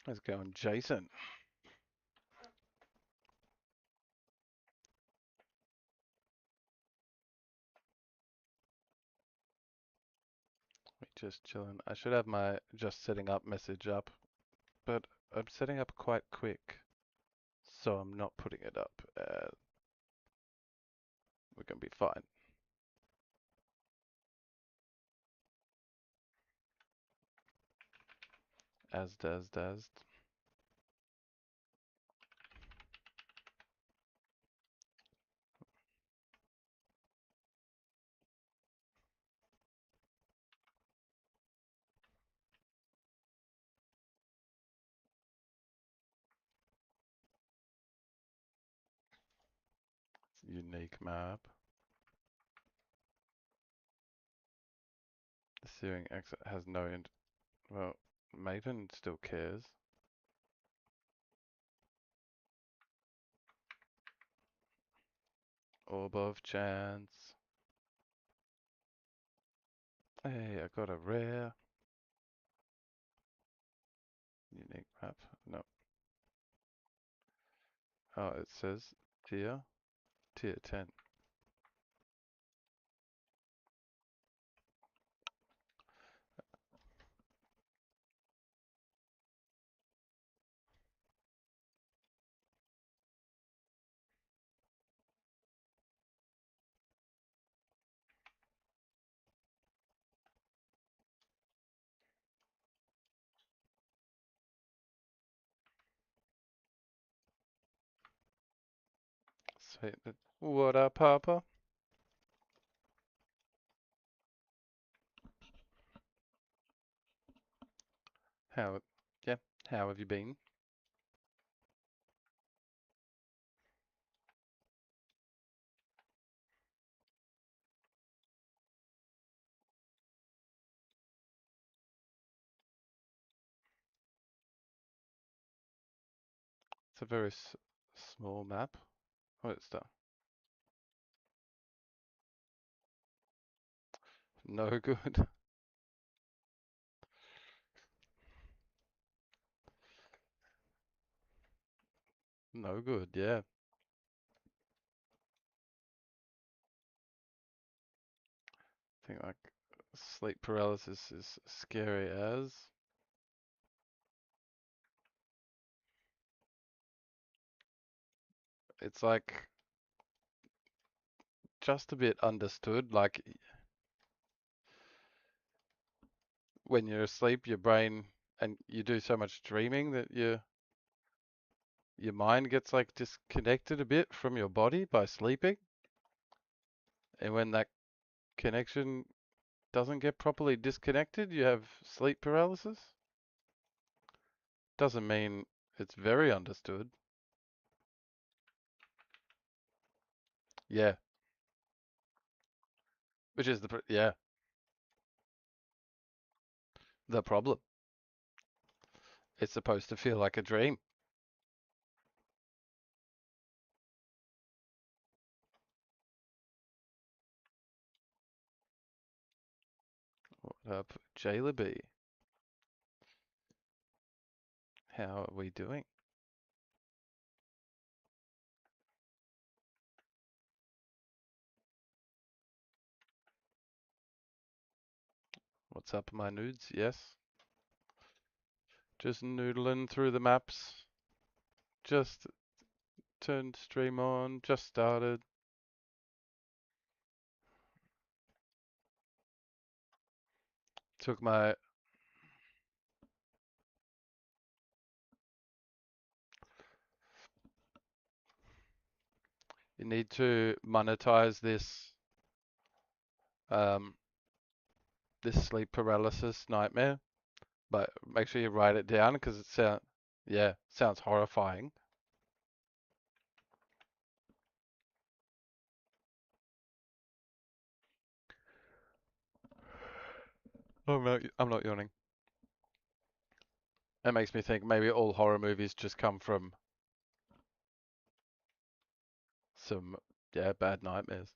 How's it going, Jason? We just chilling. I should have my just setting up message up, but I'm setting up quite quick, so I'm not putting it up. We're gonna be fine. As. Unique map. The steering exit has no end. Well, Maven still cares. Orb of chance. Hey, I got a rare. Unique map. No. Oh, it says tier. Tier 10. Sweet. What up, Papa? How? Yeah. How have you been? It's a very small map. Oh, it's done. No good. No good, yeah. I think like sleep paralysis is scary as. It's like just a bit understood. Like when you're asleep, your brain and you do so much dreaming that your mind gets like disconnected a bit from your body by sleeping. And when that connection doesn't get properly disconnected, you have sleep paralysis. Doesn't mean it's very understood. Yeah, which is yeah, the problem. It's supposed to feel like a dream. What up, Jayla B? How are we doing? What's up, my nudes? Yes. Just noodling through the maps. Just turned stream on. Just started. Took my. You need to monetize um, this sleep paralysis nightmare, but make sure you write it down because yeah, sounds horrifying. I'm not yawning. It makes me think maybe all horror movies just come from some, yeah, bad nightmares,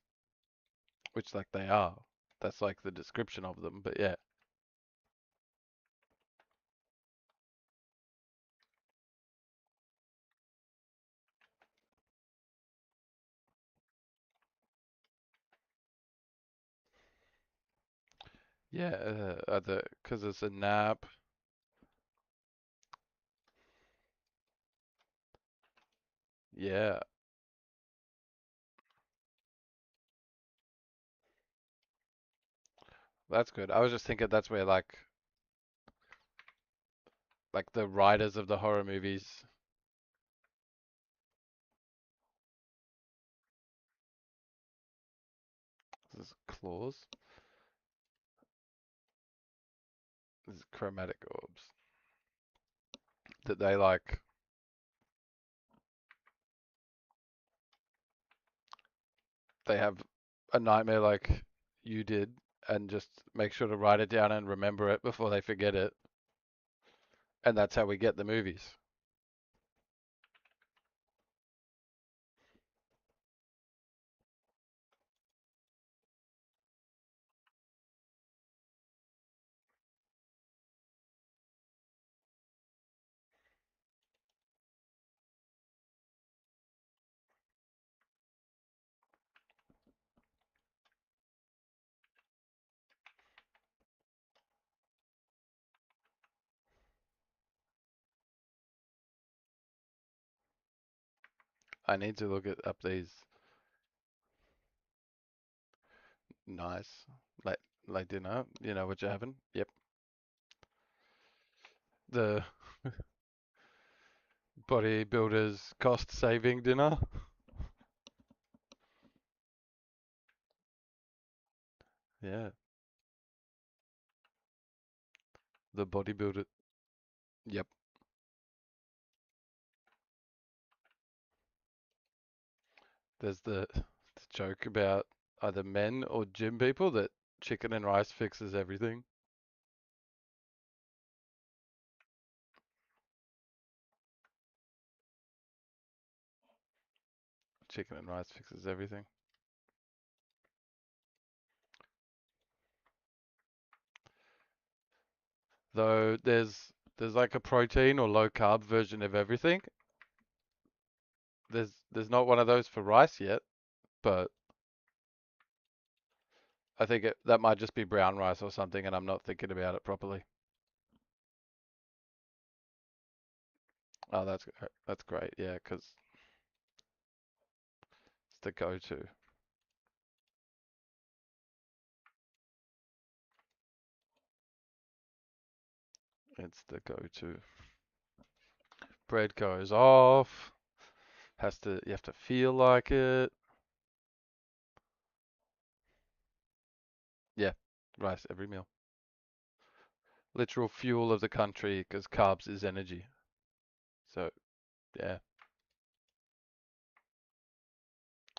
which like they are. That's like the description of them, but yeah. Yeah, because it's a nap. Yeah, that's good. I was just thinking that's where like the writers of the horror movies. This is claws. This is chromatic orbs that they like. They have a nightmare like you did, and just make sure to write it down and remember it before they forget it. And that's how we get the movies. I need to look at up these. Nice. Like like dinner. You know what you're having? Yep. The bodybuilder's cost saving dinner. Yeah. The bodybuilder. Yep. There's the joke about either men or gym people that chicken and rice fixes everything. Chicken and rice fixes everything. Though there's like a protein or low carb version of everything. There's not one of those for rice yet, but I think that might just be brown rice or something, and I'm not thinking about it properly. Oh, that's great. Yeah, 'cause it's the go-to. It's the go-to. Bread goes off. You have to feel like it. Yeah, rice every meal. Literal fuel of the country because carbs is energy. So yeah,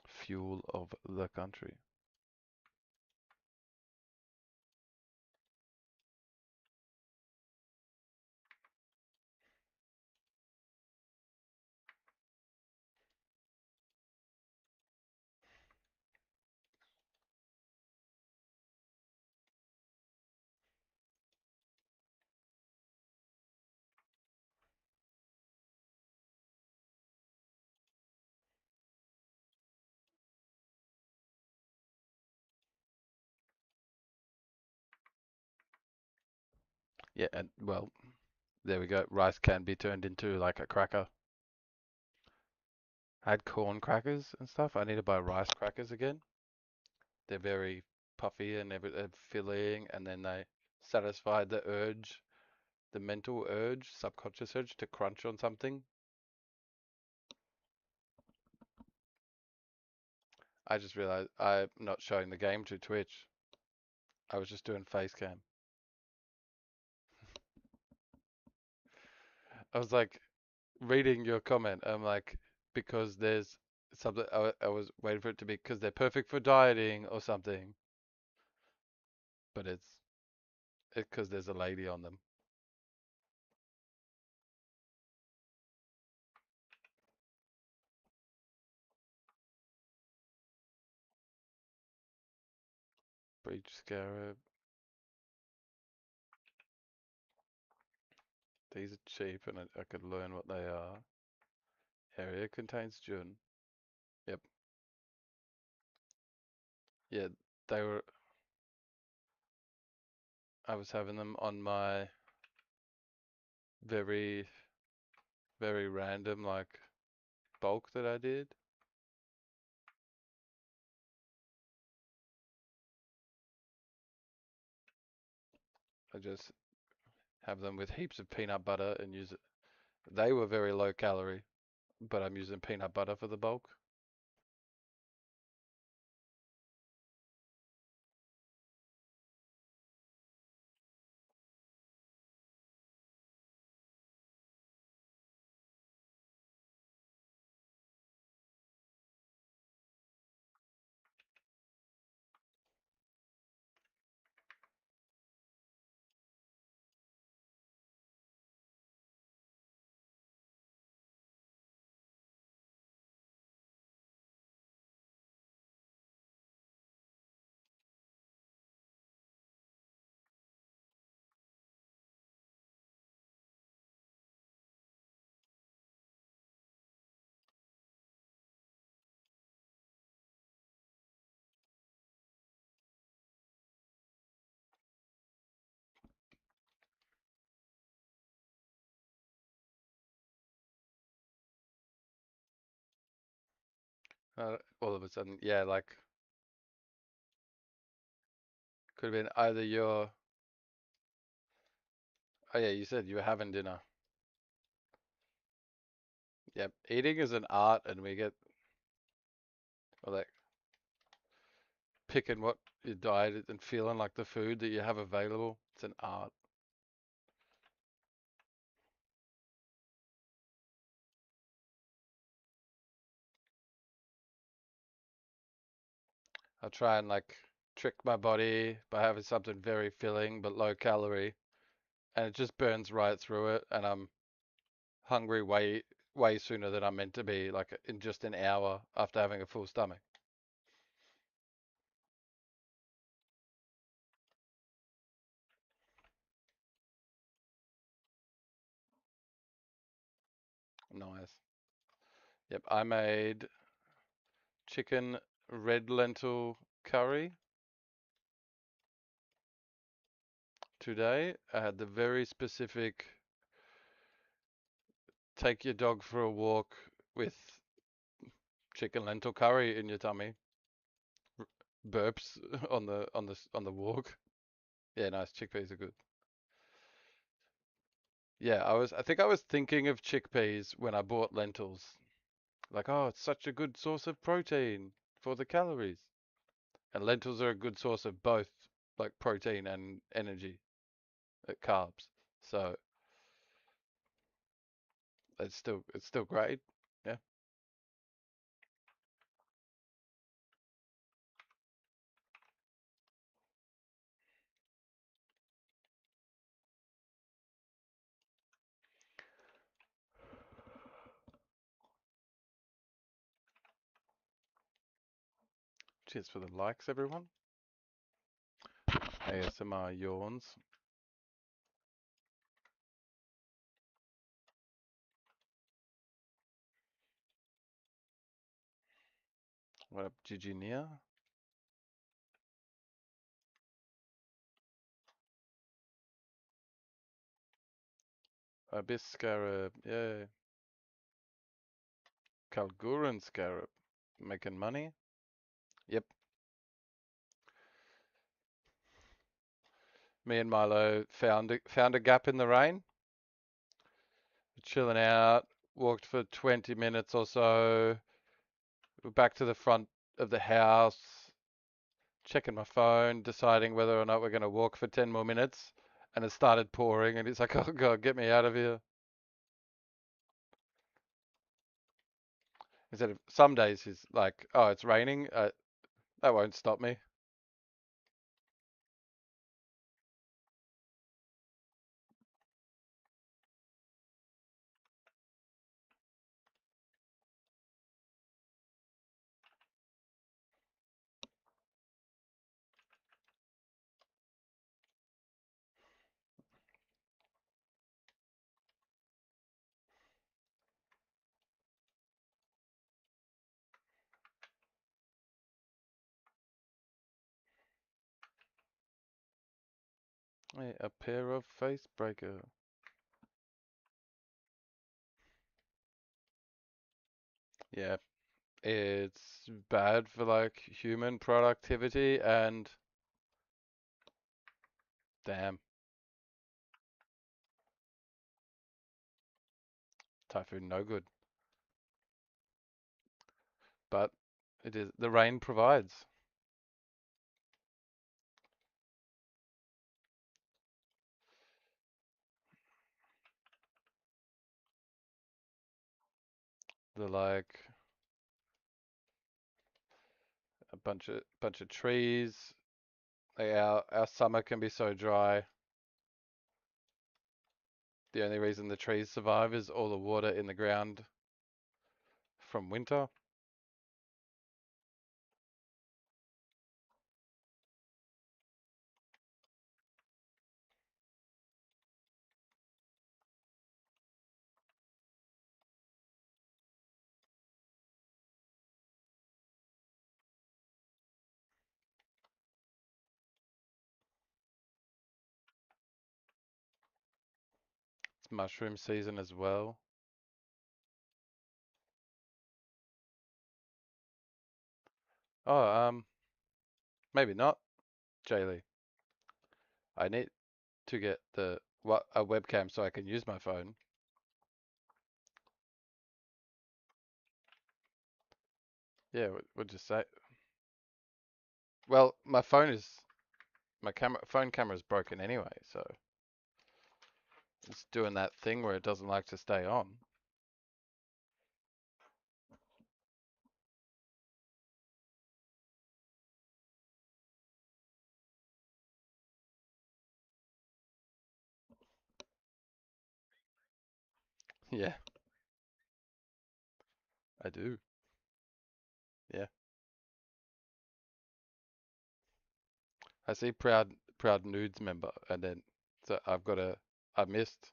fuel of the country. Yeah, and well, there we go. Rice can be turned into like a cracker. I had corn crackers and stuff. I need to buy rice crackers again. They're very puffy and they're filling, and then they satisfy the urge, the mental urge, subconscious urge to crunch on something. I just realized I'm not showing the game to Twitch. I was just doing face cam. I was like reading your comment. I'm like, because there's something, I was waiting for it to be because they're perfect for dieting or something, but it's because there's a lady on them. Breach scarab. These are cheap and I could learn what they are. Area contains Jun. Yep. Yeah, they were I was having them on my very, very random like bulk that I did. I just have them with heaps of peanut butter and use it. They were very low calorie, but I'm using peanut butter for the bulk. All of a sudden, yeah, like could have been either your. Oh yeah, you said you were having dinner. Yep, eating is an art, and we get well, like picking what your diet is and feeling like the food that you have available. It's an art. I try and like trick my body by having something very filling but low calorie, and it just burns right through it, and I'm hungry way sooner than I'm meant to be, like in just an hour after having a full stomach. Nice. Yep, I made chicken red lentil curry today. I had the very specific take your dog for a walk with chicken lentil curry in your tummy. Burps on the walk. Yeah, nice. Chickpeas are good. Yeah, I think I was thinking of chickpeas when I bought lentils. Like, oh, it's such a good source of protein for the calories. And lentils are a good source of both like protein and energy, carbs. So it's still great. Yeah. Cheers for the likes, everyone. ASMR yawns. What up, Giginia? Abyss Scarab. Yeah. Kalguran Scarab. Making money. Yep. Me and Milo found a gap in the rain. Chilling out. Walked for 20 minutes or so. We're back to the front of the house. Checking my phone, deciding whether or not we're going to walk for 10 more minutes. And it started pouring, and he's like, oh, God, get me out of here. Instead of some days, he's like, oh, it's raining. That won't stop me. A pair of face breaker. Yeah, it's bad for like human productivity and damn, typhoon no good. But it is the rain provides the like a bunch of trees. Like our summer can be so dry. The only reason the trees survive is all the water in the ground from winter. It's mushroom season as well. Oh, maybe not, Jaylee. I need to get the what a webcam so I can use my phone. Yeah, we'll just say. Well, my phone camera is broken anyway, so it's doing that thing where it doesn't like to stay on. Yeah, I do. Yeah, I see proud nudes member, and then so I missed.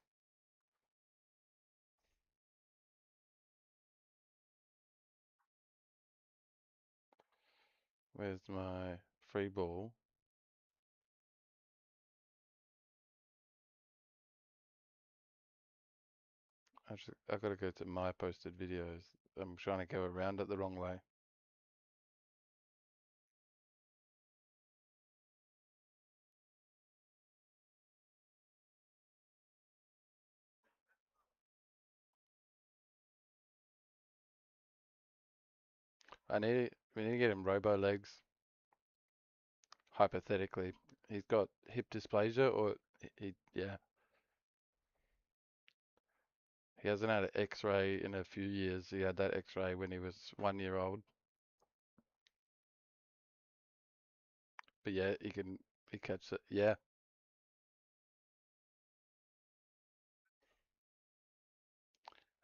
Where's my free ball? I gotta go to my posted videos. I'm trying to go around it the wrong way. We need to get him robo legs. Hypothetically, he's got hip dysplasia, or yeah, he hasn't had an X-ray in a few years. He had that X-ray when he was 1 year old. But yeah, he catches it. Yeah,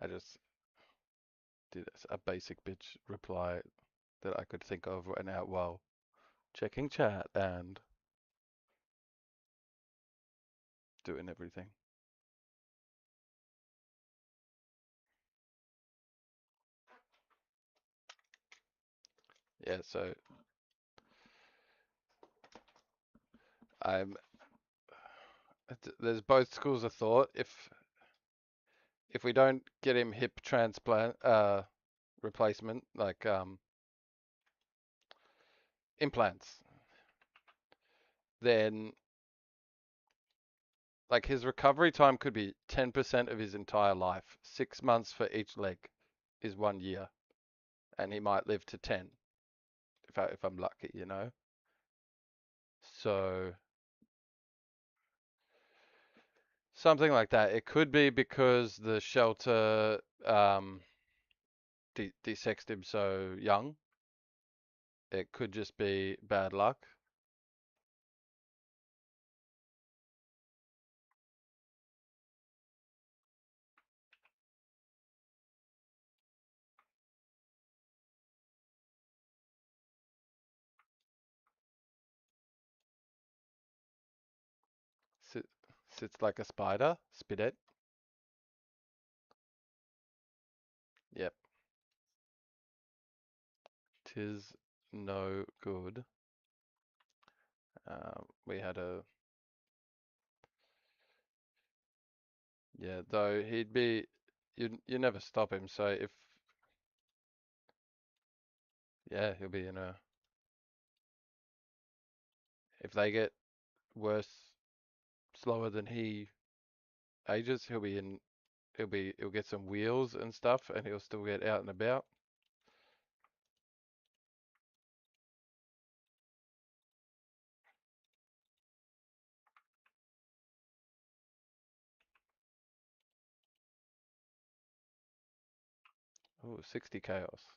I just did a basic bitch reply that I could think of right now while checking chat and doing everything. Yeah, so I'm there's both schools of thought. If we don't get him hip transplant replacement, like implants, then like his recovery time could be 10% of his entire life. 6 months for each leg is 1 year, and he might live to 10 if I'm lucky, you know. So something like that. It could be because the shelter desexed him so young. It could just be bad luck. Sit, sits like a spider. Spit it. Yep. Tis no good. We had Yeah, though he'd be, you never stop him. So if, yeah, he'll be in a, if they get worse, slower than he ages, he'll get some wheels and stuff, and he'll still get out and about. Oh, 60 chaos.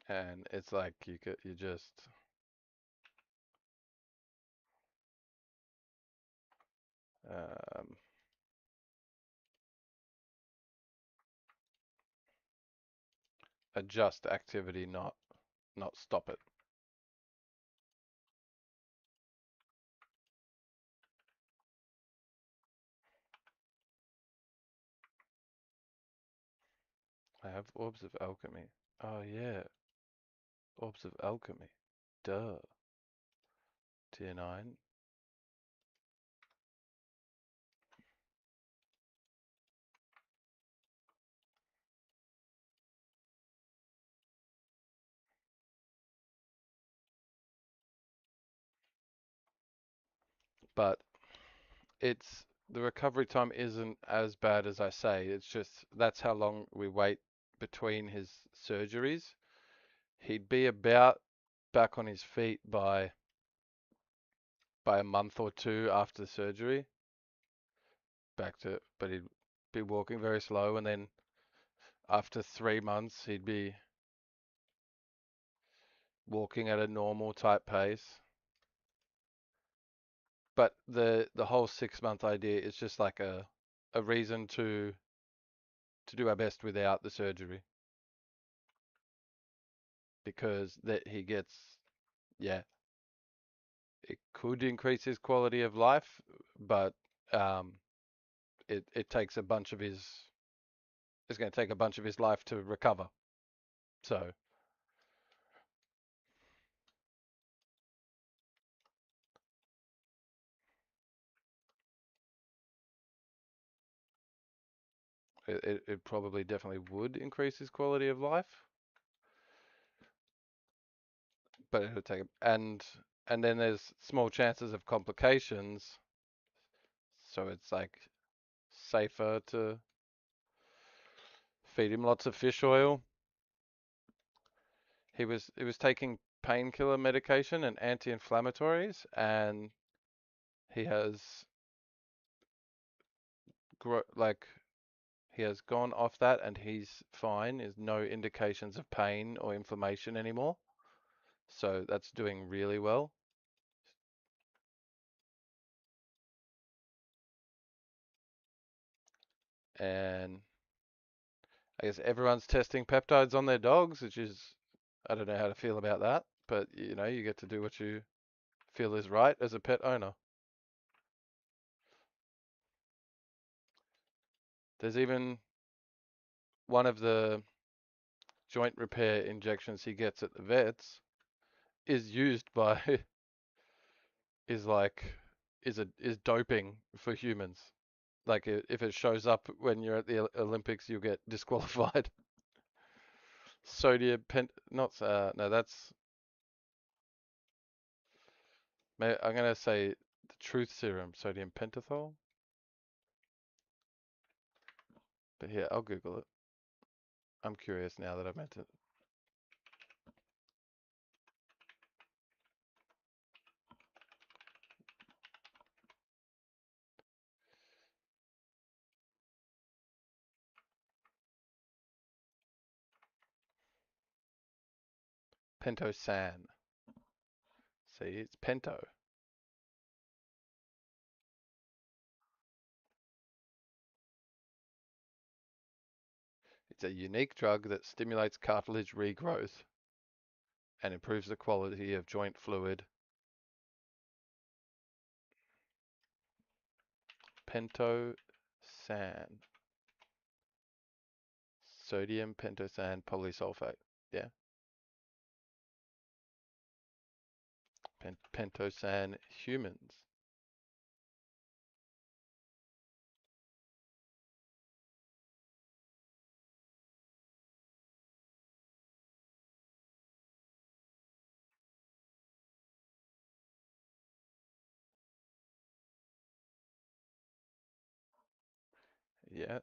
And it's like you just um, adjust activity, not stop it. I have orbs of alchemy. Oh yeah, orbs of alchemy. Duh. Tier 9. But it's the recovery time isn't as bad as I say. It's just that's how long we wait between his surgeries. He'd be about back on his feet by a month or two after surgery. But he'd be walking very slow, and then after 3 months, he'd be walking at a normal type pace. But the whole 6 month idea is just like a reason to do our best without the surgery because that he gets, yeah, it could increase his quality of life, but um, it takes a bunch of his it's going to take a bunch of his life to recover. So it probably definitely would increase his quality of life, but it would take and then there's small chances of complications, so it's like safer to feed him lots of fish oil. He was taking painkiller medication and anti-inflammatories, and he has like he has gone off that, and he's fine. There's no indications of pain or inflammation anymore, so that's doing really well. And I guess everyone's testing peptides on their dogs, which is I don't know how to feel about that, but you get to do what you feel is right as a pet owner. There's even one of the joint repair injections he gets at the vets is used by is like is doping for humans. Like if it shows up when you're at the Olympics, you get disqualified. Sodium pent not no that's I'm gonna say the truth serum, sodium pentothal. But here, I'll Google it. I'm curious now that I've meant it. Pentosan. See, it's pento. It's a unique drug that stimulates cartilage regrowth and improves the quality of joint fluid. Pentosan. Sodium pentosan polysulfate. Yeah. Pentosan humans. Yeah,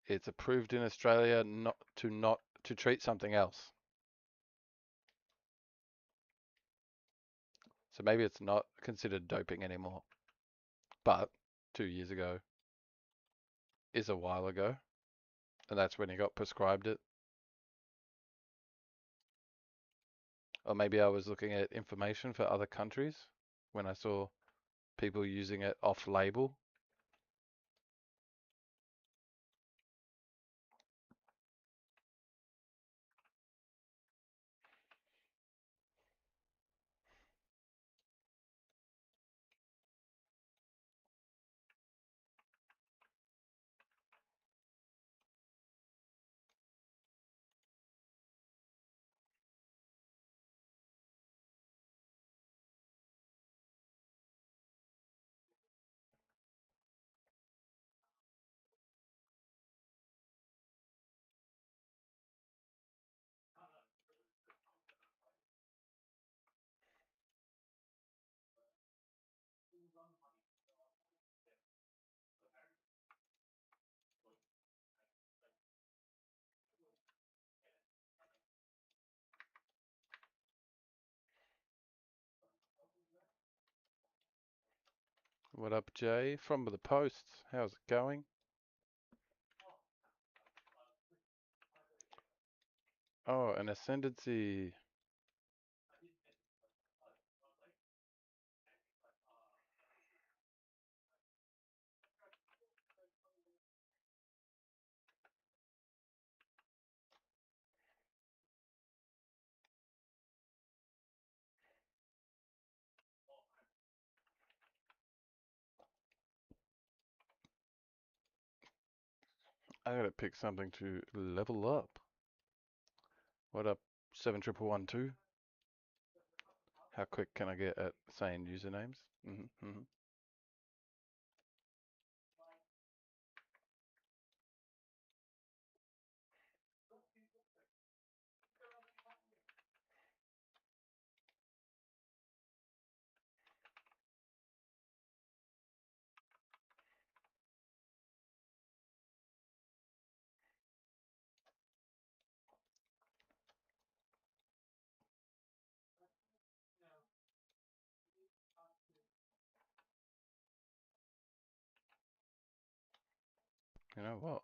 it's approved in Australia not to treat something else. So maybe it's not considered doping anymore. But 2 years ago is a while ago, and that's when he got prescribed it. Or maybe I was looking at information for other countries when I saw people using it off label. What up, Jay? From the posts. How's it going? Oh, an ascendancy. I gotta pick something to level up. What up, 71112? How quick can I get at saying usernames? Mm-hmm. You know what?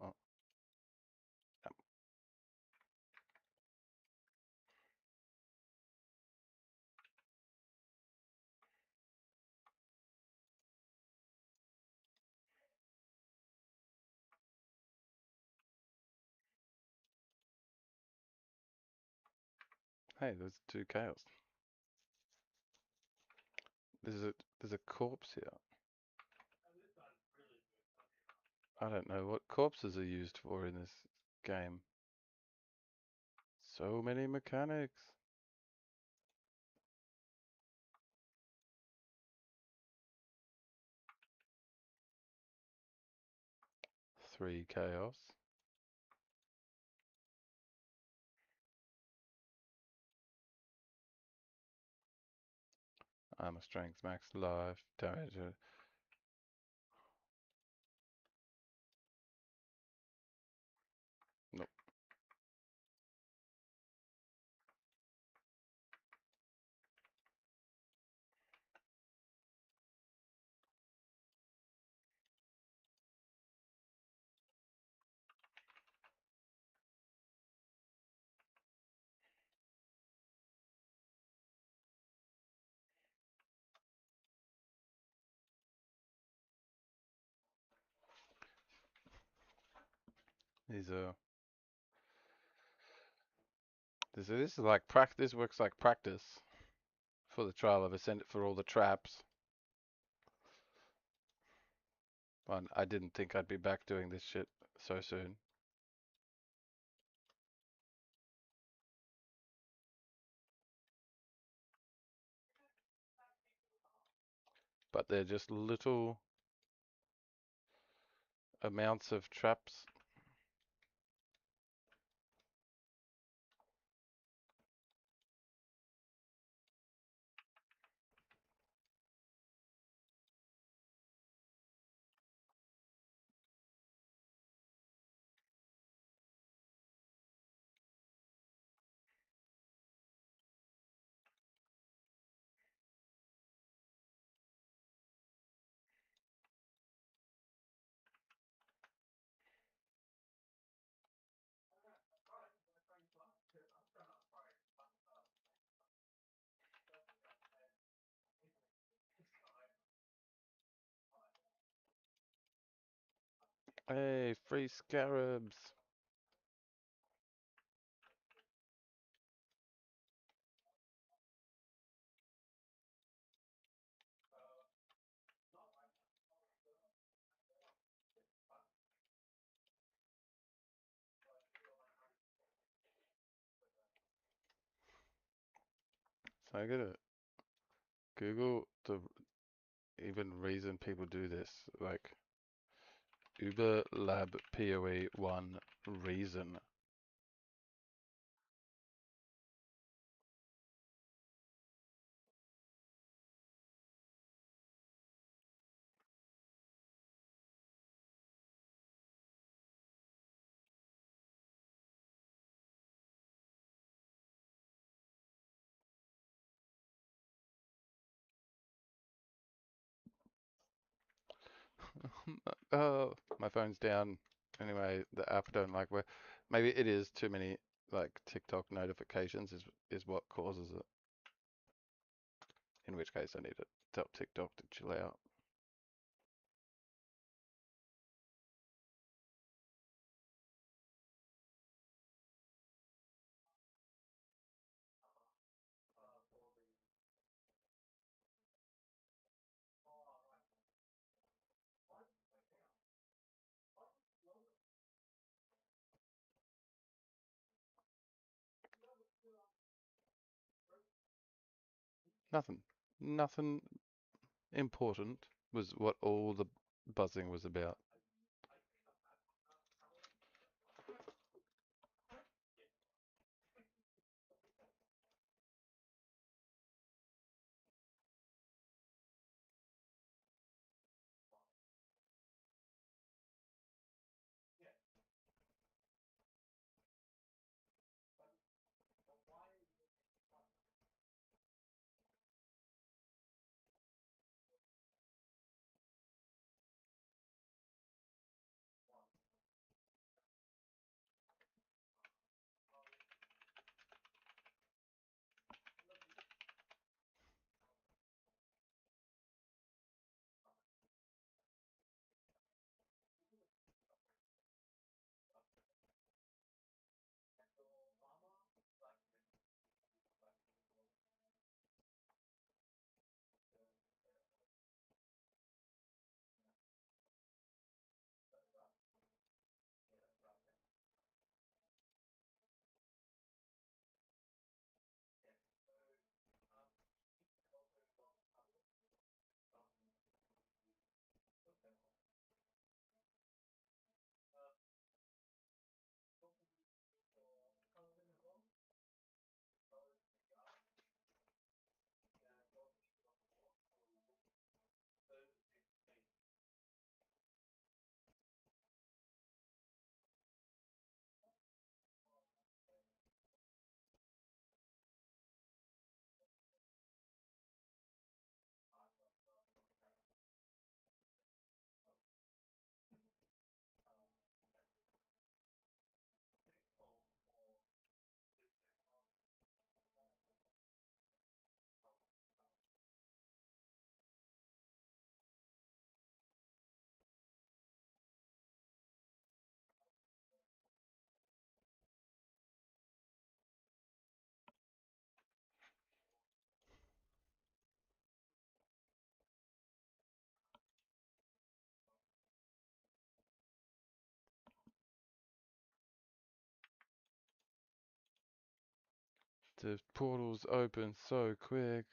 Hey, there's two chaos. There's a corpse here. I don't know what corpses are used for in this game. So many mechanics. Three chaos. Armor strength, max life, damage. Nope. These are. This is like practice. This works like practice for the trial of ascent for all the traps. I didn't think I'd be back doing this shit so soon. But they're just little amounts of traps. Hey, free scarabs. So I gotta Google the even reason people do this, like Uber Lab PoE 1 reason. Oh, my phone's down. Anyway, the app I don't like where maybe it is too many like TikTok notifications is what causes it. In which case I need to tell TikTok to chill out. Nothing. Nothing important was what all the buzzing was about. The portals open so quick.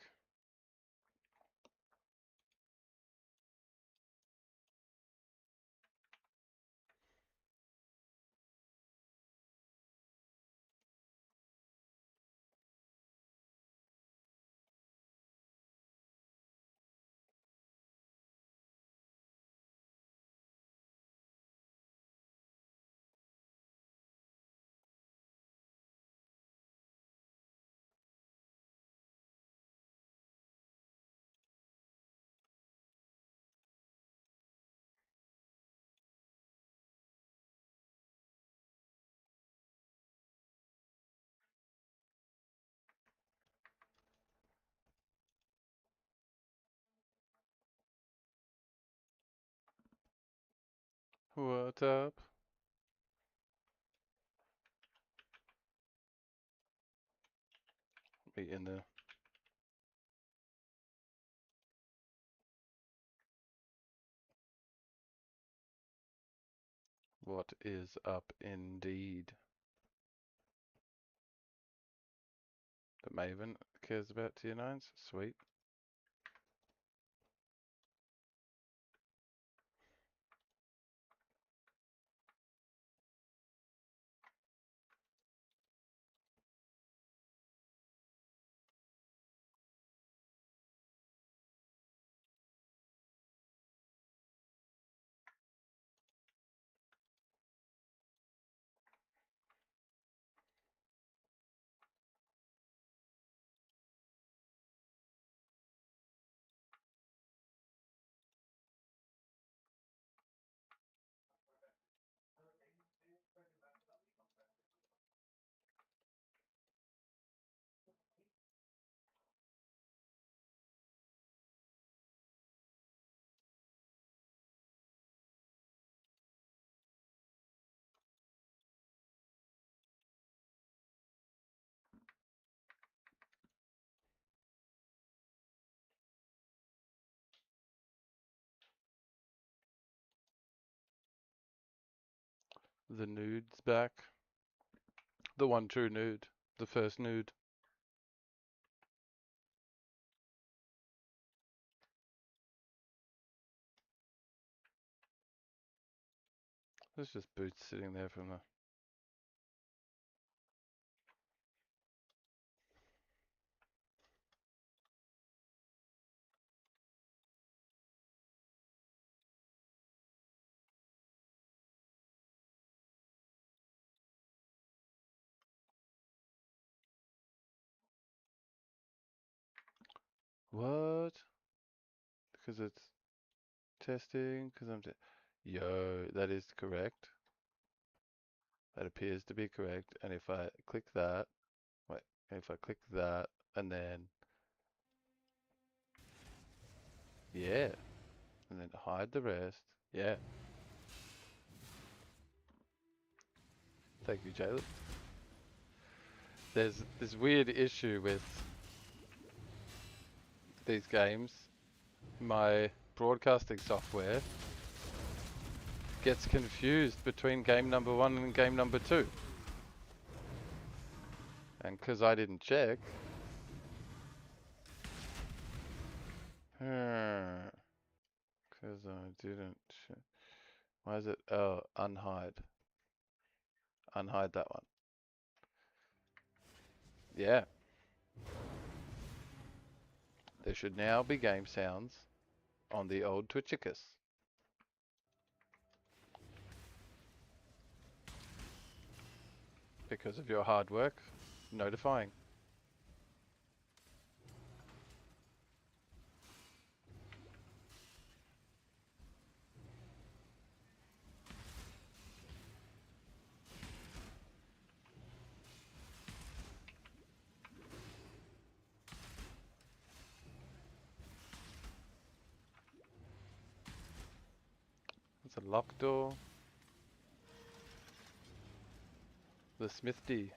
What's up? Be in the what is up indeed. The Maven cares about tier 9s? Sweet. The nude's back. The one true nude. The first nude. There's just boots sitting there from the... What? Because it's testing? Because I'm... Yo, that is correct. That appears to be correct. And if I click that... Wait, if I click that and then... Yeah. And then hide the rest. Yeah. Thank you, Jaylen. There's this weird issue with these games. My broadcasting software gets confused between game number 1 and game number 2. And because I didn't check... Because I didn't check... Why is it... Oh, unhide. Unhide that one. Yeah. There should now be game sounds on the old Twitchicus. Because of your hard work, notifying. It's a locked door. The smithy.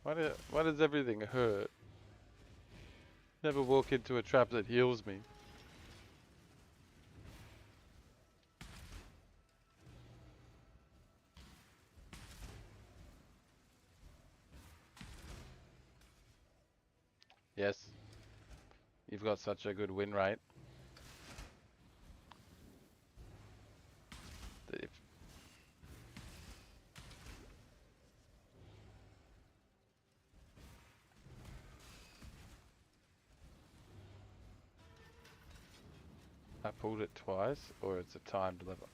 Why does everything hurt? Never walk into a trap that heals me. Yes, you've got such a good win rate that if I pulled it twice, or it's a timed level.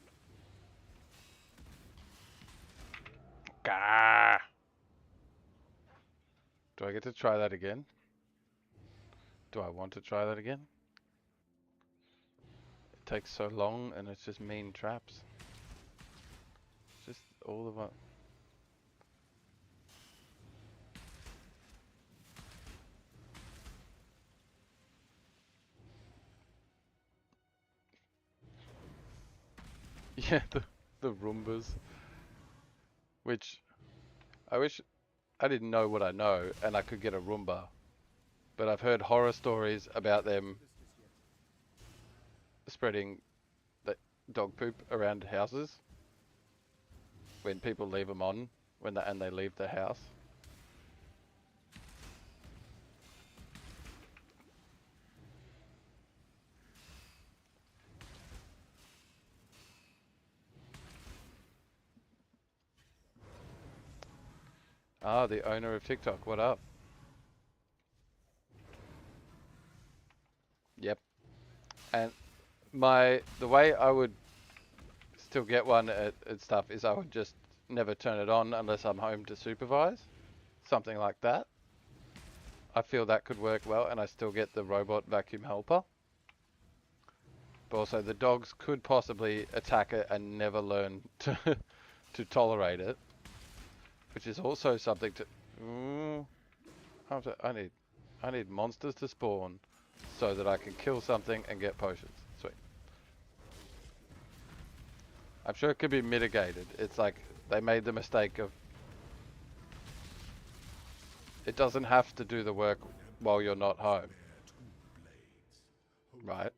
Gah! Do I get to try that again? Do I want to try that again? It takes so long and it's just mean traps. Just all of it. Yeah, the Roombas. Which, I wish I didn't know what I know and I could get a Roomba. But I've heard horror stories about them spreading the dog poop around houses when people leave them on and they leave the house. Ah, the owner of TikTok, what up? Yep. And the way I would still get one at stuff is I would just never turn it on unless I'm home to supervise. Something like that. I feel that could work well and I still get the robot vacuum helper. But also the dogs could possibly attack it and never learn to tolerate it. Which is also something to... I need monsters to spawn so that I can kill something and get potions. Sweet. I'm sure it could be mitigated. It's like they made the mistake of... It doesn't have to do the work while you're not home. Right?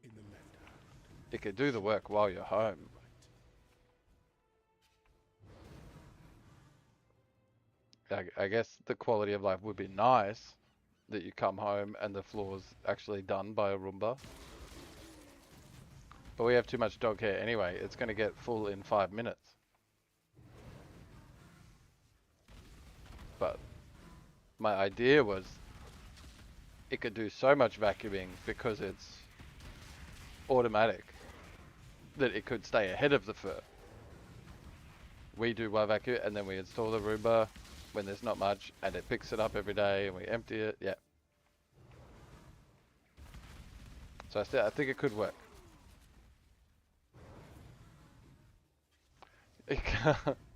It could do the work while you're home. I guess the quality of life would be nice that you come home and the floor's actually done by a Roomba. But we have too much dog hair anyway. It's going to get full in 5 minutes. But my idea was it could do so much vacuuming because it's automatic that it could stay ahead of the fur. We do one vacuum and then we install the Roomba when there's not much and it picks it up every day and we empty it. Yeah. So I think it could work.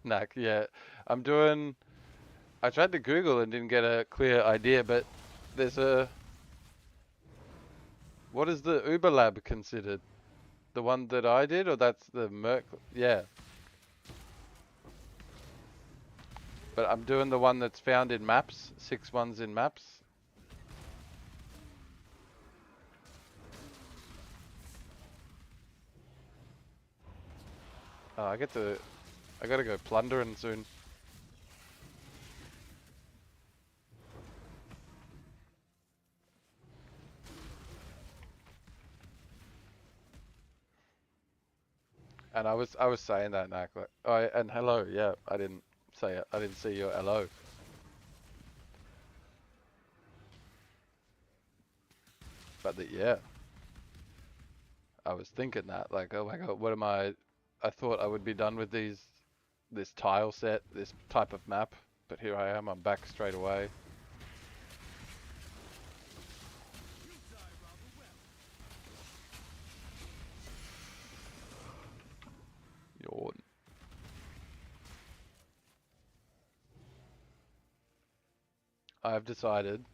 Knack, yeah. I tried to Google and didn't get a clear idea, but there's what is the Uber Lab considered? The one that I did, or that's the Merc? Yeah. But I'm doing the one that's found in maps, 6 ones in maps. I gotta go plundering soon. And I was saying that, Knack, like, oh, and hello, yeah, I didn't say it. I didn't see your hello. But yeah, I was thinking that, like, oh my god, I thought I would be done with this tile set, this type of map, but here I am, I'm back straight away. Yawn. I've decided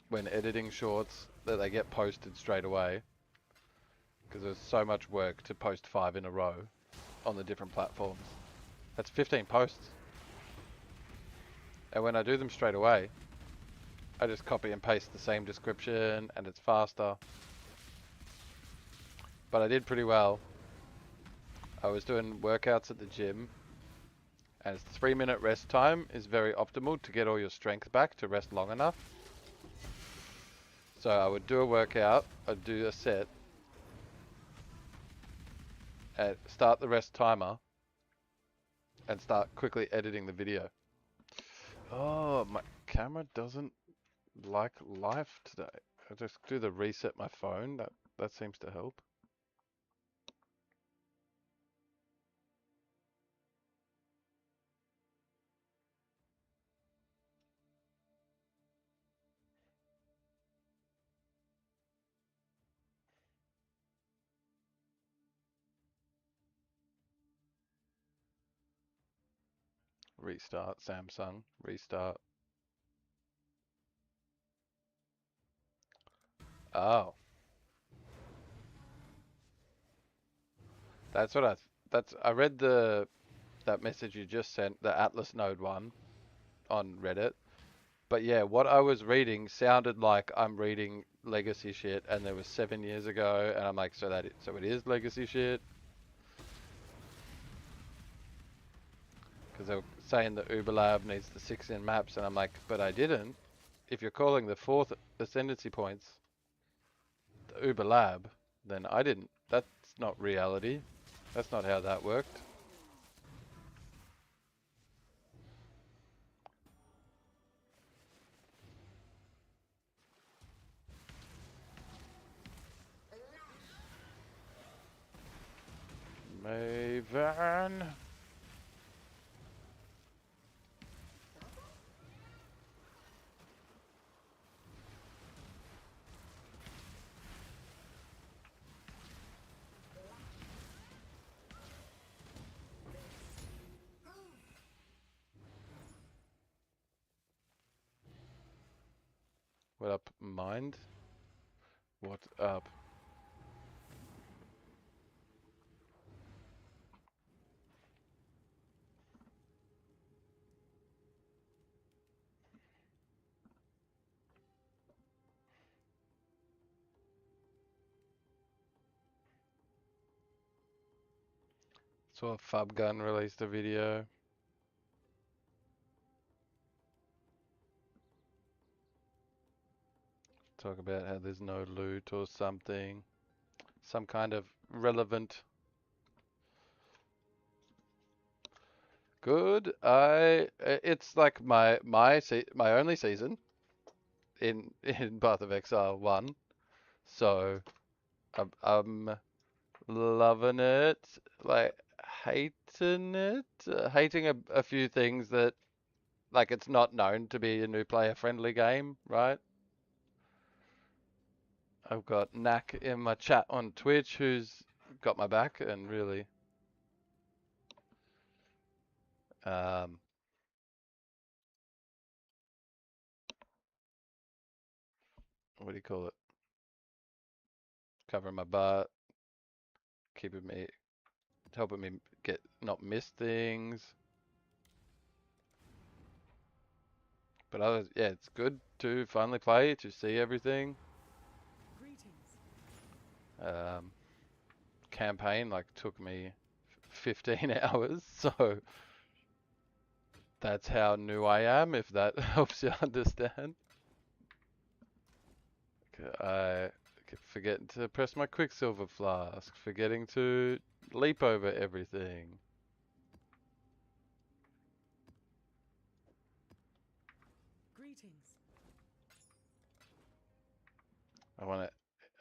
when editing shorts that they get posted straight away because there's so much work to post 5 in a row on the different platforms. That's 15 posts. And when I do them straight away, I just copy and paste the same description and it's faster. But I did pretty well. I was doing workouts at the gym and 3-minute rest time is very optimal to get all your strength back to rest long enough. So I would do a workout, I'd do a set, and start the rest timer, and start quickly editing the video. Oh, my camera doesn't like life today. I just do the reset my phone. That seems to help. Restart Samsung. Restart. Oh, that's what I read that message you just sent, the Atlas Node one on Reddit. But yeah, what I was reading sounded like I'm reading legacy shit, and there was 7 years ago, and I'm like, so it is legacy shit, because they were saying the Uber Lab needs the 6-in maps, and I'm like, but I didn't. If you're calling the 4th ascendancy points the Uber Lab, then I didn't. That's not reality. That's not how that worked. Maven. What up, mind? What up? Saw Fubgun released a video. Talk about how there's no loot or something. Some kind of relevant. Good. It's like my only season in Path of Exile 1. So I'm loving it. Like hating it. Hating a few things that like it's not known to be a new player friendly game, right? I've got Knack in my chat on Twitch who's got my back and really um what do you call it? Covering my butt, keeping me helping me get not miss things. But yeah, it's good to finally play, to see everything. Um, campaign like took me 15 hours, so that's how new I am, if that helps you understand. I keep forgetting to press my Quicksilver flask, forgetting to leap over everything. I want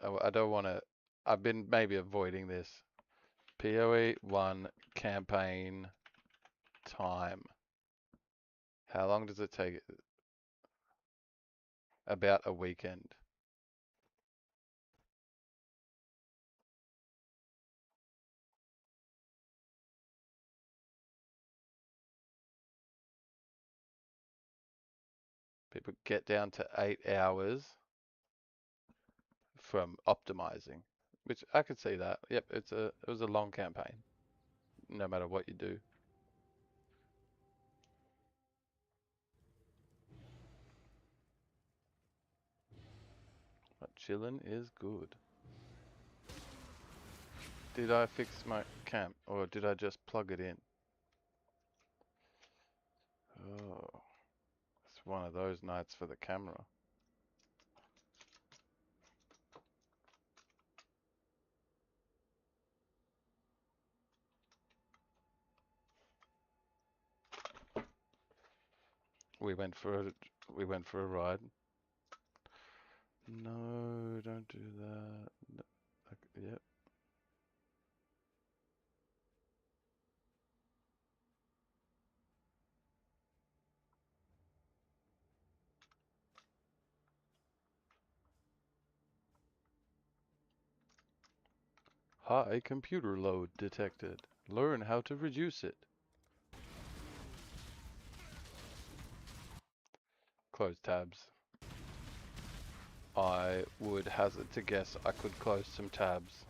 to, I don't want to, I've been maybe avoiding this. PoE 1 campaign time. How long does it take? About a weekend. People get down to 8 hours from optimizing, which I could see that. Yep, it was a long campaign, no matter what you do. But chillin' is good. Did I fix my camp, or did I just plug it in? Oh, it's one of those nights for the camera. We went for a ride. No, don't do that. No, yep. High computer load detected. Learn how to reduce it. Close tabs. I would hazard to guess I could close some tabs.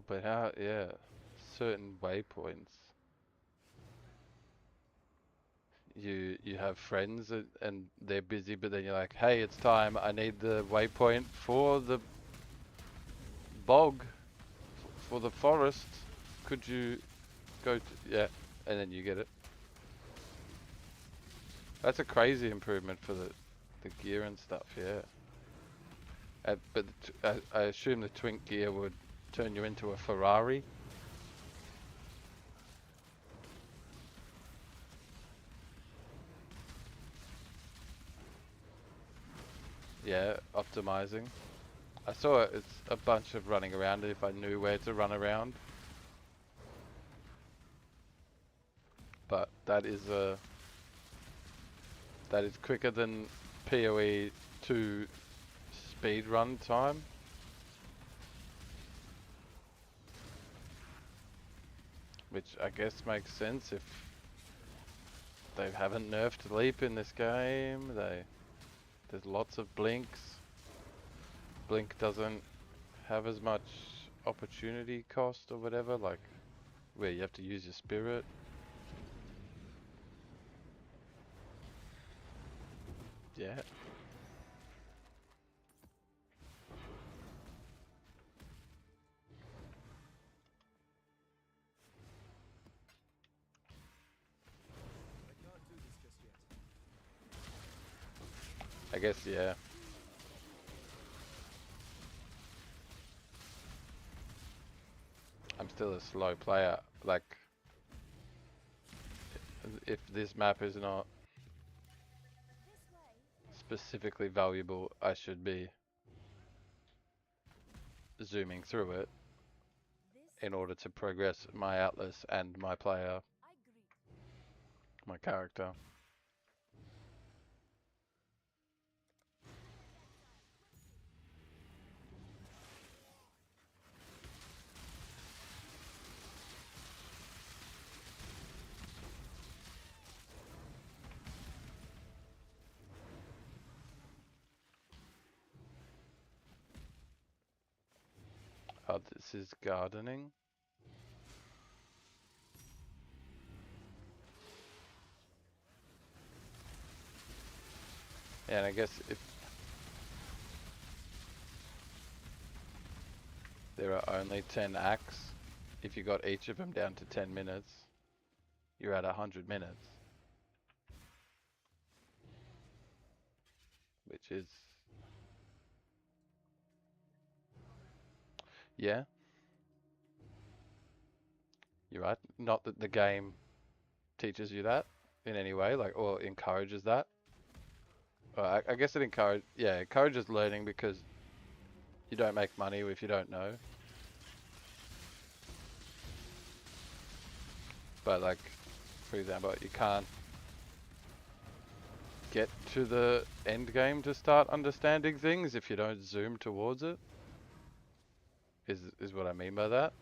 But how, yeah, certain waypoints. You have friends and they're busy, but then you're like, hey, it's time. I need the waypoint for the bog, for the forest. Could you go to, yeah, and then you get it. That's a crazy improvement for the gear and stuff, yeah. But I assume the twink gear would turn you into a Ferrari. Yeah, optimizing. I saw it's a bunch of running around if I knew where to run around. But that is quicker than PoE 2 speed run time. Which I guess makes sense if they haven't nerfed Leap in this game. There's lots of blinks. Blink doesn't have as much opportunity cost or whatever, like where you have to use your spirit. Yeah. I guess, yeah. I'm still a slow player. Like, if this map is not specifically valuable, I should be zooming through it in order to progress my atlas and my player, my character. Oh, this is gardening. And I guess if there are only 10 acts, if you got each of them down to 10 minutes, you're at 100 minutes. Which is, yeah, you're right. Not that the game teaches you that in any way, like, or encourages that. I guess it encourages learning because you don't make money if you don't know. But like, for example, you can't get to the end game to start understanding things if you don't zoom towards it. Is what I mean by that.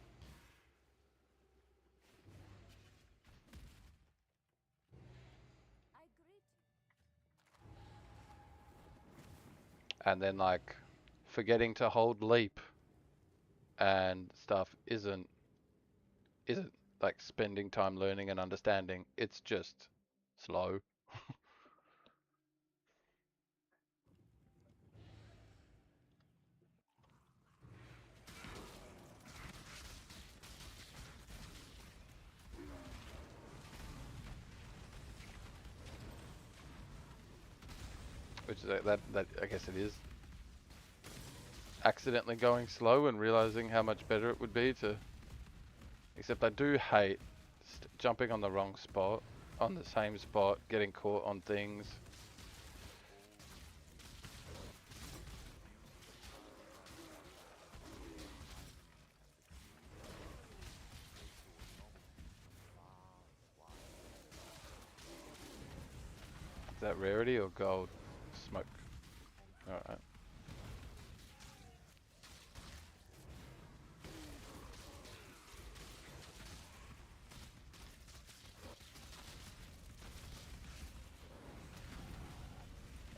And then like forgetting to hold leap and stuff isn't like spending time learning and understanding. It's just slow. Which is that I guess it is. Accidentally going slow and realizing how much better it would be to. Except I do hate jumping on the wrong spot, on the same spot, getting caught on things. Is that rarity or gold? Smoke. Alright.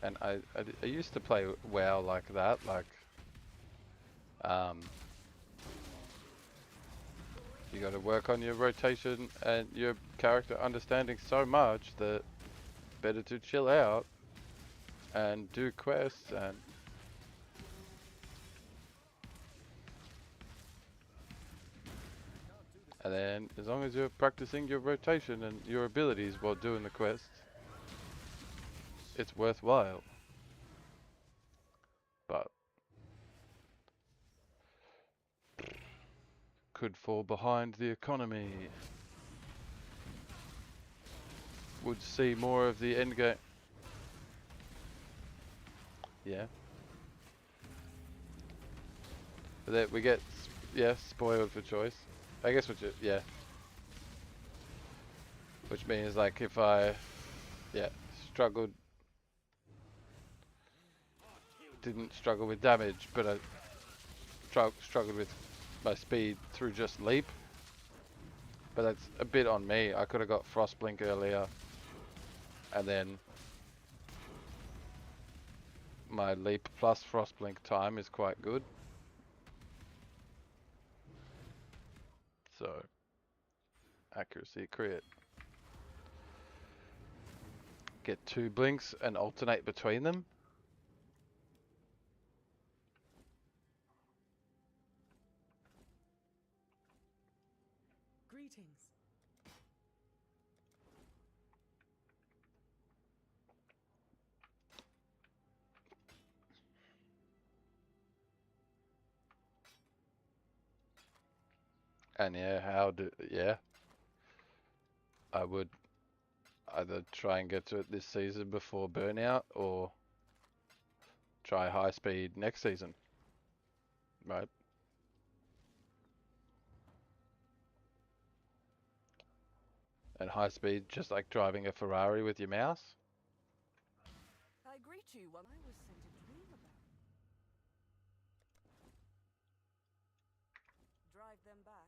And I used to play WoW like that, like you got to work on your rotation and your character understanding so much that better to chill out and do quests and then as long as you're practicing your rotation and your abilities while doing the quests, it's worthwhile. But could fall behind the economy. Would see more of the end game. Yeah. But that we get, yeah, spoiled for choice. I guess yeah. Which means like if I, yeah, didn't struggle with damage, but I struggled with my speed through just leap. But that's a bit on me. I could have got Frostblink earlier, and then my leap plus Frostblink time is quite good. So, accuracy crit. Get 2 blinks and alternate between them. Greetings. And yeah, I would either try and get to it this season before burnout or try high speed next season. Right? And high speed, just like driving a Ferrari with your mouse. I greet you when I was sent a dream about. Drive them back.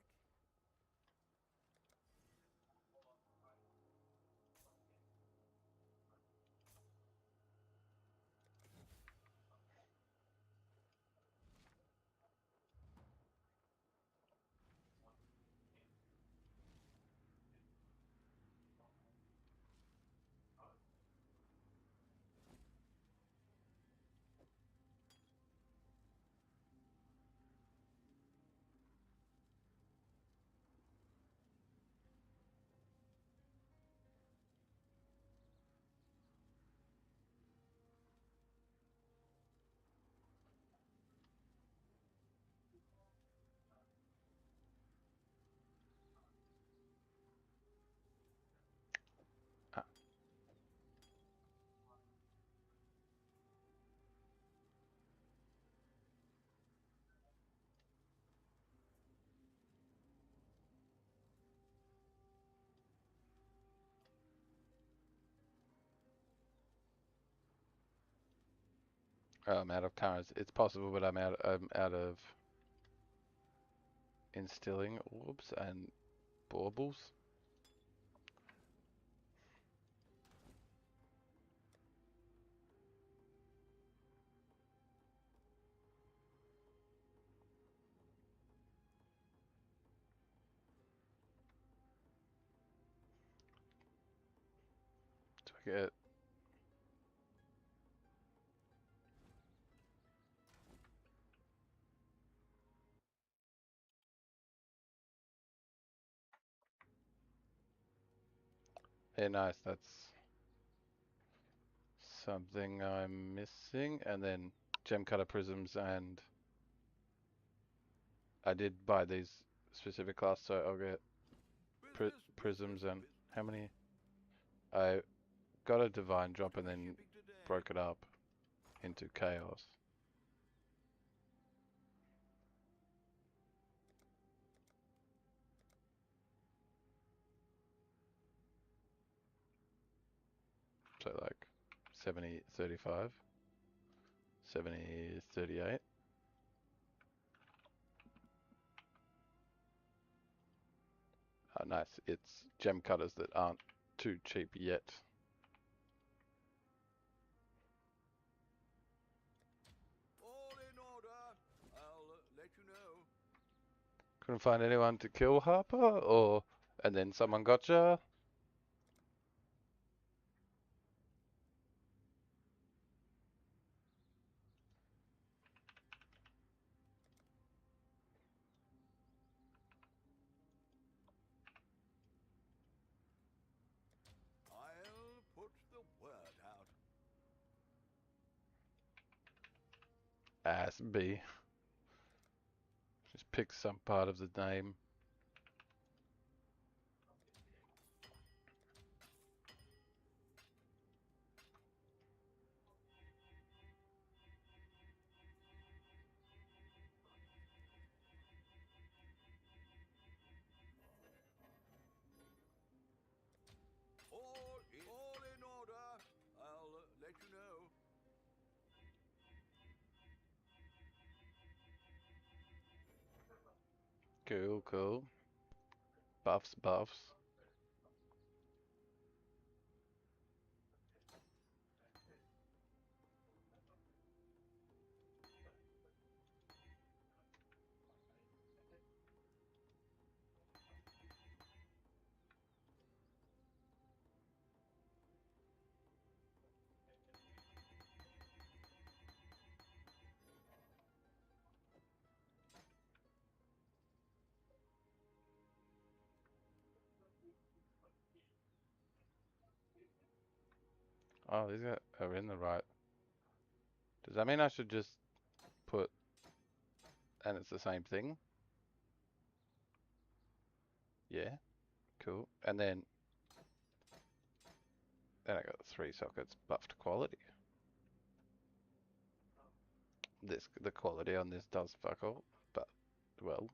I'm out of currents. It's possible, but I'm out of instilling orbs and baubles. Do I get... Hey, nice. That's something I'm missing. And then gem cutter prisms, and I did buy these specific class, so I'll get prisms and how many? I got a divine drop and then broke it up into chaos. So like 70, 35, 70, 38. Oh, nice. It's gem cutters that aren't too cheap yet. All in order. I'll let you know. Couldn't find anyone to kill Harper, or and then someone gotcha. I'll put the word out. Ass B. Just pick some part of the name. All in order. I'll let you know. Cool, cool. Buffs, buffs. Oh, these are in the right. Does that mean I should just put, and it's the same thing? Yeah, cool. And then I got 3 sockets buffed quality. The quality on this does fuck all, but well.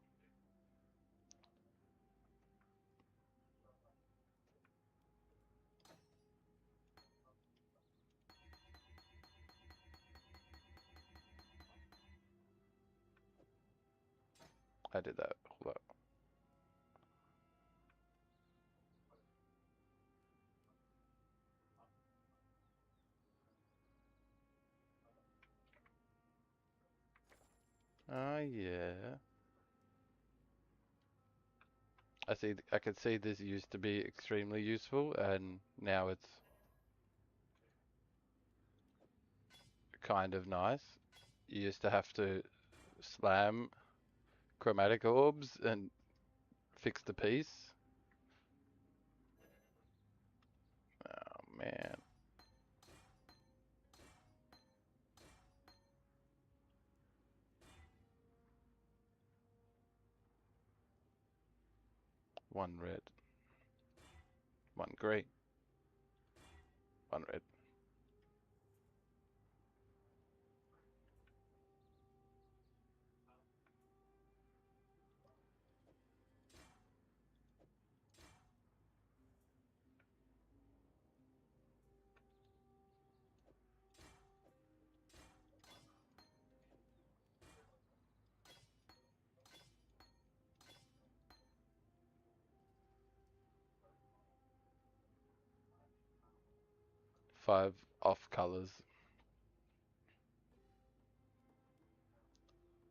I did that. Hold up. Oh yeah. I see. I could see this used to be extremely useful, and now it's kind of nice. You used to have to slam chromatic orbs and fix the piece. Oh man. One red, one green, one red. 5 off colors.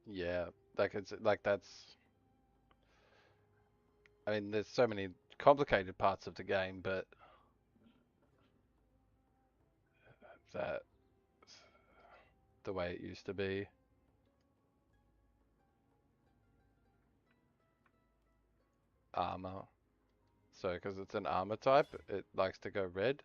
Yeah, like it's like that's. I mean, there's so many complicated parts of the game, but Is that the way it used to be? Armor. So, because it's an armor type, it likes to go red.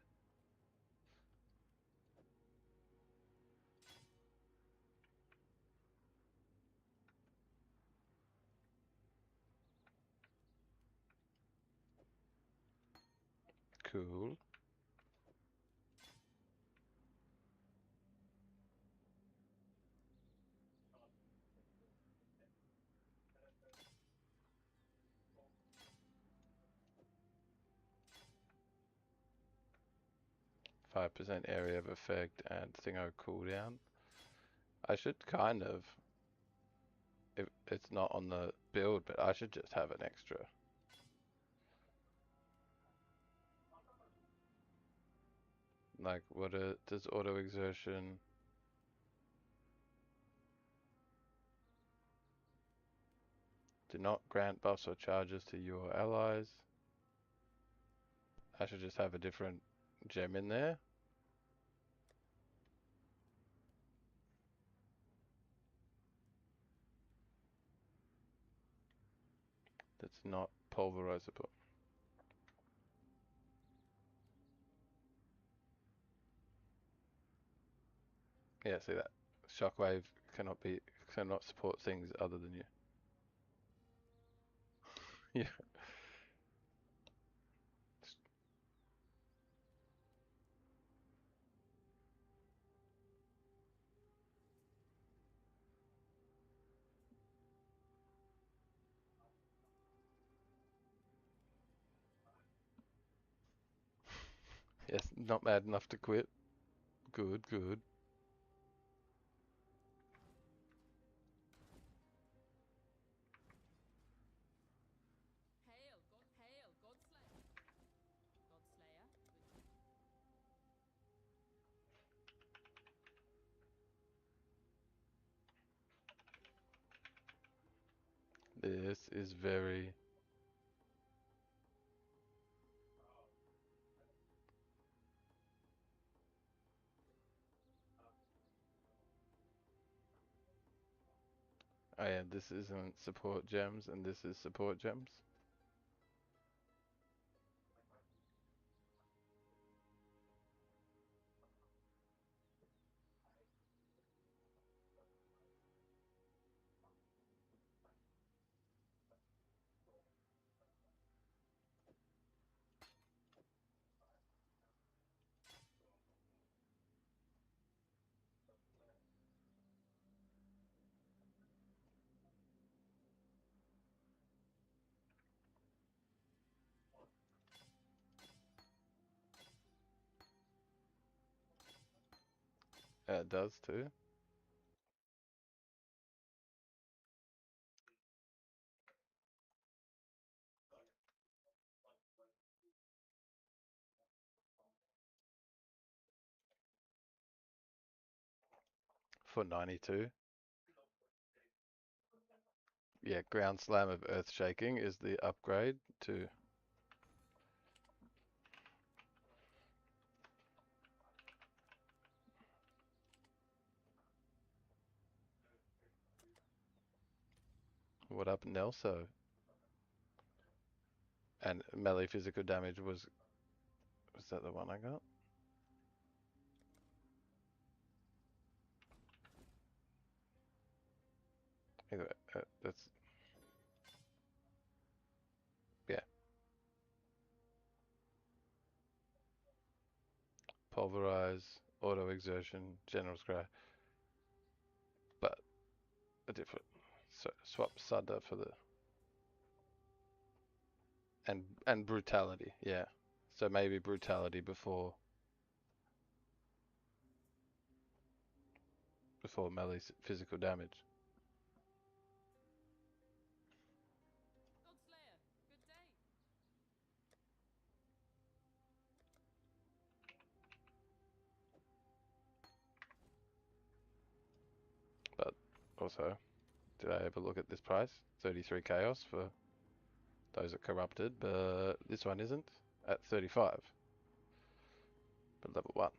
Cool. %5 area of effect and thingo cooldown. I should kind of, if it's not on the build, but I should just have an extra. Like, does auto exertion? Do not grant buffs or charges to your allies. I should just have a different gem in there. That's not pulverizable. Yeah, see that? Shockwave cannot support things other than you. Yeah. Yes, not mad enough to quit. Good, good. Hail, Godslayer. Godslayer. This is very... Oh yeah, this isn't support gems, and this is support gems. It does too. For 92. Yeah, ground slam of earth shaking is the upgrade to... What up, Nelso? And melee physical damage was that the one I got? Either way, that's... Yeah. Pulverize, auto exertion, general scry. But a different... So swap Sunder for the... And brutality, yeah. So maybe brutality before melee physical damage. Godslayer. Good day. But also, did I ever look at this price? 33 chaos for those are corrupted, but this one isn't at 35. But level 1.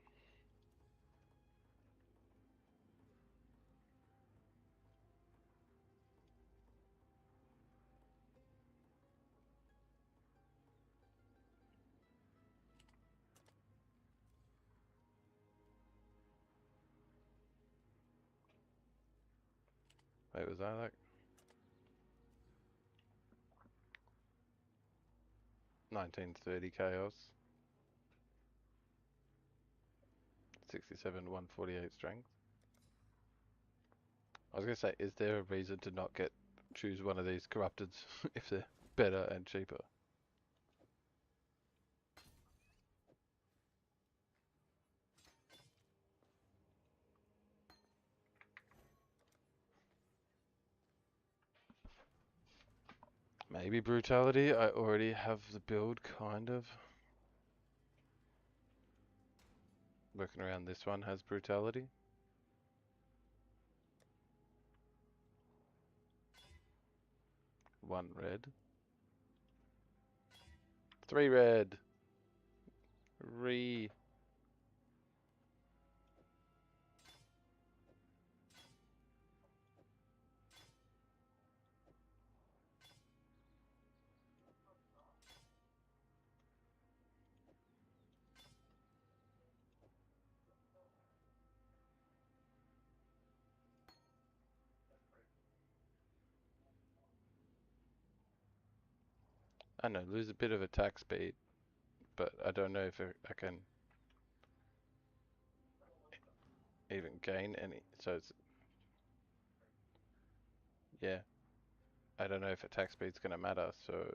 Wait, was that like 1930 chaos? 67, 148 strength. I was gonna say, is there a reason to not choose one of these corrupteds if they're better and cheaper? Maybe brutality. I already have the build kind of. Working around this one has brutality. One red. Three red. Re. I know, lose a bit of attack speed, but I don't know if I can even gain any. So it's, yeah, I don't know if attack speed's gonna matter, so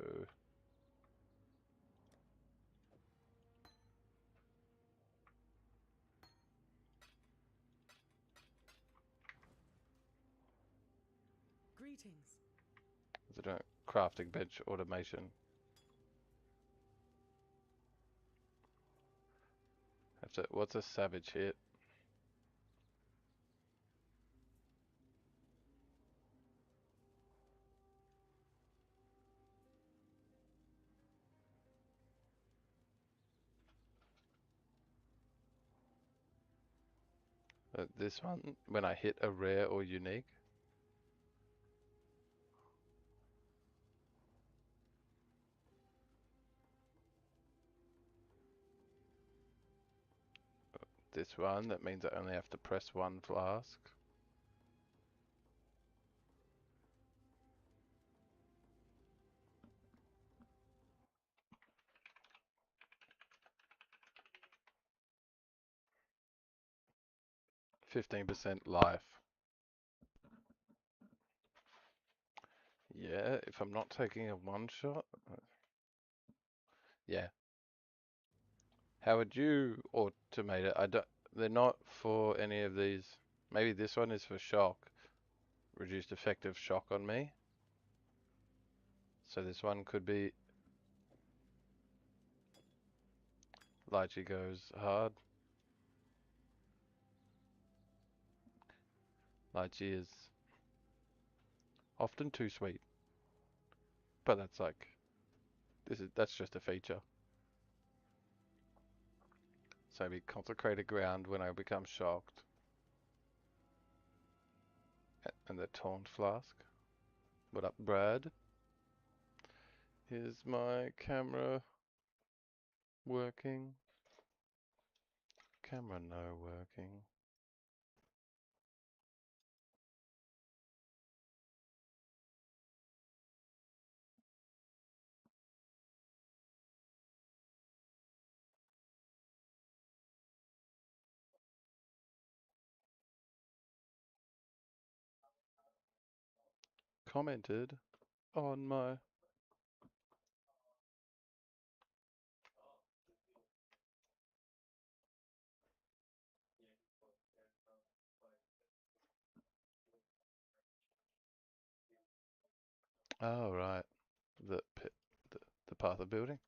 Greetings. I don't crafting bench automation. Have to, what's a savage hit? This one, when I hit a rare or unique. This one, that means I only have to press one flask. %15 life. Yeah, if I'm not taking a one shot. Yeah. How would you automate it? I don't, they're not for any of these. Maybe this one is for shock. Reduced effective shock on me. So this one could be Lychee goes hard. Lychee is often too sweet. But that's like that's just a feature. So we consecrated ground when I become shocked. And the taunt flask. What up, Brad? Is my camera working? Camera no working. Commented on my. Oh, right. The pit, the path of building.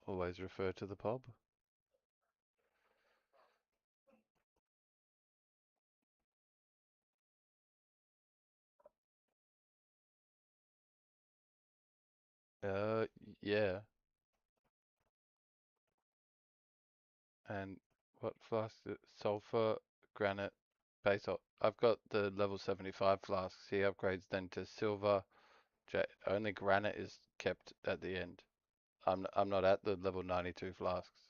Always refer to the pub. Yeah. And what flask? Sulfur, granite, basalt. I've got the level 75 flasks. He upgrades then to silver. Only granite is kept at the end. I'm not at the level 92 flasks.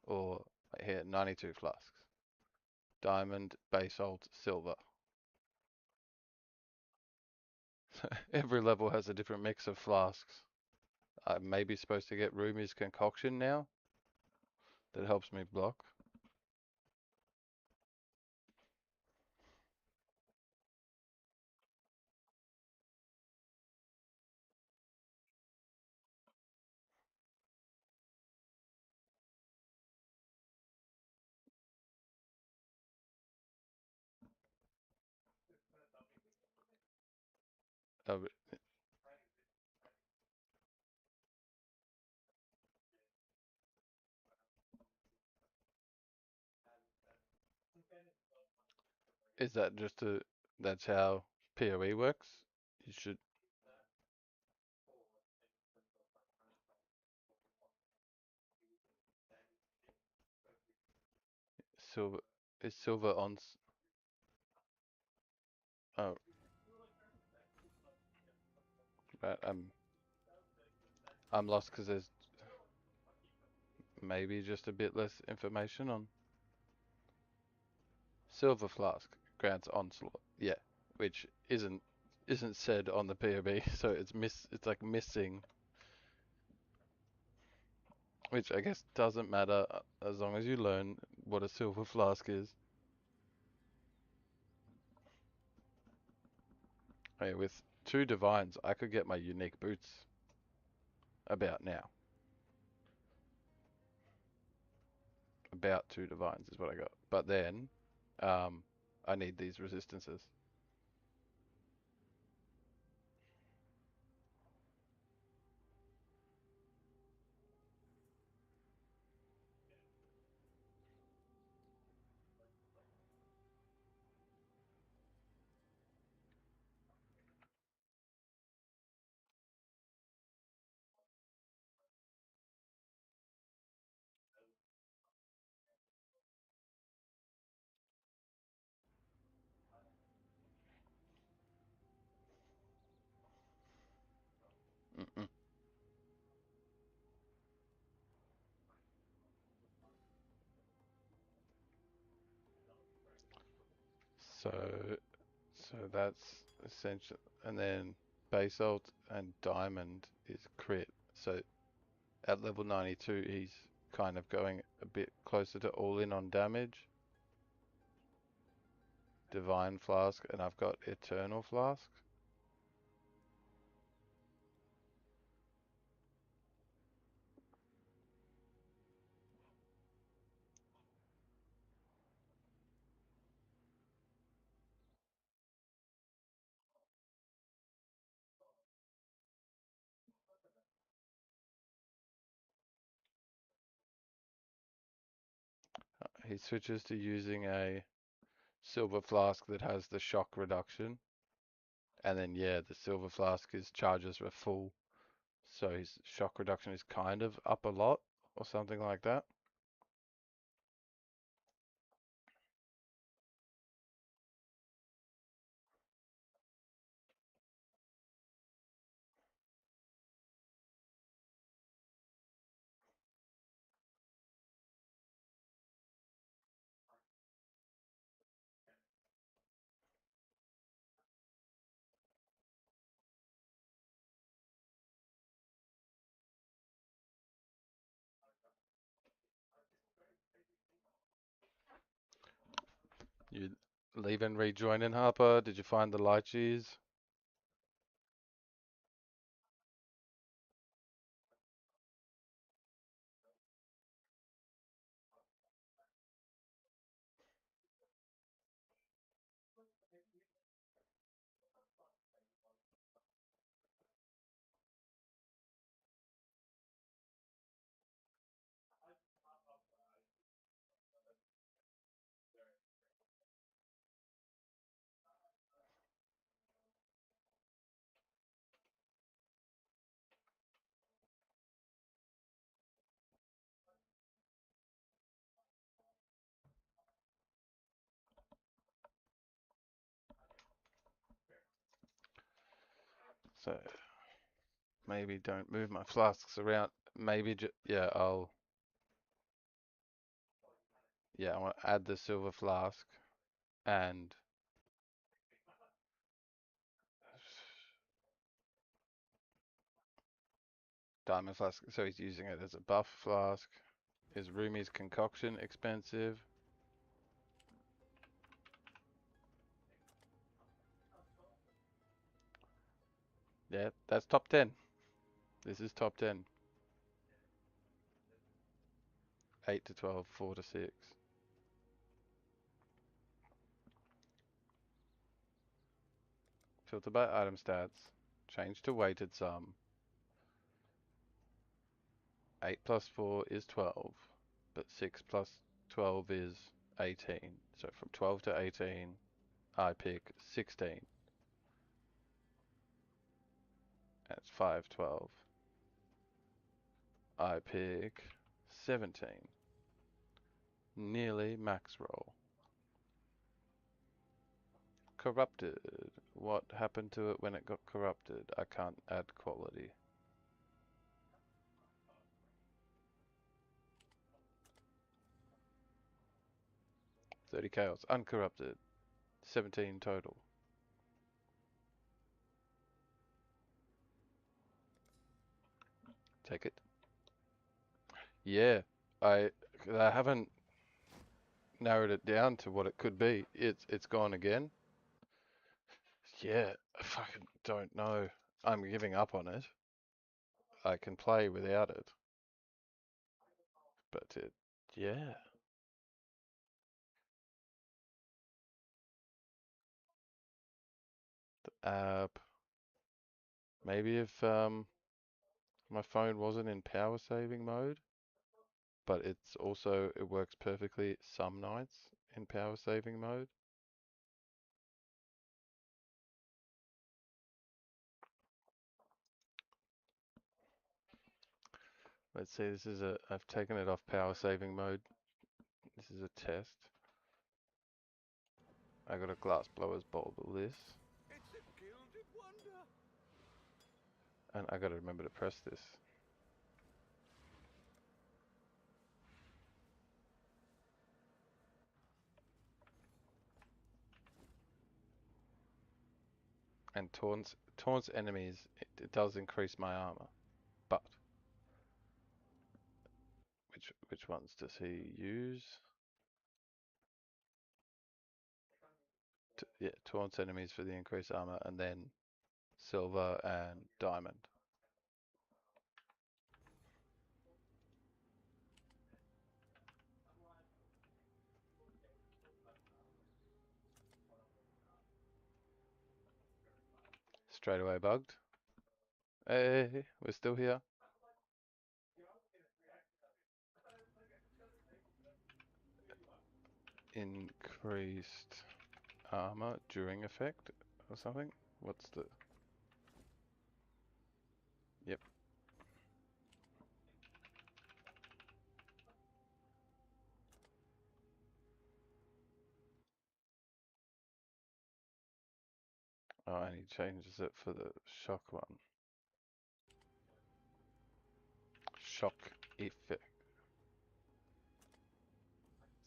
Or here, 92 flasks. Diamond, basalt, silver. Every level has a different mix of flasks. I'm maybe supposed to get Rumi's concoction now. That helps me block. Uh, is that just a, that's how PoE works? You should silver, is silver on, oh, right, I'm lost because there's maybe just a bit less information on silver flask grants onslaught. Yeah, which isn't said on the PoB, so it's like missing, which I guess doesn't matter as long as you learn what a silver flask is. Hey, with 2 divines, I could get my unique boots about now. About 2 divines is what I got. But then, um, I need these resistances. Mm-mm. So, so that's essential. And then basalt and diamond is crit. So at level 92, he's kind of going a bit closer to all in on damage. Divine flask, and I've got eternal flask. He switches to using a silver flask that has the shock reduction. And then yeah, the silver flask his charges were full, so his shock reduction is kind of up a lot or something like that. You leave and rejoin in, Harper? Did you find the lychees? So maybe don't move my flasks around. Maybe yeah, I want to add the silver flask and Diamond flask, so he's using it as a buff flask. Is Rumi's concoction expensive? Yeah, that's top 10. This is top 10. 8 to 12, 4 to 6. Filter by item stats. Change to weighted sum. 8 plus 4 is 12, but 6 plus 12 is 18. So from 12 to 18, I pick 16. That's 5, 12. I pick 17. Nearly max roll. Corrupted. What happened to it when it got corrupted? I can't add quality. 30 chaos. Uncorrupted. 17 total. Take it. Yeah, I haven't narrowed it down to what it could be. It's gone again. Yeah, I fucking don't know. I'm giving up on it. I can play without it. But yeah. The app. Maybe if my phone wasn't in power saving mode, but it works perfectly some nights in power saving mode. Let's see, I've taken it off power saving mode. This is a test. I got a glass blower's bulb of this. It's a gilded wonder. And I gotta remember to press this. And taunts enemies, it does increase my armor. But which ones does he use? Yeah, taunts enemies for the increased armor, and then silver and diamond. Straight away bugged. Hey, we're still here. Increased armor during effect or something? What's the... Yep. Oh, and he changes it for the shock one. Shock effect.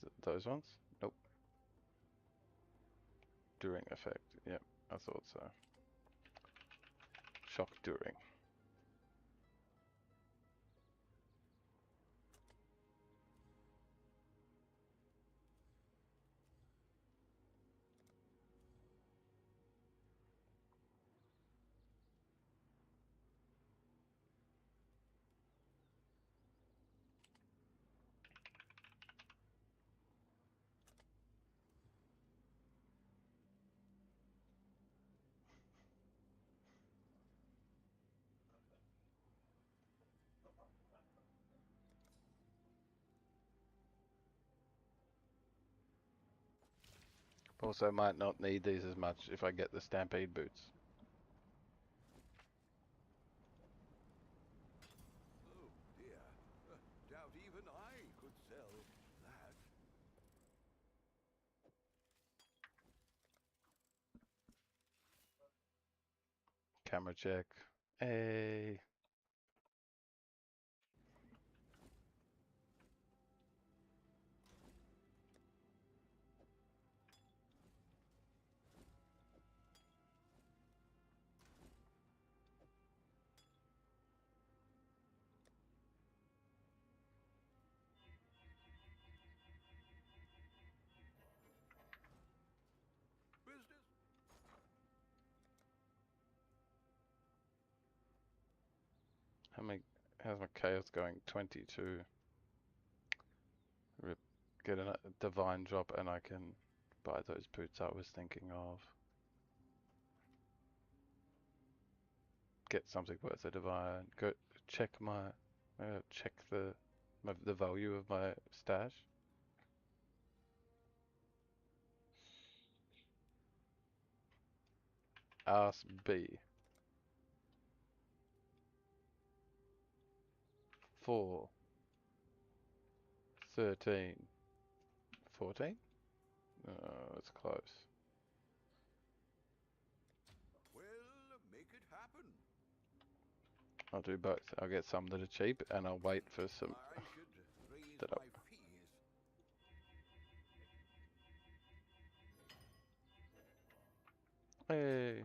Is it those ones? Nope. During effect. Yep, I thought so. Shock during. Also might not need these as much if I get the Stampede boots. Oh dear. Doubt even I could sell that. Camera check. Hey. How many? How's my chaos going? 22. Rip. Get a divine drop, and I can buy those boots I was thinking of. Get something worth a divine. Go check my. Check the value of my stash. Ask B. 4. 13. 14? It's close. Well, make it happen. I'll do both. I'll get some that are cheap, and I'll wait for some I should raise that my are. fees. Hey,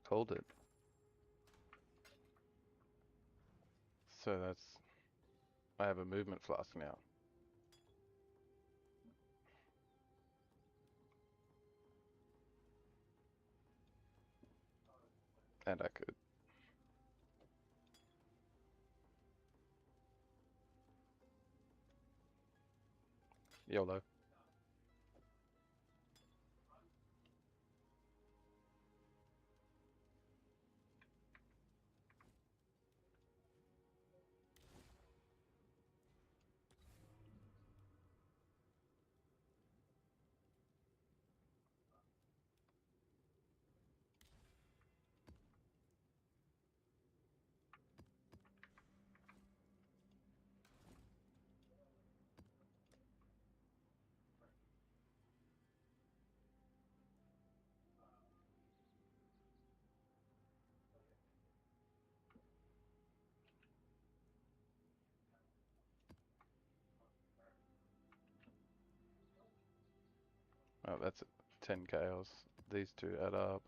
called it. So that's. I have a movement flask now. And I could. YOLO. Oh, that's 10 chaos. These two add up.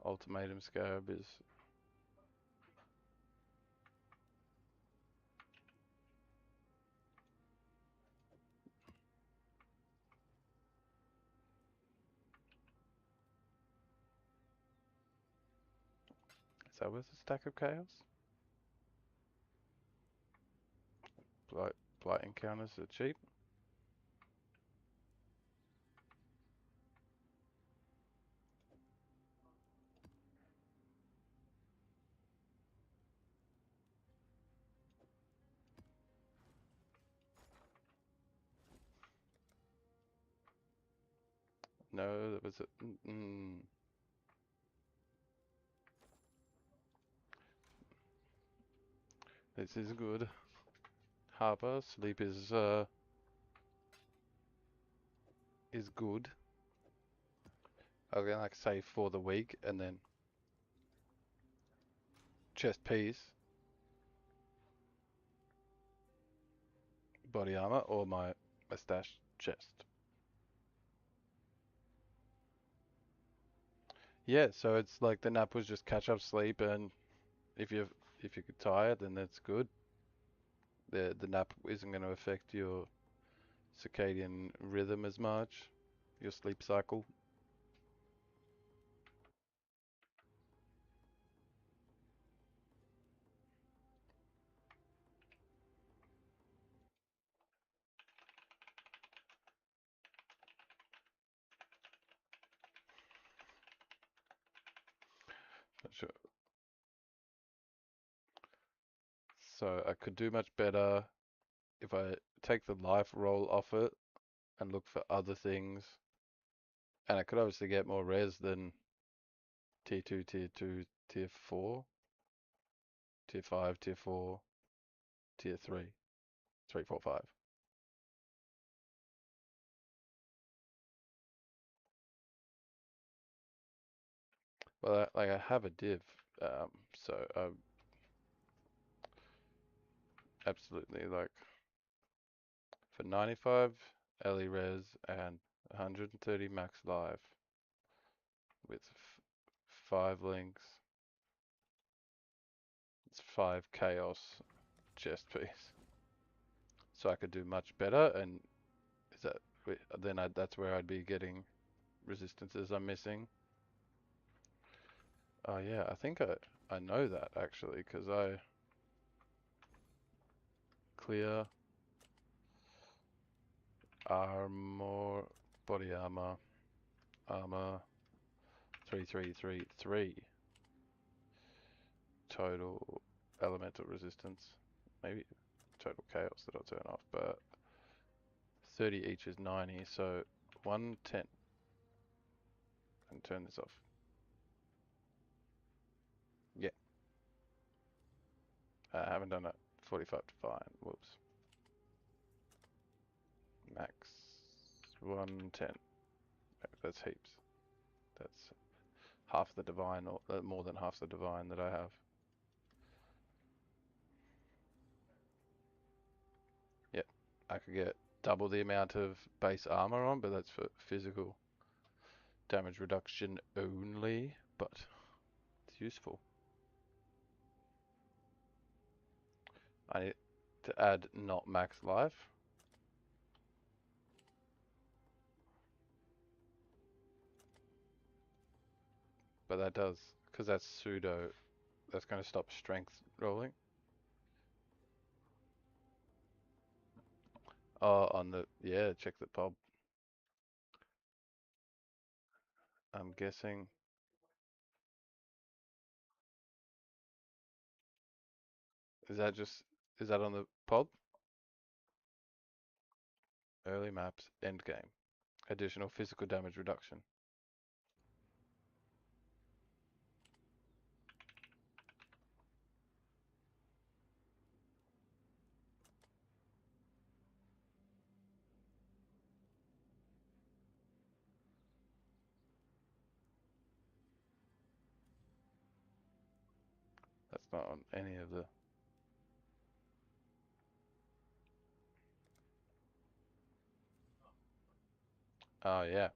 Ultimatum Scarab is. Is that worth a stack of chaos? Blight, blight encounters are cheap. No, that was a. This is good. Harper, sleep is good. I'm gonna like say for the week, and then chest piece, body armor, or my stash chest. Yeah, so it's like the nap was just catch up sleep, and if you if you're tired, then that's good. The nap isn't going to affect your circadian rhythm as much, your sleep cycle. Not sure. So I could do much better if I take the life roll off it and look for other things. And I could obviously get more res than tier 2, tier 2, tier 4, tier 5, tier 4, tier 3, 3, 4, 5. Well, like I have a div, so I absolutely like for 95 LE res and 130 max life with 5 links, it's 5 chaos chest piece. So I could do much better, and is that then that's where I'd be getting resistances I'm missing. Oh yeah, I think I know that actually, because I clear armor, body armor, armor 3333, total elemental resistance, maybe total chaos that I'll turn off, but 30 each is 90, so 110, and turn this off. Yeah, I haven't done it. 45 to fine, whoops. Max 110, that's heaps. That's half the divine, or more than half the divine that I have. Yep, I could get double the amount of base armor on, but that's for physical damage reduction only, but it's useful. I need to add not max life, but that does, because that's pseudo, that's going to stop strength rolling. Oh, on the, yeah, check the pub. I'm guessing, is that just, is that on the pub? Early maps, end game. Additional physical damage reduction. That's not on any of the, oh yeah.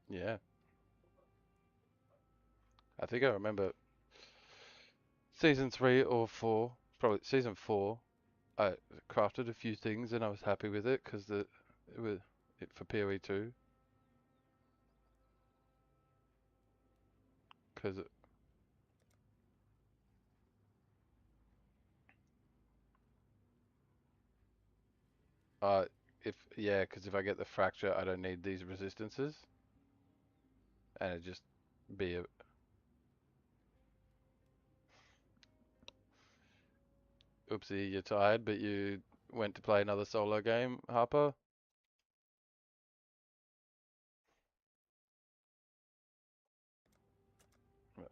Yeah, I think I remember season 3 or 4, probably season 4. I crafted a few things and I was happy with it because it was it for PoE 2 because uh if yeah because if I get the fracture I don't need these resistances and it just be a oopsie you're tired but you went to play another solo game, Harper.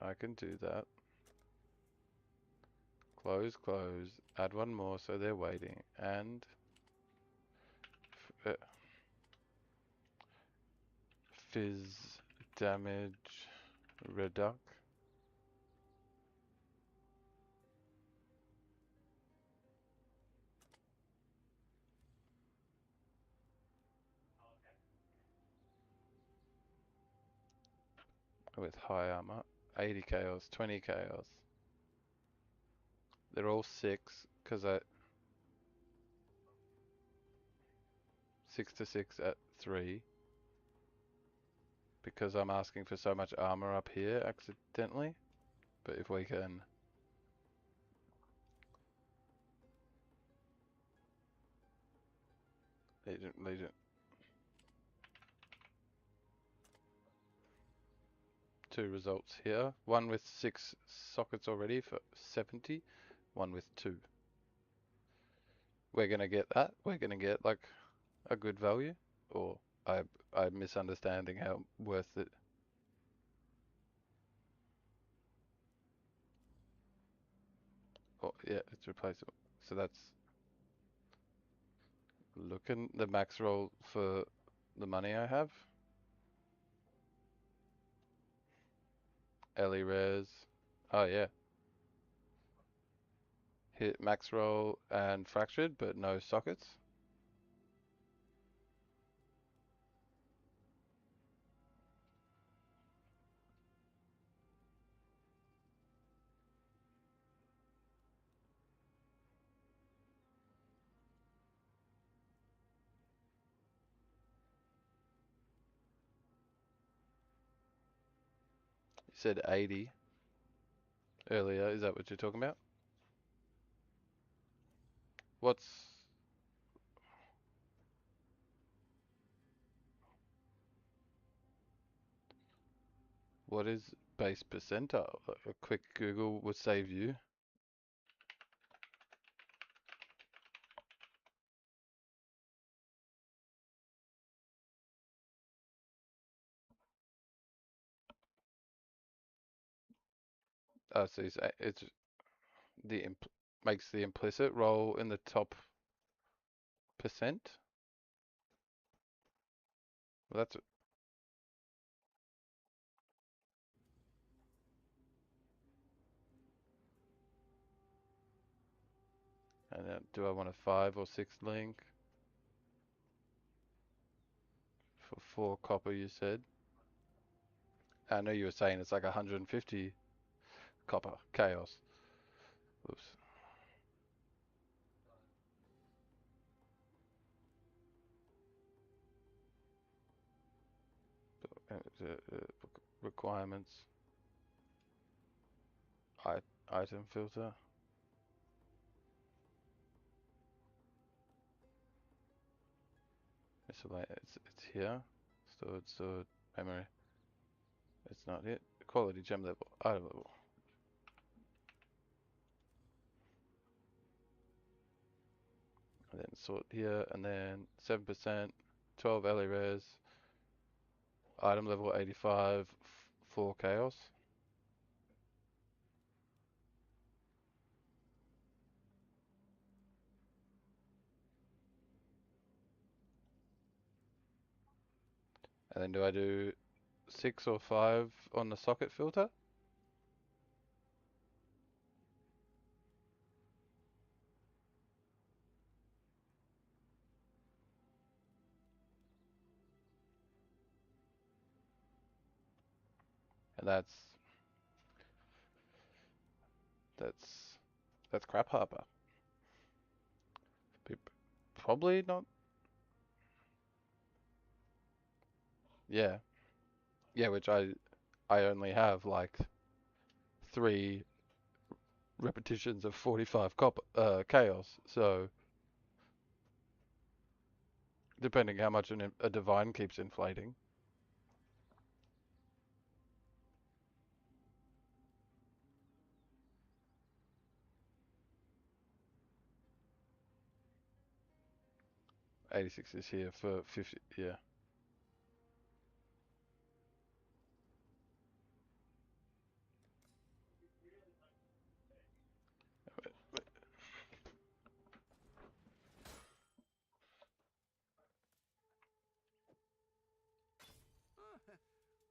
I can do that. Close, add one more so they're waiting, and uh, fizz damage reduc. With high armor, 80 chaos, 20 chaos. They're all 6 because I 6 to 6 at 3 because I'm asking for so much armor up here accidentally. But if we can Legion 2 results here. One with 6 sockets already for 70, one with 2. We're gonna get that. We're gonna get like a good value, or I'm misunderstanding how worth it. Oh yeah, it's replaceable. So that's looking the max roll for the money I have. Ellie Res. Oh yeah. Hit max roll and fractured, but no sockets. said 80 earlier. Is that what you're talking about? What's what is base percentile? A quick Google would save you. Oh, so it's the makes the implicit roll in the top percent. Well, that's and then do I want a 5 or 6 link for 4 copper? You said. I know you were saying it's like 150 copper chaos. Oops. Requirements. Item filter. It's here. Stored memory. It's not it. Quality gem level. Item level. And then sort here, and then 7%, 12 LA res, item level 85, 4 chaos. And then do I do 6 or 5 on the socket filter? And that's crap Harper. Probably not. Yeah. Yeah, which I only have like 3 repetitions of 45 chaos. So depending how much a divine keeps inflating. '86 is here for 50. Yeah.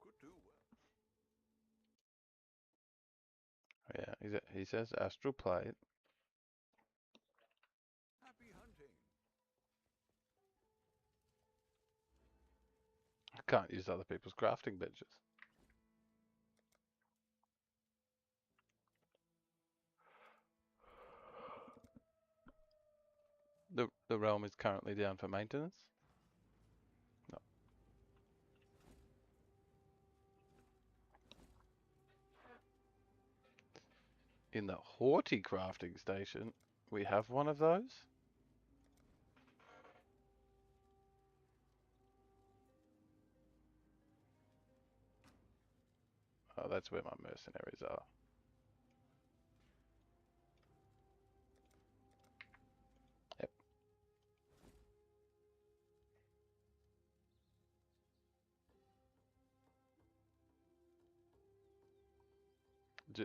Could do well. Yeah. He says astral plate. Happy hunting. I can't use other people's crafting benches. The realm is currently down for maintenance. No. In the Haughty crafting station, we have one of those. Oh, that's where my mercenaries are. Yep.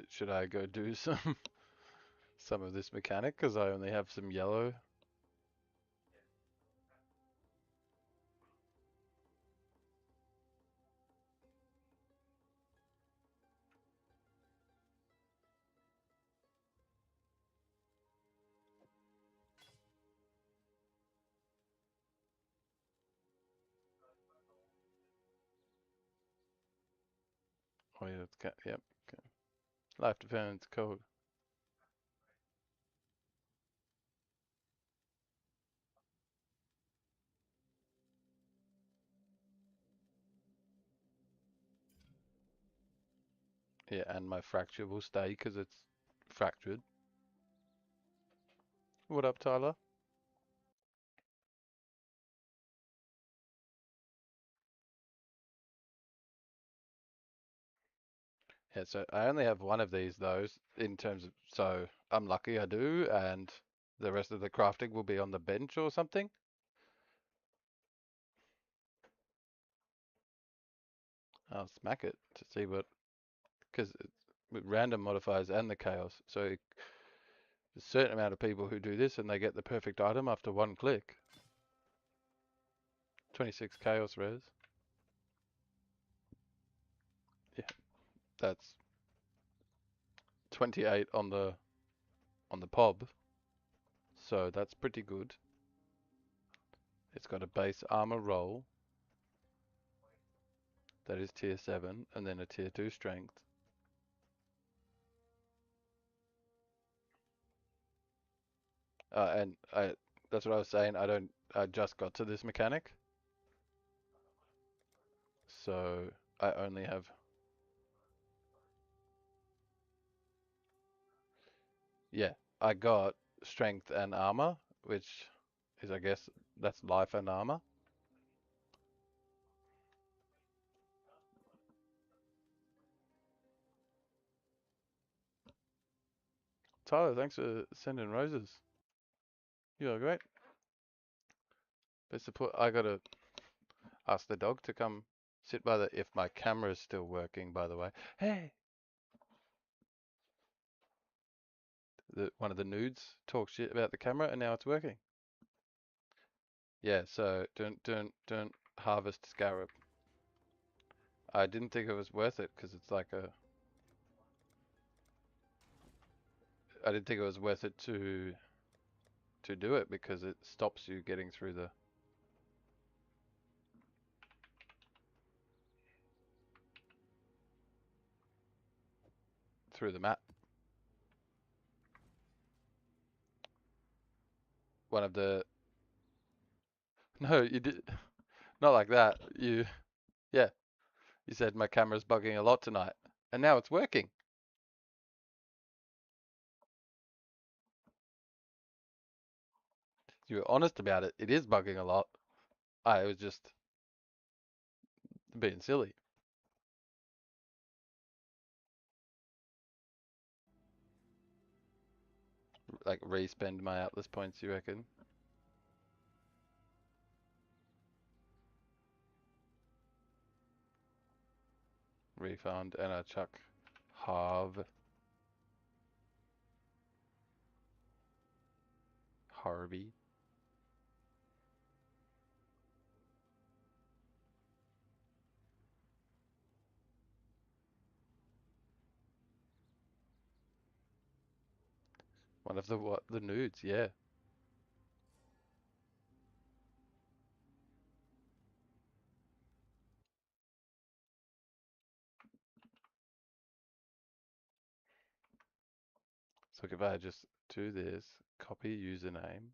Should I go do some of this mechanic because I only have some yellow? Oh yeah, yep. Okay. Life dependence code. Yeah, and my fracture will stay because it's fractured. What up, Tyler? Yeah, so I only have one of these those in terms of, so I'm lucky I do, and the rest of the crafting will be on the bench or something. I'll smack it to see what, because it's with random modifiers and the chaos. So there's a certain amount of people who do this and they get the perfect item after one click. 26 chaos res. Yeah, that's 28 on the pob. So that's pretty good. It's got a base armor roll that is tier 7 and then a tier 2 strength. And that's what I was saying. I just got to this mechanic, so I only have, yeah, I got strength and armor, which is, I guess, that's life and armor. Tyler, thanks for sending roses. You are great. Best support. I gotta ask the dog to come sit by the, if my camera's still working, by the way. Hey, one of the nudes talked shit about the camera and now it's working. Yeah, so don't harvest scarab. I didn't think it was worth it because it's like a. I didn't think it was worth it to do it because it stops you getting through the map. One of the no, you did not like that. You yeah, you said my camera's bugging a lot tonight, and now it's working. You were honest about it. It is bugging a lot. I was just being silly. Like re-spend my Atlas points, you reckon? Refund and I chuck Harv Harvey. One of the what the nudes, yeah. So if I just do this, copy username.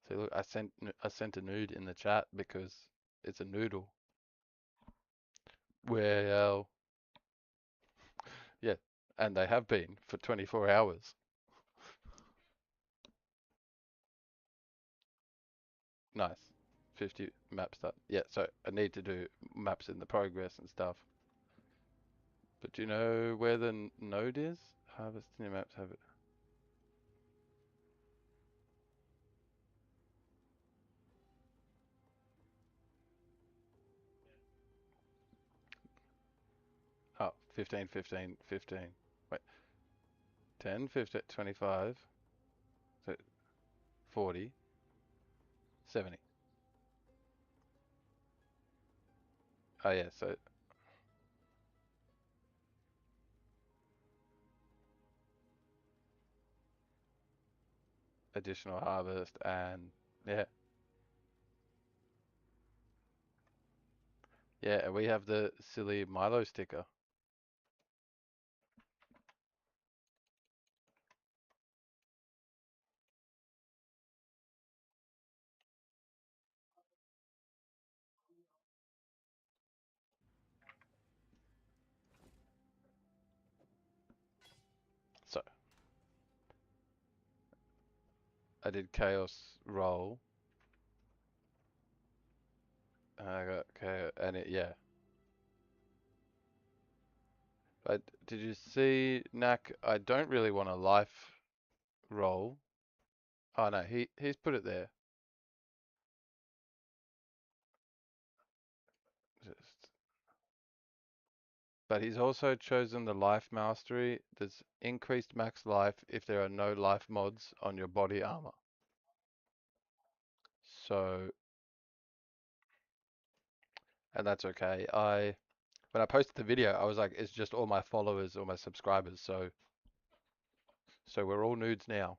See, look, I sent a nude in the chat because it's a noodle. Well, yeah, and they have been for 24 hours. Nice. 50 maps done. Yeah, so I need to do maps in the progress and stuff. But do you know where the node is? Harvest new maps have it. Oh, 15, 15, 15. Wait, 10, 15, 25, so 40, 70. Oh yeah, so additional harvest and yeah. Yeah, and we have the silly Milo sticker. I did chaos roll. And I got chaos, and yeah. But did you see, Knack? I don't really want a life roll. Oh no, he's put it there. Just, but he's also chosen the life mastery. There's increased max life if there are no life mods on your body armor. So, and that's okay. When I posted the video, I was like, it's just all my followers or my subscribers. So we're all nudes now.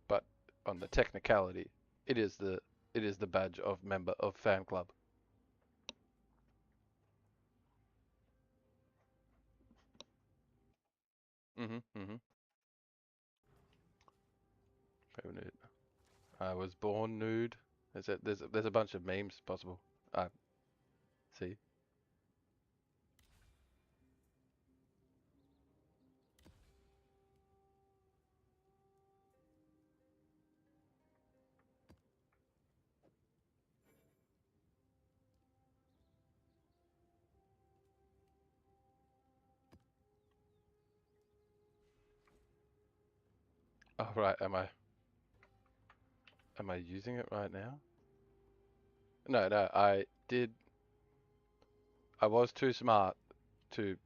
But on the technicality, it is the badge of member of fan club. Mm-hmm. Nude. I was born nude. There's a bunch of memes possible. See. Oh right, am I using it right now? No, I did. I was too smart to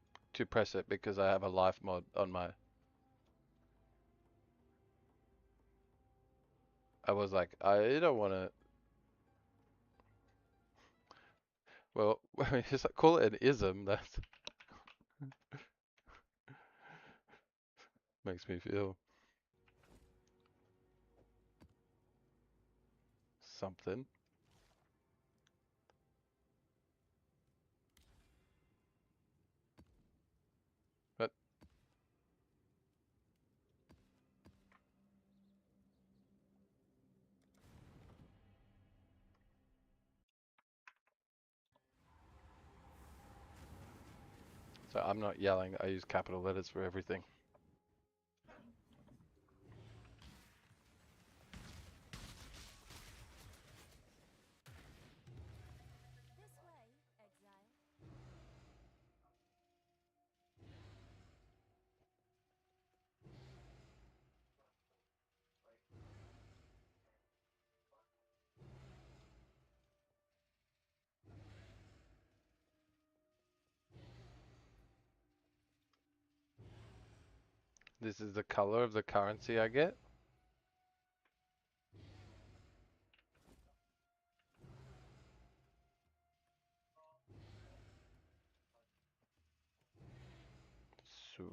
press it because I have a life mod on my. I was like, I don't want to. Well, just call it an ism. That makes me feel something. But so I'm not yelling. I use capital letters for everything. This way, exile. This is the color of the currency I get. So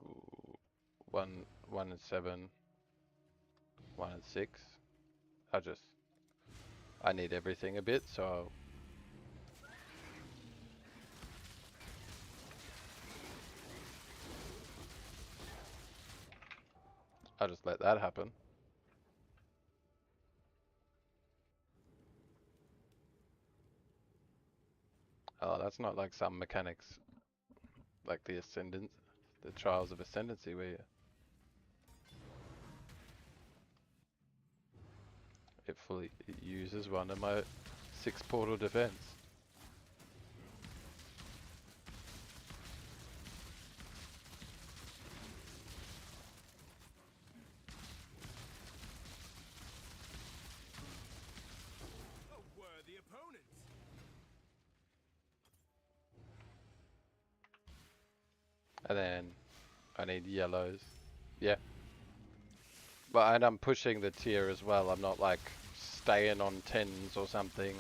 1 and 7, 1 and 6. I need everything a bit, so I'll just let that happen. Oh, that's not like some mechanics, like the Trials of Ascendancy, where it uses one of my 6 portal defense. A worthy opponent. And then I need yellows. Yeah. But and I'm pushing the tier as well. I'm not like staying on 10s or something.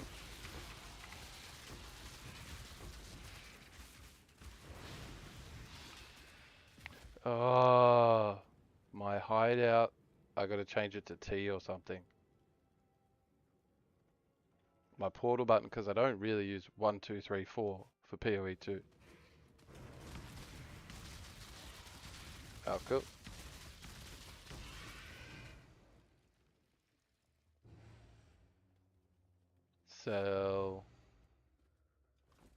Oh, my hideout. I gotta change it to T or something. My portal button, because I don't really use 1, 2, 3, 4 for PoE 2. Oh, cool. So,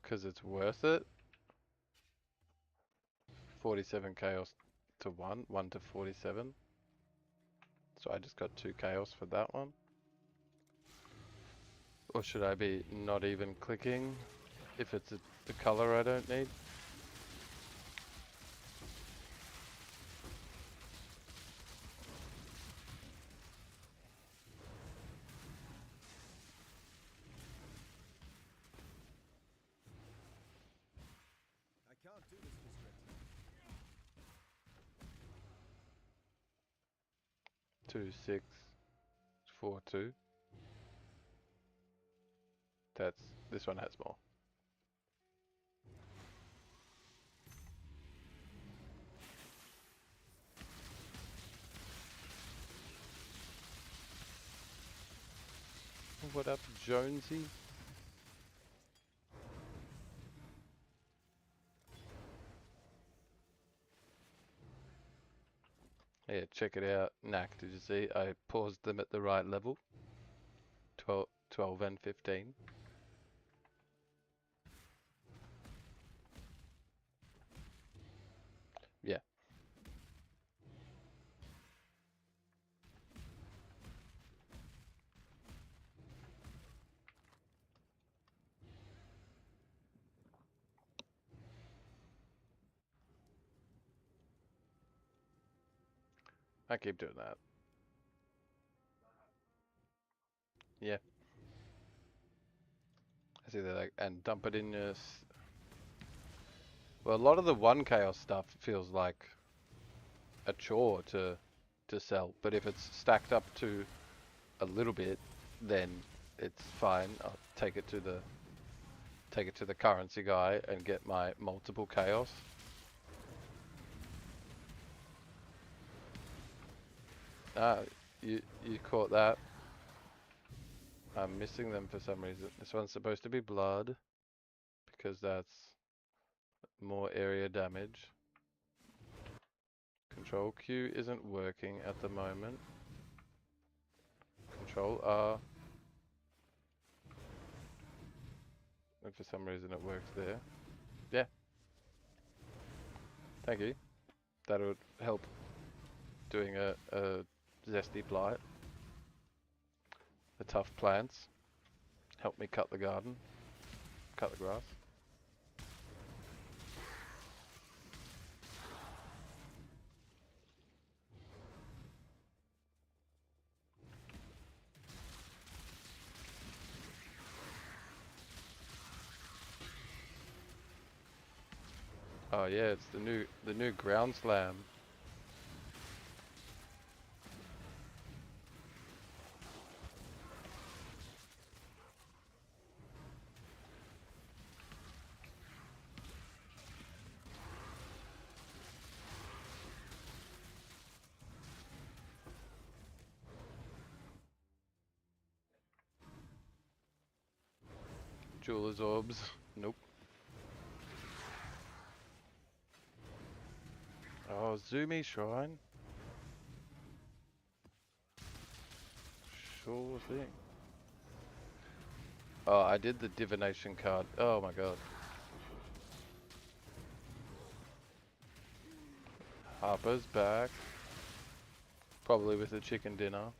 because it's worth it. 47 chaos. to 1, 1 to 47. So I just got 2 chaos for that one. Or should I be not even clicking if it's the color I don't need? I can't do this just yet. 2, 6, 4, 2. This one has more. What up, Jonesy? Yeah, check it out. Knack, did you see? I paused them at the right level. 12 and 15. Yeah. I keep doing that. Yeah. I see that, like, and dump it in your... Well, a lot of the 1 chaos stuff feels like a chore to sell, but if it's stacked up to a little bit, then it's fine. I'll take it to the currency guy and get my multiple chaos. Ah, you caught that. I'm missing them for some reason. This one's supposed to be blood because that's more area damage. Control Q isn't working at the moment. Control R. And for some reason it works there. Yeah. Thank you. That would help doing a zesty blight. The tough plants. Help me cut the garden. Cut the grass. Oh yeah, it's the new ground slam. Jeweler's orbs. Nope. Oh, Zoomy Shrine. Sure thing. Oh, I did the divination card. Oh my god. Harper's back. Probably with a chicken dinner.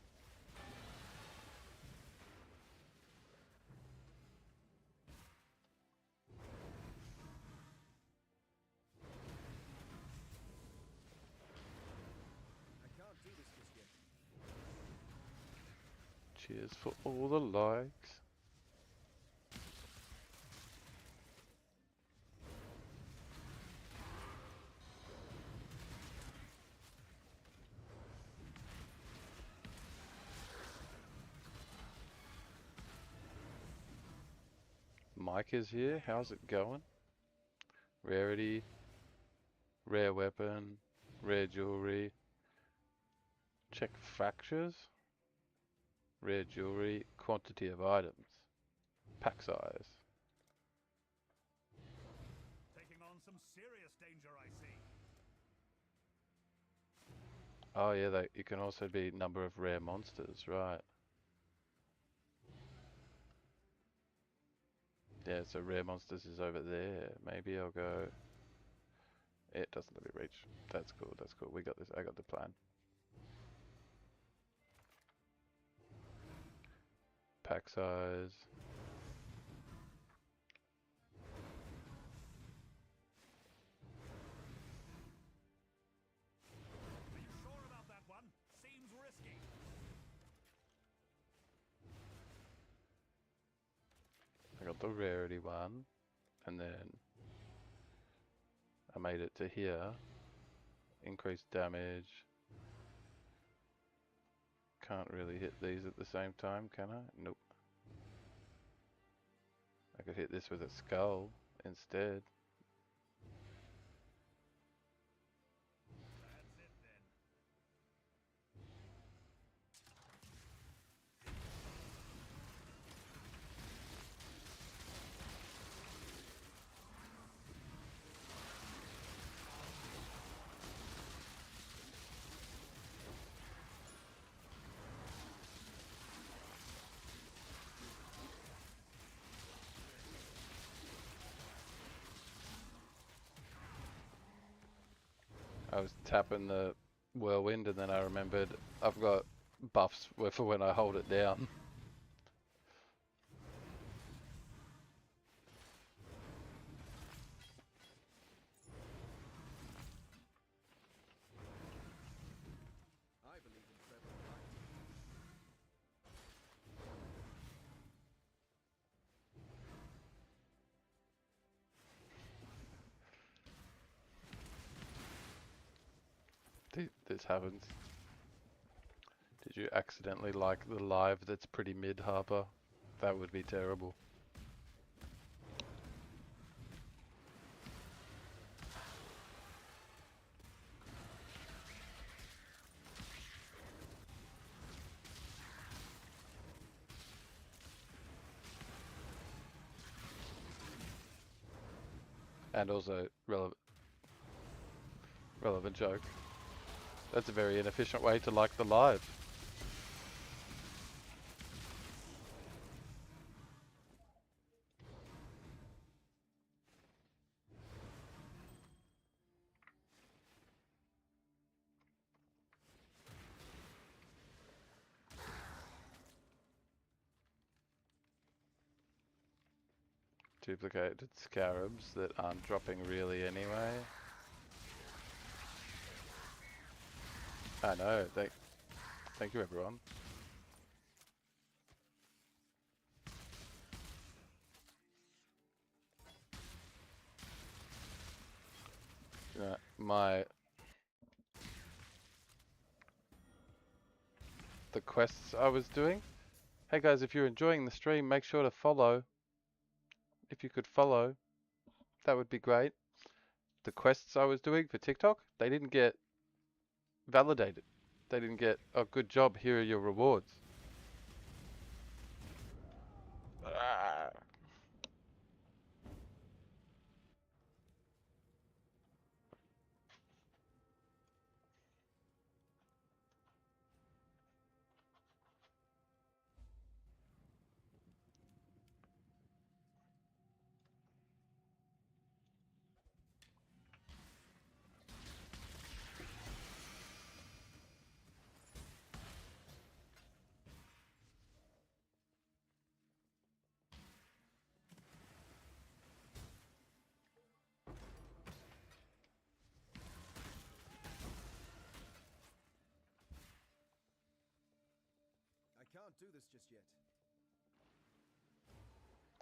I can't do this just yet. Cheers for all the likes. Mike is here. How's it going? Rarity. Rare weapon. Rare jewelry. Check fractures. Rare jewelry. Quantity of items. Pack size. Taking on some serious danger, I see. Oh yeah, you can also be number of rare monsters, right? Yeah, so rare monsters is over there. Maybe I'll go It doesn't let me reach. That's cool, that's cool. We got this. I got the plan. Pack size. Are you sure about that one? Seems risky. I got the rarity one. And then I made it to here. Increased damage. Can't really hit these at the same time, can I? Nope. I could hit this with a skull instead. That's it then. I was tapping the whirlwind and then I remembered I've got buffs for when I hold it down. I believe in Trevor. This happens. Did you accidentally like the live that's pretty mid, Harper? That would be terrible. And also relevant joke. That's a very inefficient way to like the live. Duplicated scarabs that aren't dropping really anyway. I know. Thank you, everyone. The quests I was doing. Hey guys, if you're enjoying the stream, make sure to follow. If you could follow, that would be great. The quests I was doing for TikTok, they didn't get validated. They didn't get a good job. Here are your rewards. Ah. I can't do this just yet.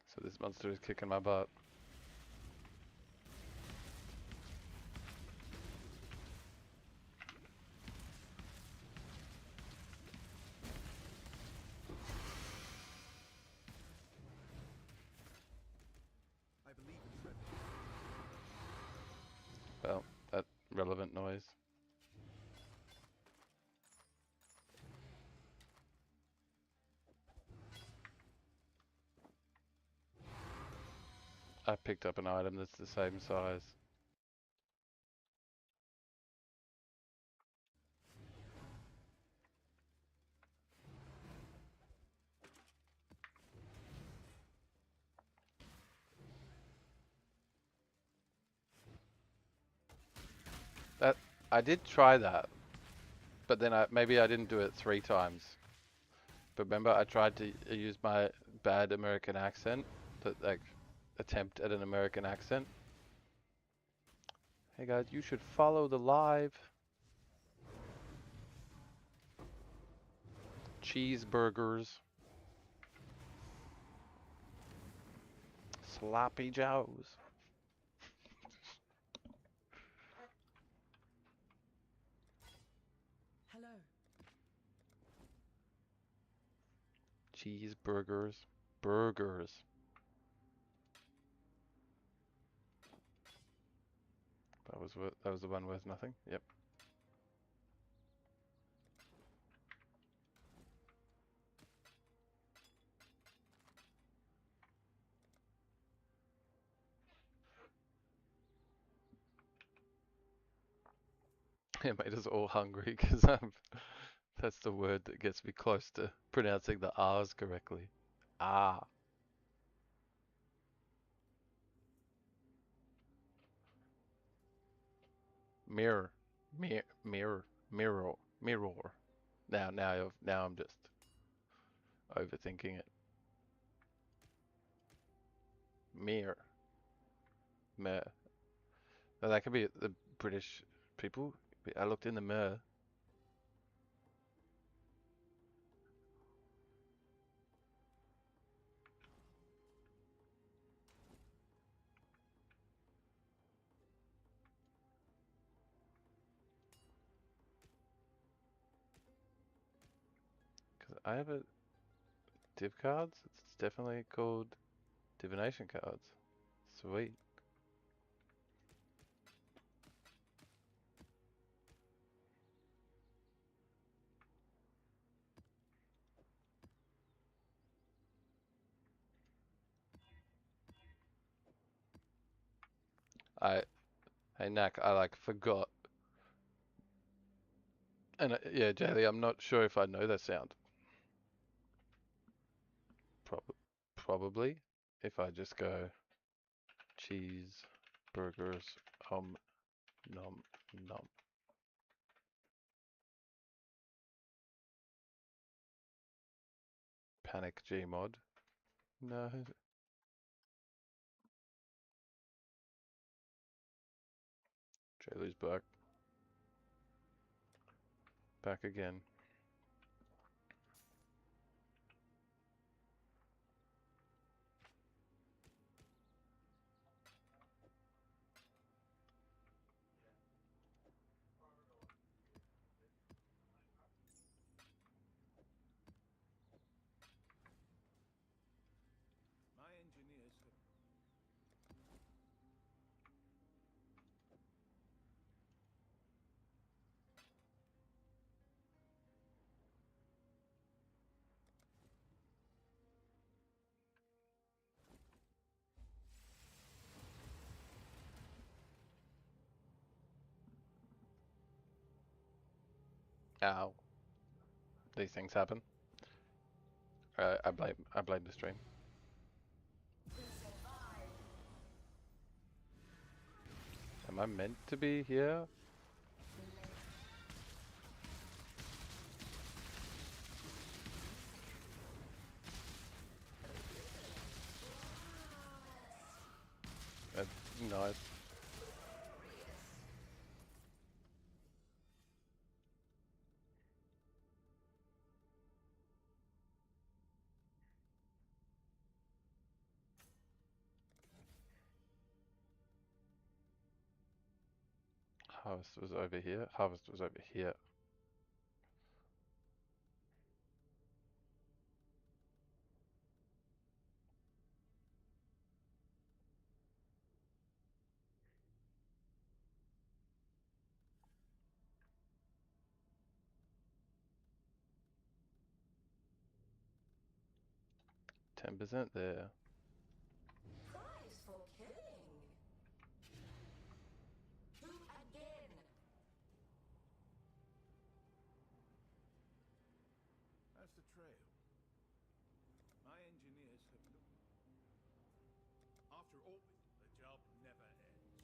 So this monster is kicking my butt. I believe in Trevor. Well, that relevant noise. I picked up an item that's the same size. I did try that, but then maybe I didn't do it 3 times. But remember, I tried to use my bad American accent, like attempt at an American accent. Hey guys, you should follow the live. Cheeseburgers. Sloppy Joes. Hello. Cheeseburgers. Burgers. That was the one worth nothing. Yep. It made us all hungry because that's the word that gets me close to pronouncing the R's correctly. Ah. Mirror. Mirror. Now I'm just overthinking it. Mirror. Mirror. No, that could be the British people. I looked in the mirror. Cause I have a div cards. It's definitely called divination cards. Sweet. I Hey Knack, I like forgot. And yeah, Jaylee, I'm not sure if I know that sound. Probably. If I just go cheese, burgers, nom, nom. Panic Gmod. No. Jaylee's back. Back again. My engineers have... 'Ow. These things happen. I blame the stream. Am I meant to be here? Nice. Harvest was over here. Harvest was over here. %, there. Prize for killing. Who again? That's the trail. My engineers have looked... After all, the job never ends.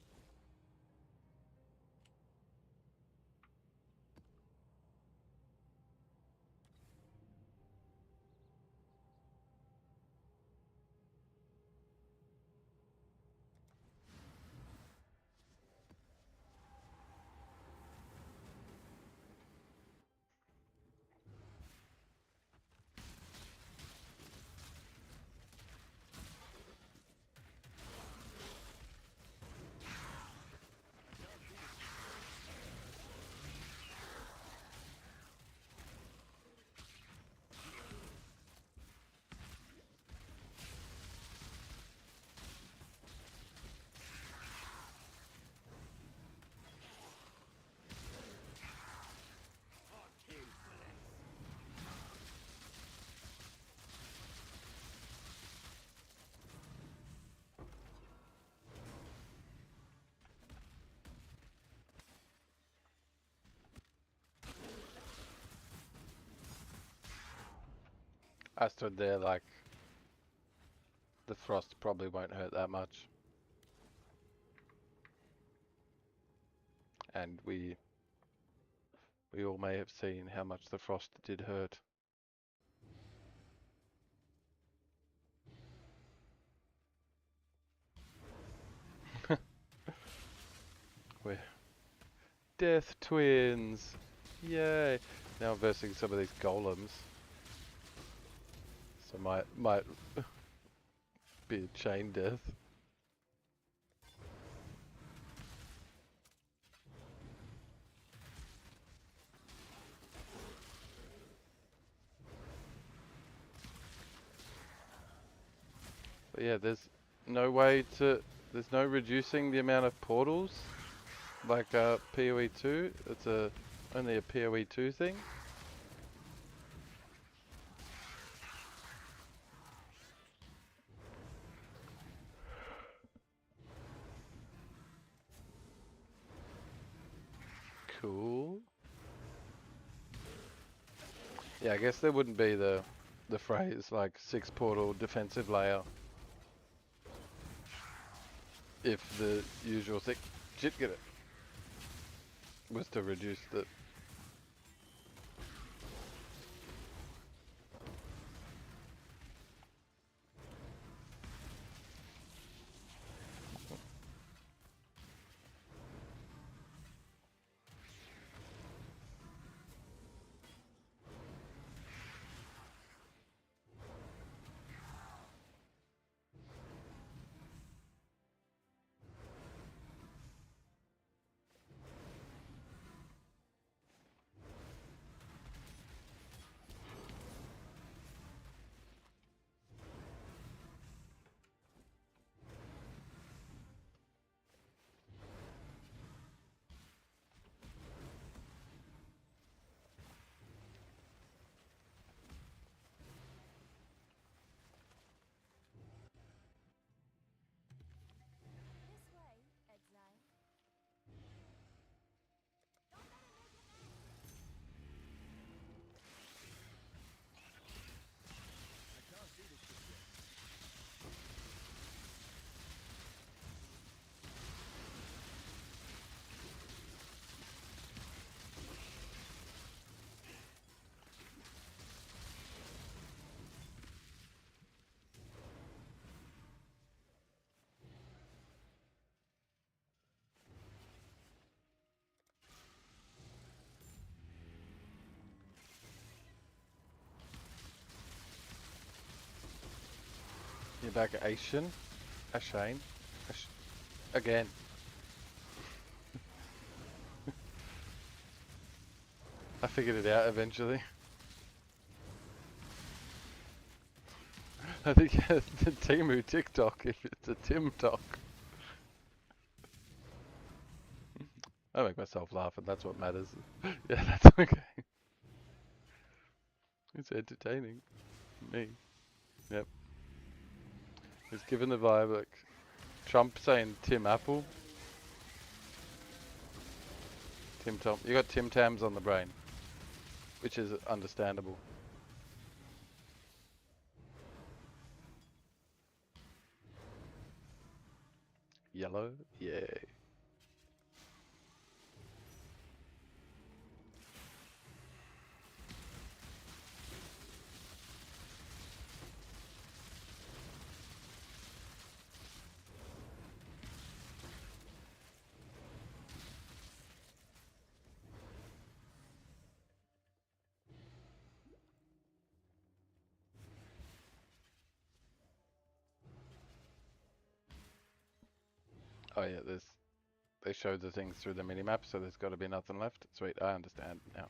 I stood there like the frost probably won't hurt that much. And we all may have seen how much the frost did hurt. We're death twins! Yay! Now I'm versing some of these golems. So might be a chain death. But yeah, there's no reducing the amount of portals like PoE 2. It's only a PoE 2 thing. Cool. Yeah, I guess there wouldn't be the phrase like 6 portal defensive layer if the usual thing get it was to reduce the. You're back at Asian. Ashane. Again. I figured it out eventually. I think it's a Timu TikTok if it's a Tim Talk. I make myself laugh and that's what matters. Yeah, that's okay. It's entertaining. Me. Yep. It's given the vibe like Trump saying Tim Apple. Tim Tom. You got Tim Tams on the brain, which is understandable. Yellow? Yay. Oh yeah, they showed the things through the minimap, so there's got to be nothing left. Sweet, I understand now.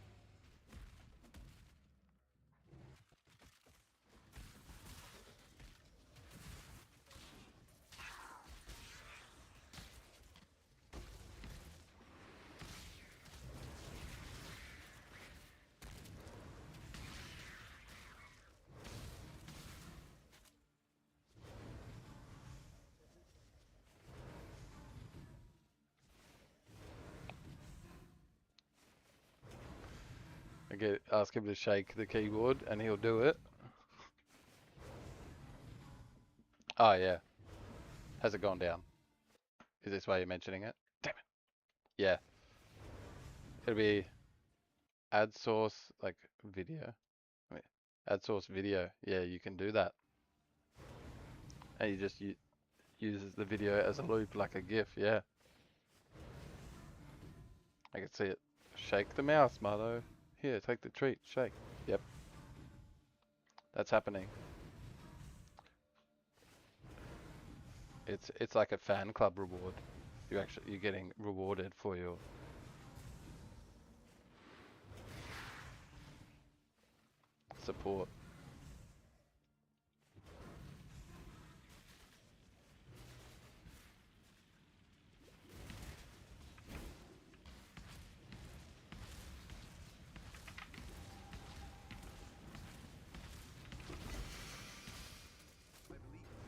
Ask him to shake the keyboard and he'll do it. Oh yeah. Has it gone down? Is this why you're mentioning it? Damn it. Yeah. It'll be add source like video. I mean, add source video. Yeah, you can do that. And you just uses the video as a loop like a GIF. Yeah. I can see it. Shake the mouse, Marlo. Here, take the treat. Shake. Yep. That's happening. It's like a fan club reward. You're getting rewarded for your support. I believe it's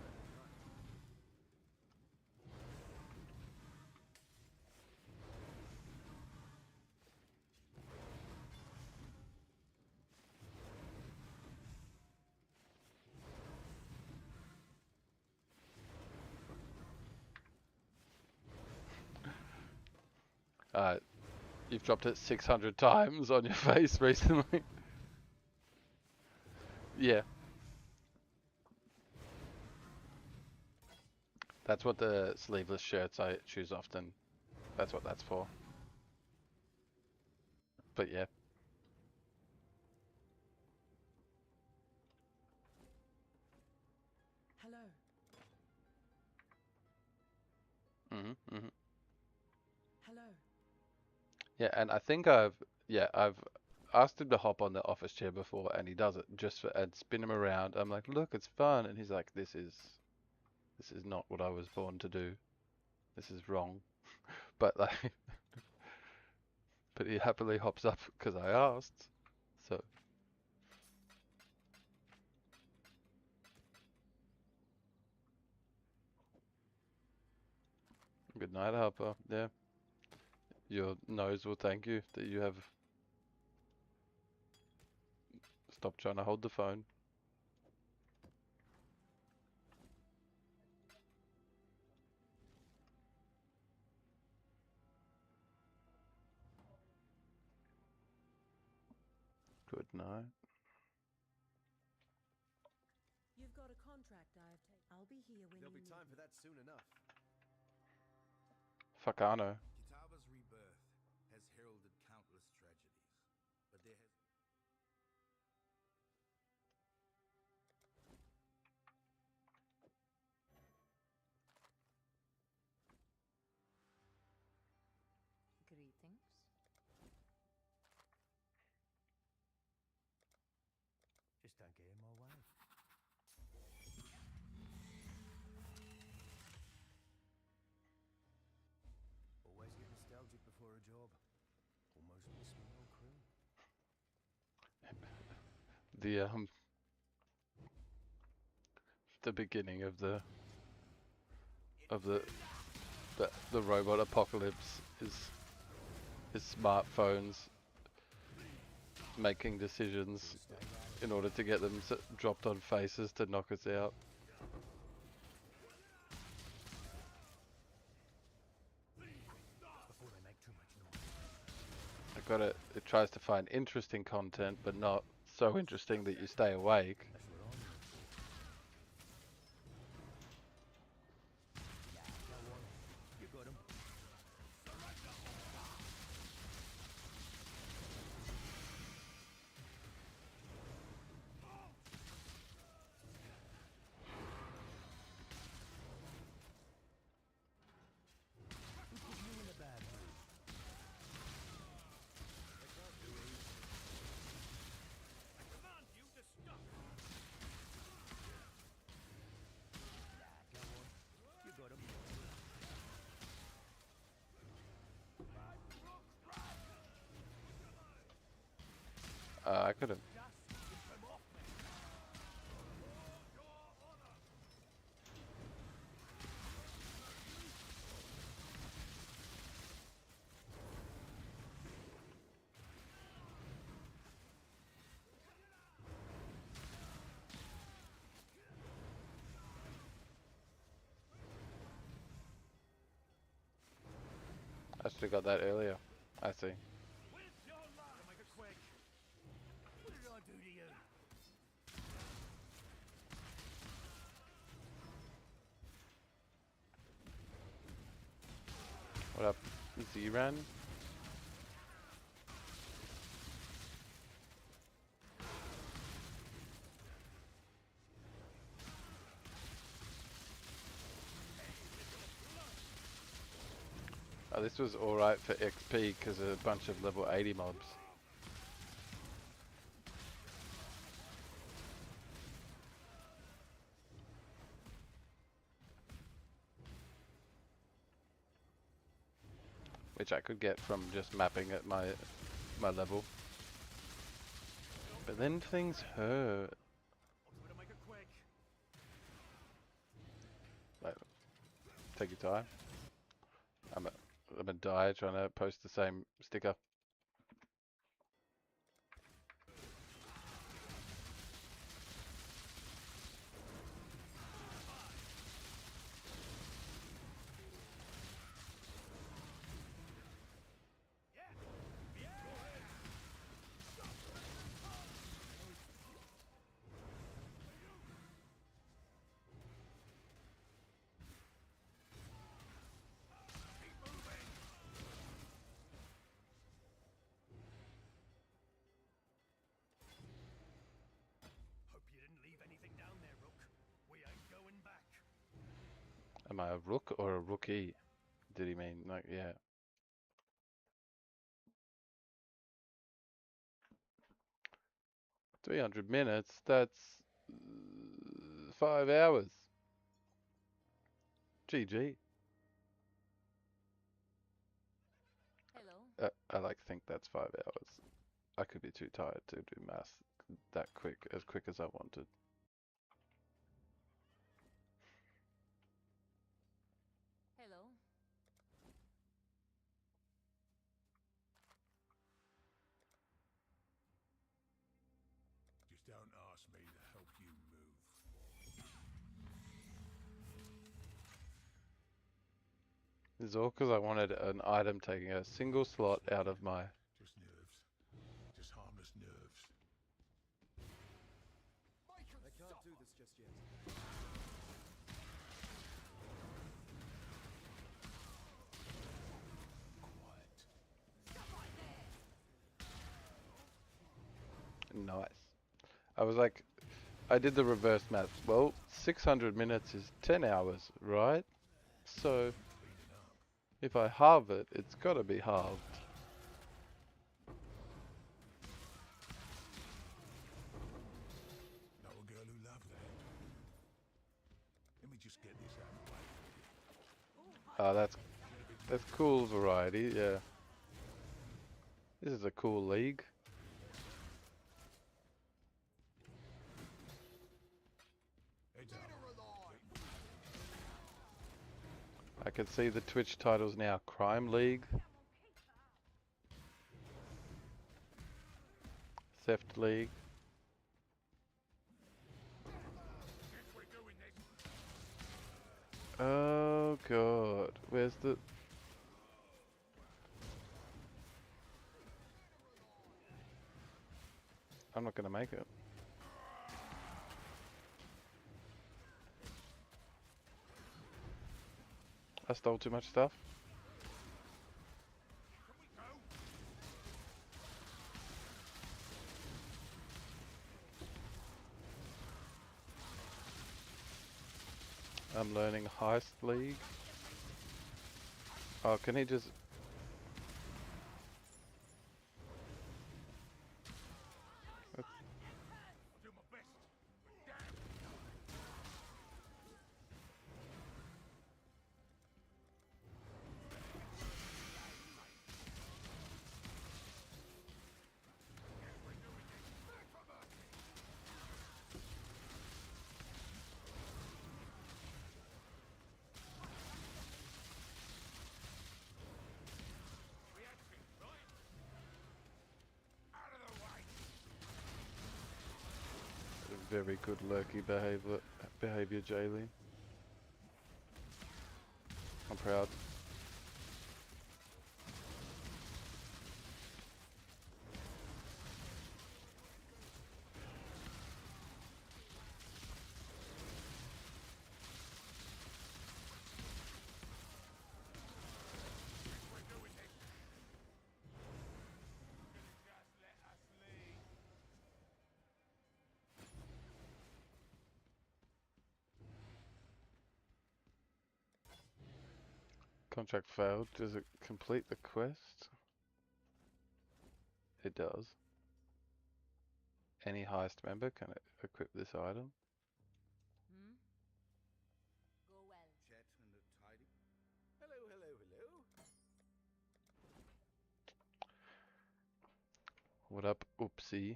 right. You've dropped it 600 times on your face recently. Yeah. That's what the sleeveless shirts I choose often. That's what that's for. But yeah. Hello. Mhm. Hello. Yeah, and I think I've asked him to hop on the office chair before, and he does it just for and spin him around. I'm like, look, it's fun, and he's like, this is not what I was born to do. This is wrong. But like, but he happily hops up because I asked. So good night, Harper. Yeah, your nose will thank you that you have stopped trying to hold the phone. Good night. You've got a contract I've taken. I'll be here when There'll you be need time for me. that soon enough. Fakano. Kitava's rebirth has heralded countless tragedies, but there has Greetings. just don't get in my way. Always get nostalgic before a job. Almost miss my old crew. The the beginning of of the the robot apocalypse is smartphones making decisions in order to get them dropped on faces to knock us out. Before they make too much noise. I got it. It tries to find interesting content, but not so interesting that you stay awake. That's what I'm here for. Yeah, go on. You got him. Who put you in a bad mood? They can't do it. I command you to stop. Yeah, go on. You got him. I could have. I should have got that earlier. I see. With your love. Make it quick. What did I do to you? What up, Z-Ran? Oh, this was alright for XP because a bunch of level 80 mobs. Which I could get from just mapping at my level. But then things hurt. I'll try to make it quick. Like, take your time. I'm gonna die trying to post the same sticker. Hope you didn't leave anything down there, Rook. We ain't going back. Am I a rook or a rookie? Did he mean like, yeah. $300, that's 5 hours. GG. Hello. I like think that's 5 hours. I could be too tired to do math that quick as I wanted. Hello. Just don't ask me to help you move. This is all because I wanted an item taking a single slot out of my... Just nerves. Just harmless nerves. I can't do this just yet. Nice. I was like, I did the reverse math. Well, 600 minutes is 10 hours, right? So, if I halve it, it's gotta be halved. Know a girl who loved that. Let me just get this out of the way. Oh, that's cool variety, yeah. This is a cool league. Heads up. I can see the Twitch titles now. Crime League. Theft League. Oh god, where's the... I'm not gonna make it. I stole too much stuff. I'm learning Heist League. Oh, can he just... I'll do my best. Very good lurky behavior, Jaylee. I'm proud. Contract failed. Does it complete the quest? It does. Any heist member can equip this item. Hmm? Go well. Chat and a tidy. Hello, hello, hello. What up, oopsie?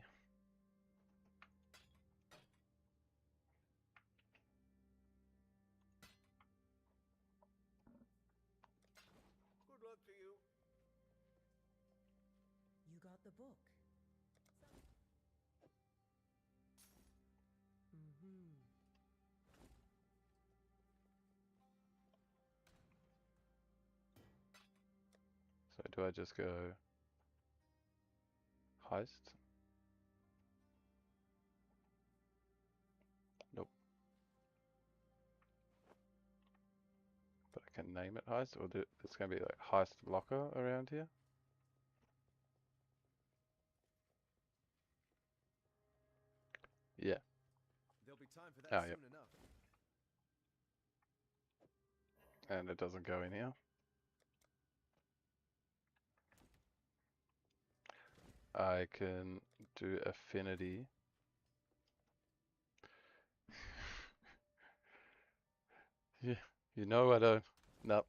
Good luck to you. You got the book. Mm-hmm. So do I just go heist? Nope. But I can name it heist, or it's going to be like heist locker around here. Yeah. There'll be time for that Oh, soon yep. enough. And it doesn't go in here. I can do affinity. Yeah, you know I don't. Nope.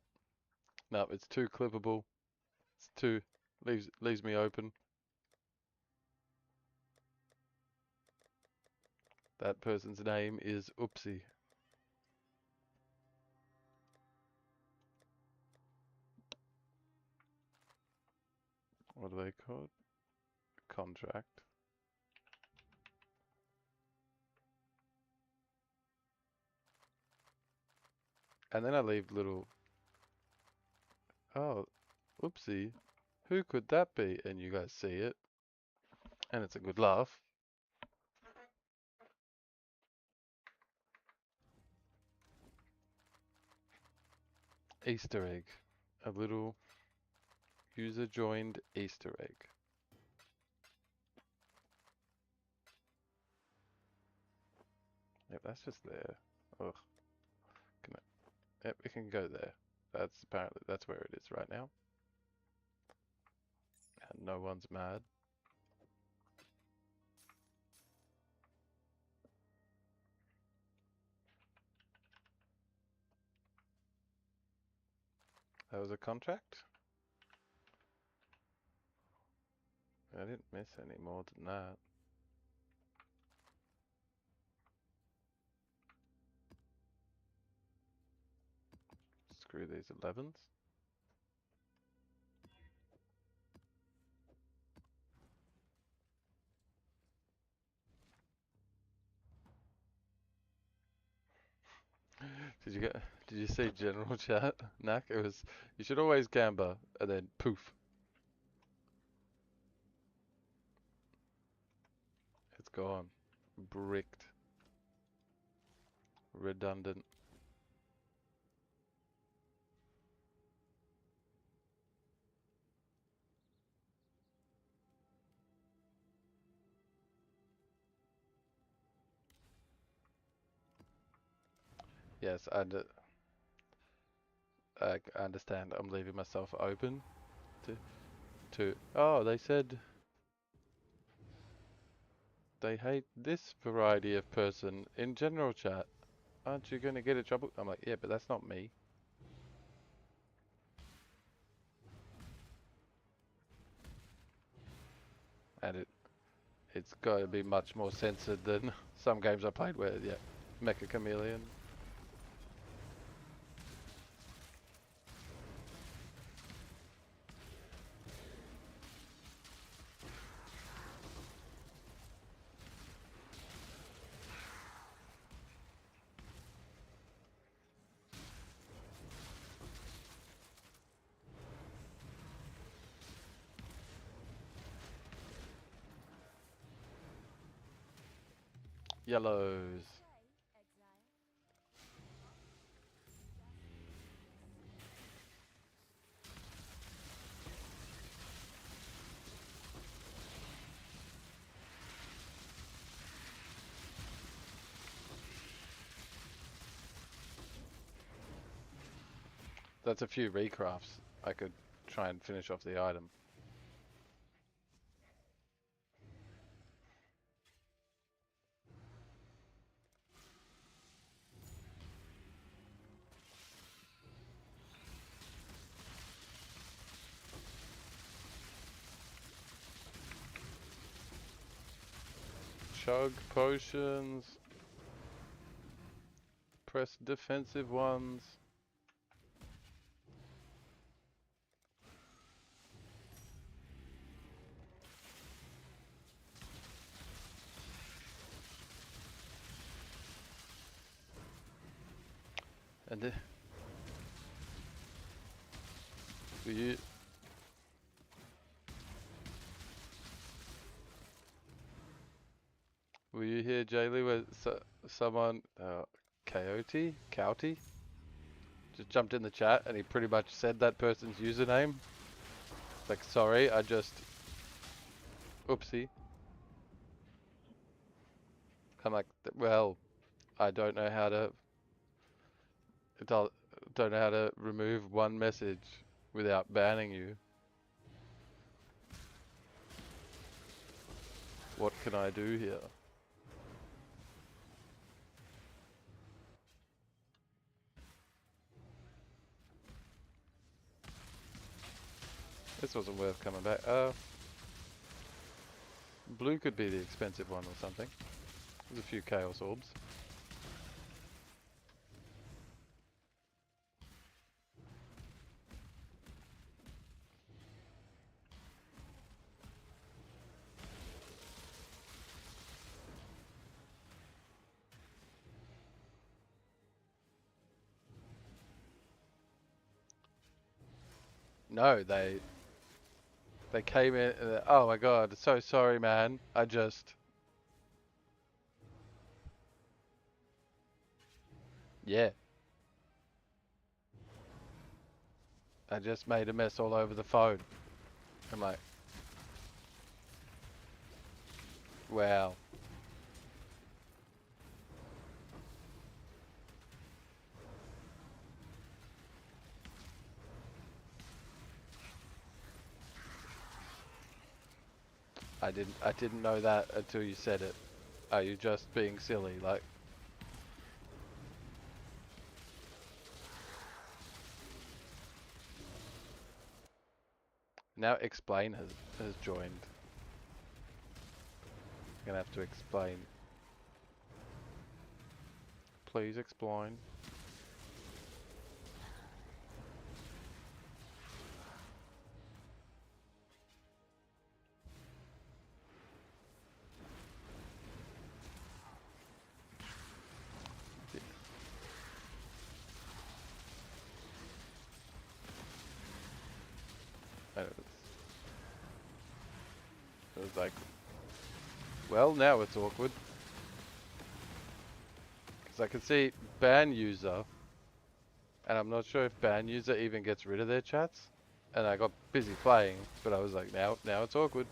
Nope, it's too clippable. It's too leaves me open. That person's name is Oopsie. What are they called? Contract. And then I leave little, oh, oopsie, who could that be? And you guys see it. And it's a good laugh. Easter egg. A little user joined Easter egg. Yep, that's just there. Ugh. Yep, it can go there. That's where it is right now. And no one's mad. That was a contract? I didn't miss any more than that. Screw these 11s. Did you see general chat? Knack? It was, you should always gamble, and then poof. It's gone. Bricked. Redundant. Yes, I understand. I'm leaving myself open to. Oh, they said they hate this variety of person in general chat. Aren't you gonna get in trouble? I'm like, yeah, but that's not me. And it's got to be much more censored than some games I played where, yeah, Mecha Chameleon. Yellows. That's a few recrafts. I could try and finish off the item. Chug potions. Press defensive ones. And were you here, Jaylee, where someone, Coyote, just jumped in the chat and he pretty much said that person's username? Like, sorry, I just, oopsie. I'm like, well, I don't know how to, don't know how to remove one message without banning you. What can I do here? This wasn't worth coming back. Blue could be the expensive one or something. There's a few chaos orbs. No, they came in and oh my god, so sorry man. Yeah. I just made a mess all over the phone. I'm like, wow. I didn't know that until you said it. Are you just being silly? Like, now explain has joined. I'm gonna have to explain. Please explain. And it was like, well, now it's awkward. Because I can see ban user, and I'm not sure if ban user even gets rid of their chats. And I got busy playing, but I was like, now it's awkward.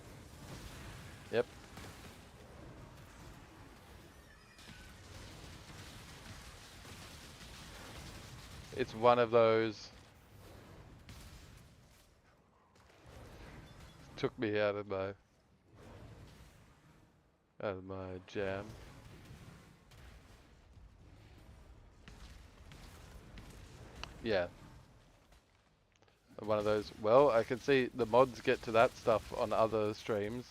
Yep. It's one of those. Took me out of my jam. Yeah. One of those. Well, I can see the mods get to that stuff on other streams.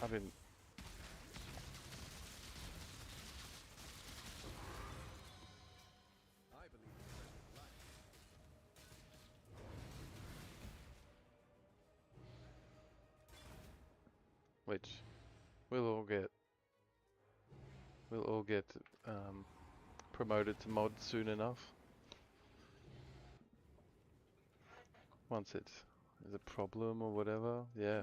I mean, I believe in present life. which we'll all get. We'll all get promoted to mod soon enough. Once it is a problem or whatever. Yeah. Hello.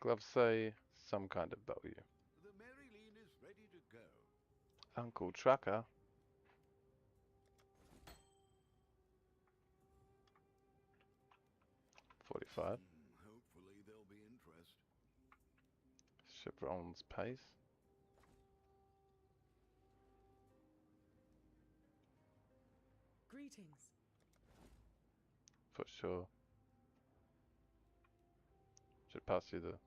Gloves say some kind of value. The Maryline is ready to go. Uncle Trucker. 45. Hopefully there'll be interest. Chevron's pace. Greetings. For sure. Should pass you the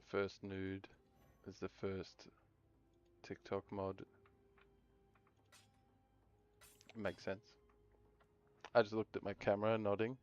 first nude is the first TikTok mod. Makes sense. I just looked at my camera, nodding.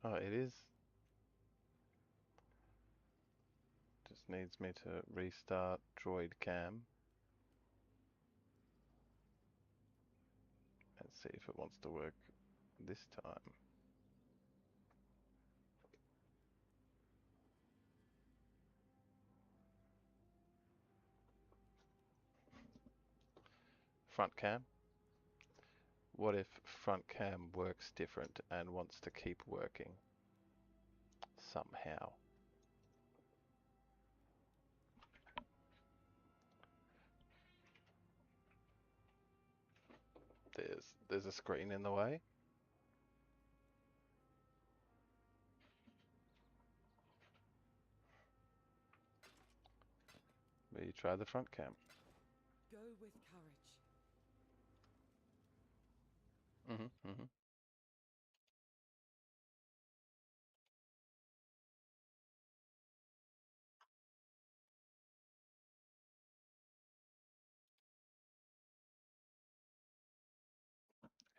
Oh, it is. Just needs me to restart Droid Cam and see if it wants to work this time. Front cam. What if front cam works different and wants to keep working somehow? There's a screen in the way. Maybe try the front cam. Go with courage. Mm-hmm.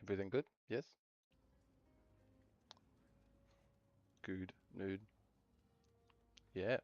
Everything good? Yes? Good. Nude. Yeah.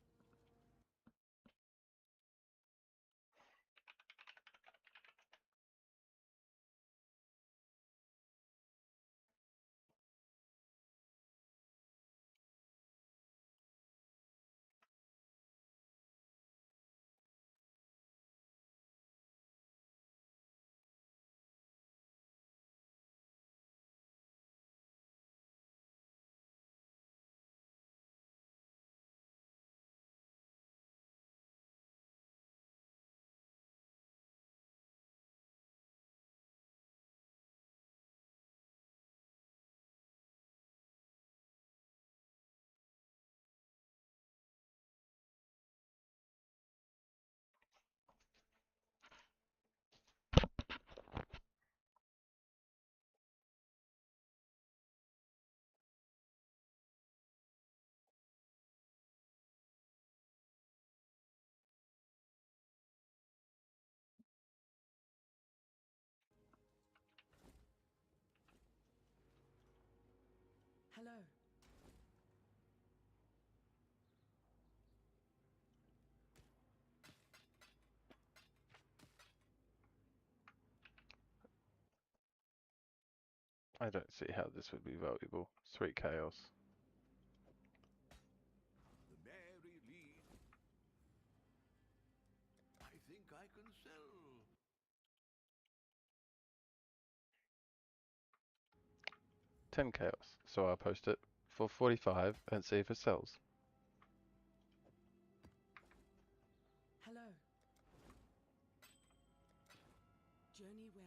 Hello. I don't see how this would be valuable. 3 chaos. The Maryline. I think I can sell. 10 chaos. So I'll post it for 45 and see if it sells. Hello. Journey well.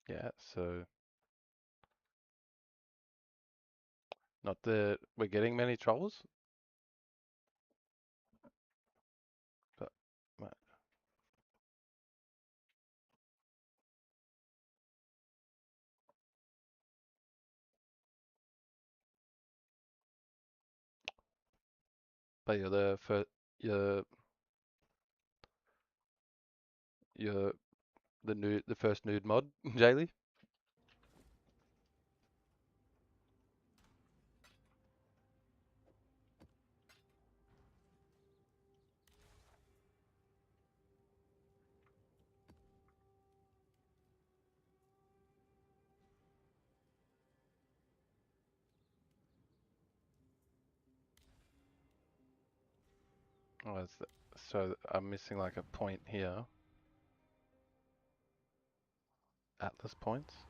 Yeah, so not that we're getting many trolls, but but you're the first, you're you're the first nude mod, Jaylee. Oh, so I'm missing like a point here. Atlas points.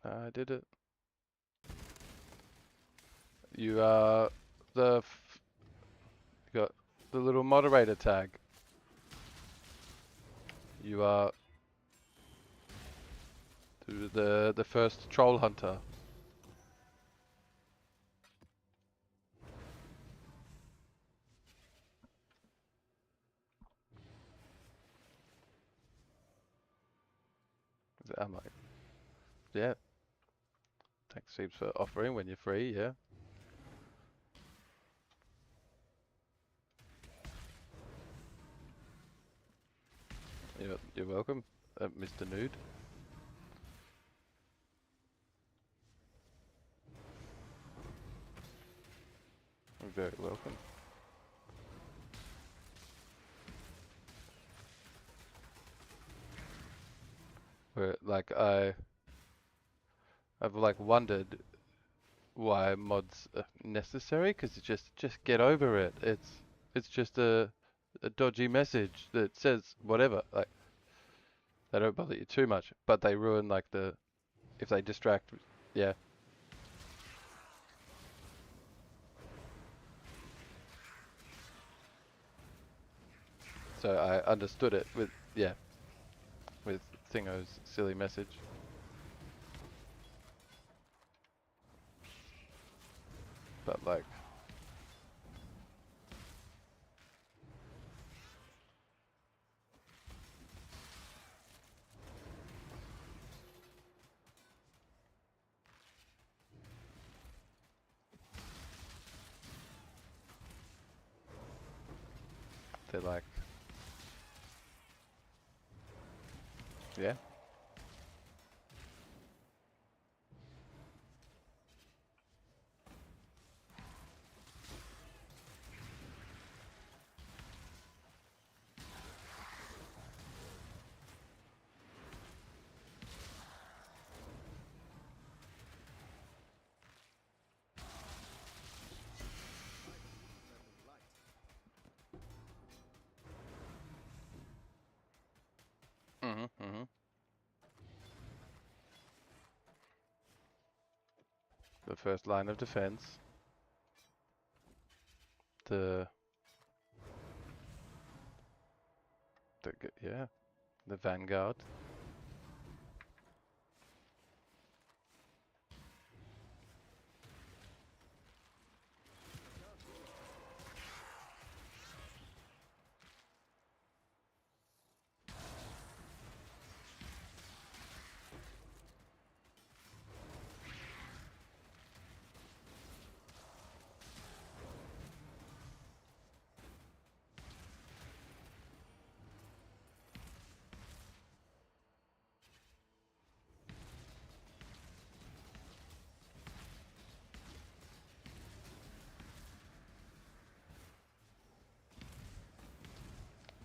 I did it. You you got the little moderator tag. You are the first troll hunter. I'm like, yeah. Thanks heaps for offering when you're free, yeah. You're welcome, Mr. Nude. You're very welcome. Where like I've like wondered why mods are necessary, because it's just get over it. It's just a dodgy message that says whatever. Like they don't bother you too much, but they ruin like if they distract. Yeah. So I understood it with with Thingo's silly message. But like they're like, yeah. Mhm. The first line of defense. The yeah, the vanguard.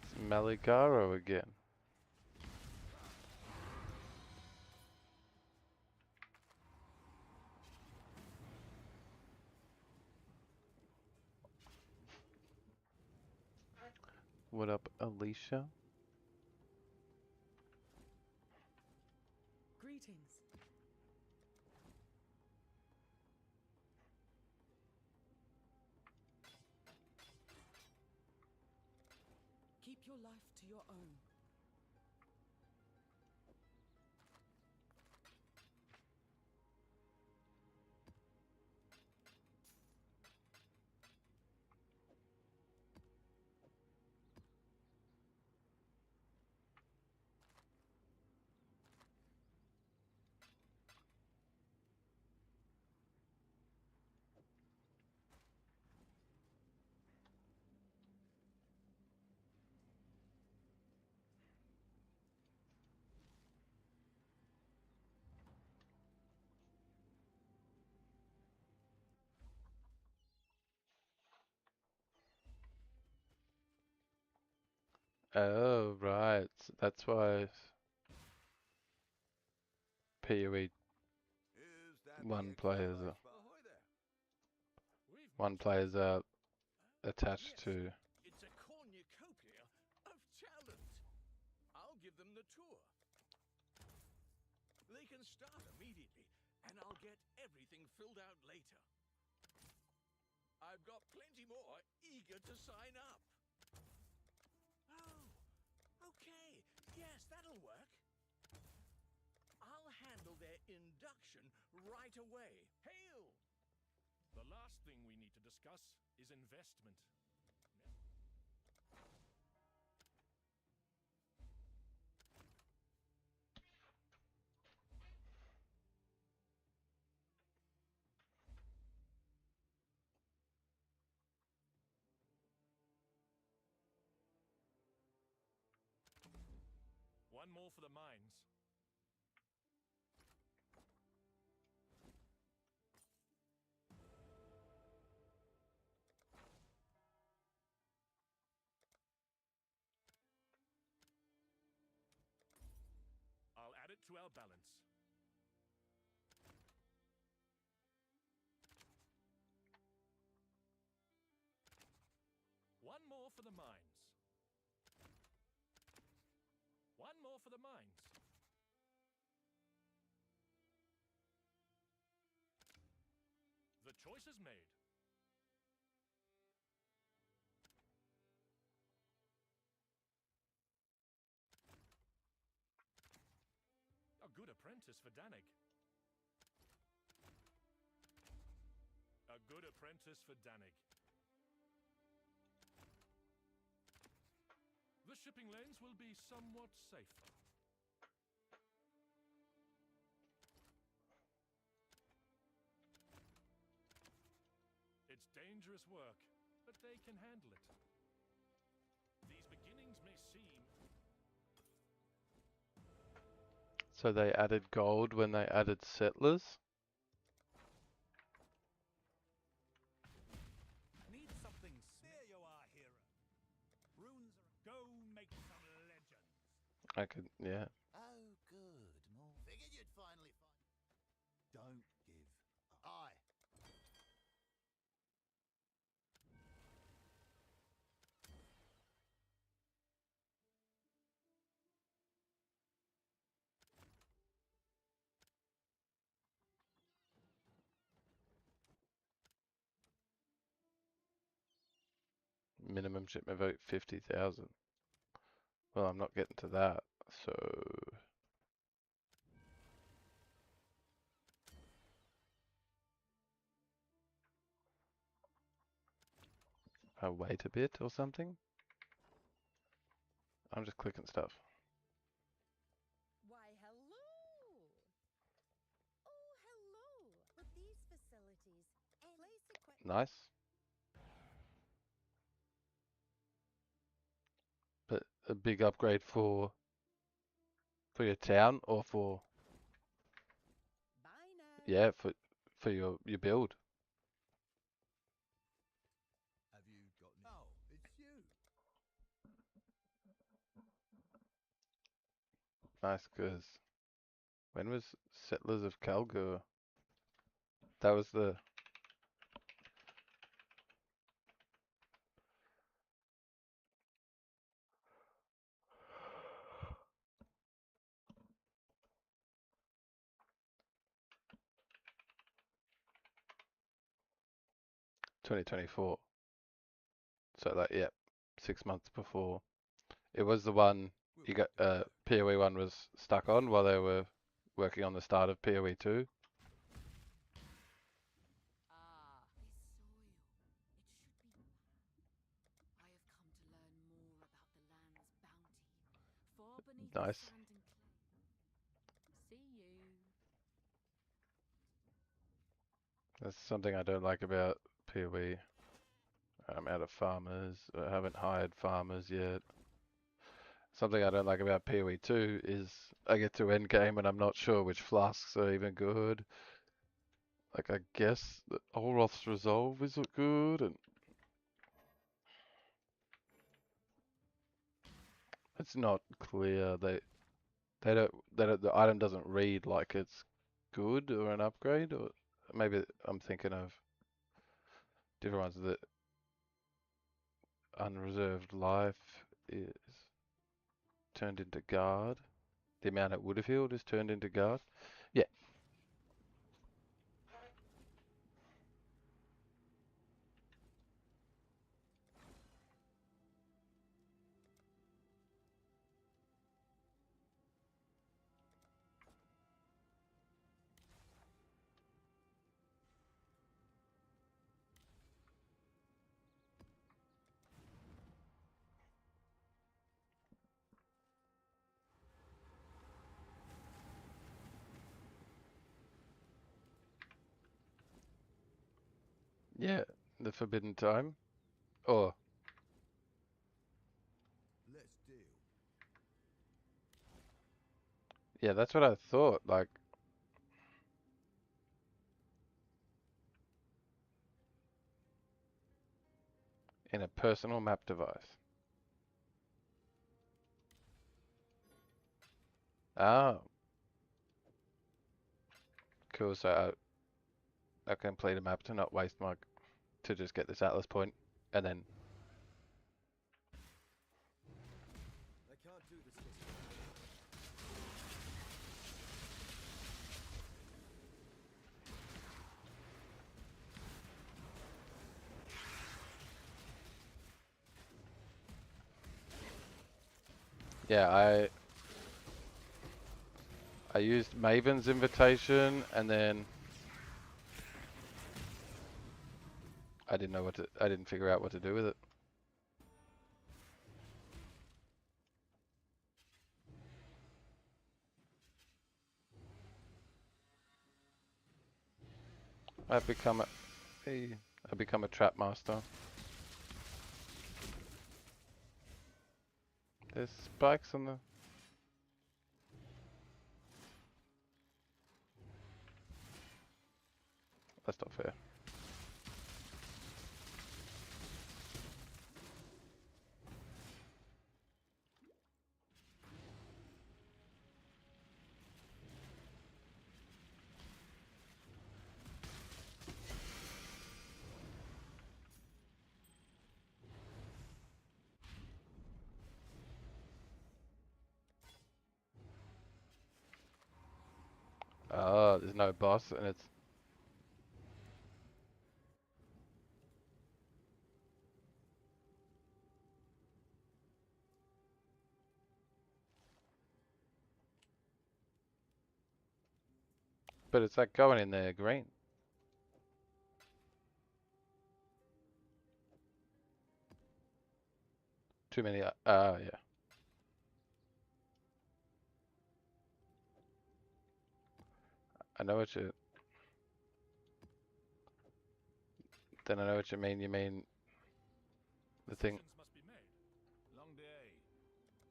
It's Maligaro again. What up, Alicia? Greetings. Keep your life to your own. Oh, right. That's why PoE Is that the one extra players life? are Ahoy there. We've one much players are attached Yes, to. it's a cornucopia of talent. I'll give them the tour. They can start immediately, and I'll get everything filled out later. I've got plenty more eager to sign up. Oh, okay. Yes, that'll work. I'll handle their induction right away. Hail! The last thing we need to discuss is investment. One more for the mines. I'll add it to our balance. One more for the mines. One more for the mines. The choice is made. A good apprentice for Danig. A good apprentice for Danig. The shipping lanes will be somewhat safer. It's dangerous work, but they can handle it. These beginnings may seem... So they added gold when they added settlers. Need something. There you are, hero. Runes are. Go make some legends. I could, yeah. Oh, good. More. Figured you'd finally find. Don't give up. Aye. Minimum shipment vote 50,000. Well, I'm not getting to that, so I'll wait a bit or something. I'm just clicking stuff. Why, hello! Oh, hello! With these facilities, place equipment. Nice. But a big upgrade for your town or for Bye now. yeah, for your build. Have you got any? Oh, it's you. Nice, 'cause when was Settlers of Kalgur? That was the 2024. So like, yeah, 6 months before. It was the one you got. PoE 1 was stuck on while they were working on the start of PoE 2. Ah, this soil. It should be. I have come to learn more about the land's bounty. Far beneath the Nice. sand and clay. See you. That's something I don't like about PoE. I'm out of farmers. I haven't hired farmers yet. Something I don't like about PoE 2 is I get to end game and I'm not sure which flasks are even good. Like, I guess the Olroth's Resolve is good, and it's not clear. The item doesn't read like it's good or an upgrade, or maybe I'm thinking of different ones. The unreserved life is turned into guard. The amount it would have healed is turned into guard. Yeah. Yeah, the Forbidden Time. Or, Let's deal. yeah, that's what I thought. Like, in a personal map device. Oh, cool. So I complete a map to not waste to just get this Atlas point, and then They can't do this. yeah, I used Maven's invitation, and then I didn't figure out what to do with it. I've become I become a trap master. There's spikes on the. That's not fair. Oh, there's no boss, and it's. But it's like going in there green. Too many. Yeah. I know what you. Then I know what you mean. You mean the thing. Decisions must be made. Long day.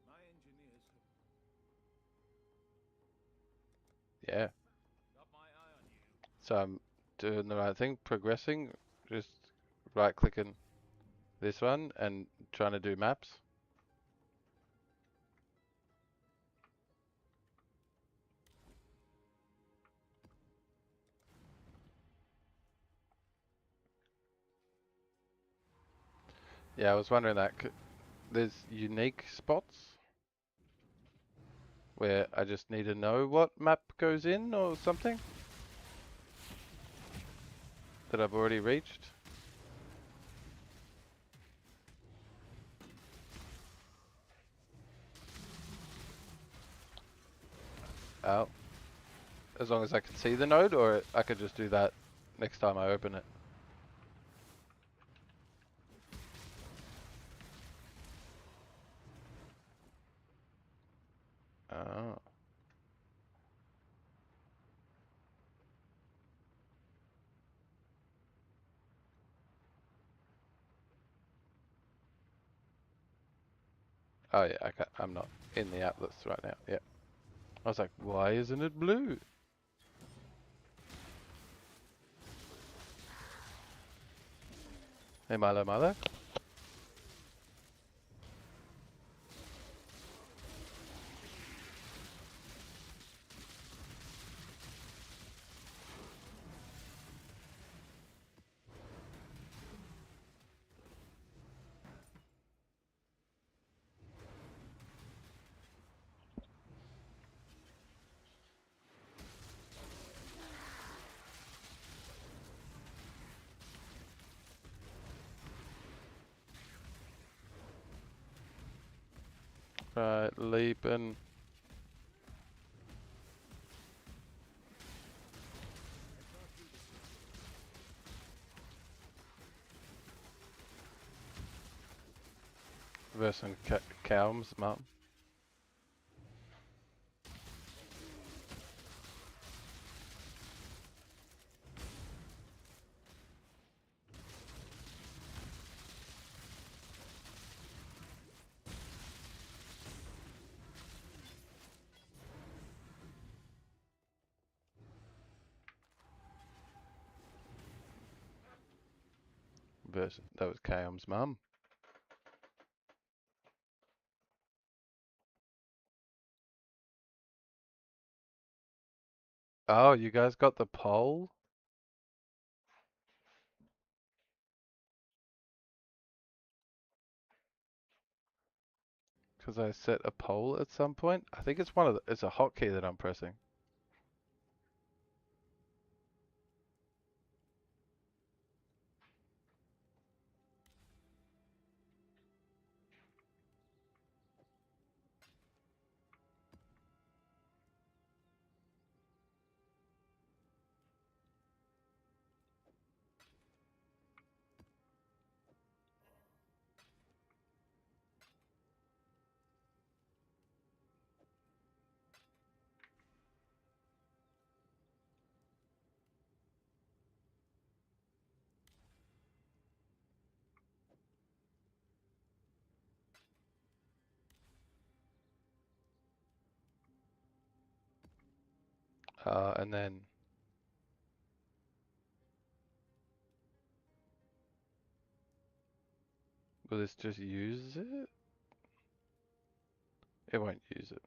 My engineers have Yeah. got my eye on you. So I'm doing the right thing, progressing, just right clicking this one and trying to do maps. Yeah, I was wondering that. There's unique spots where I just need to know what map goes in or something that I've already reached. out? As long as I can see the node, or I could just do that next time I open it? Oh. Oh yeah, I'm not in the atlas right now. Yeah. I was like, why isn't it blue? Hey, Milo, Milo. Right, leaping. Versus Calm's mum. Versus, that was Calm's mum. Oh, you guys got the poll? Because I set a poll at some point. I think it's it's a hotkey that I'm pressing. And then will this just use it? It won't use it.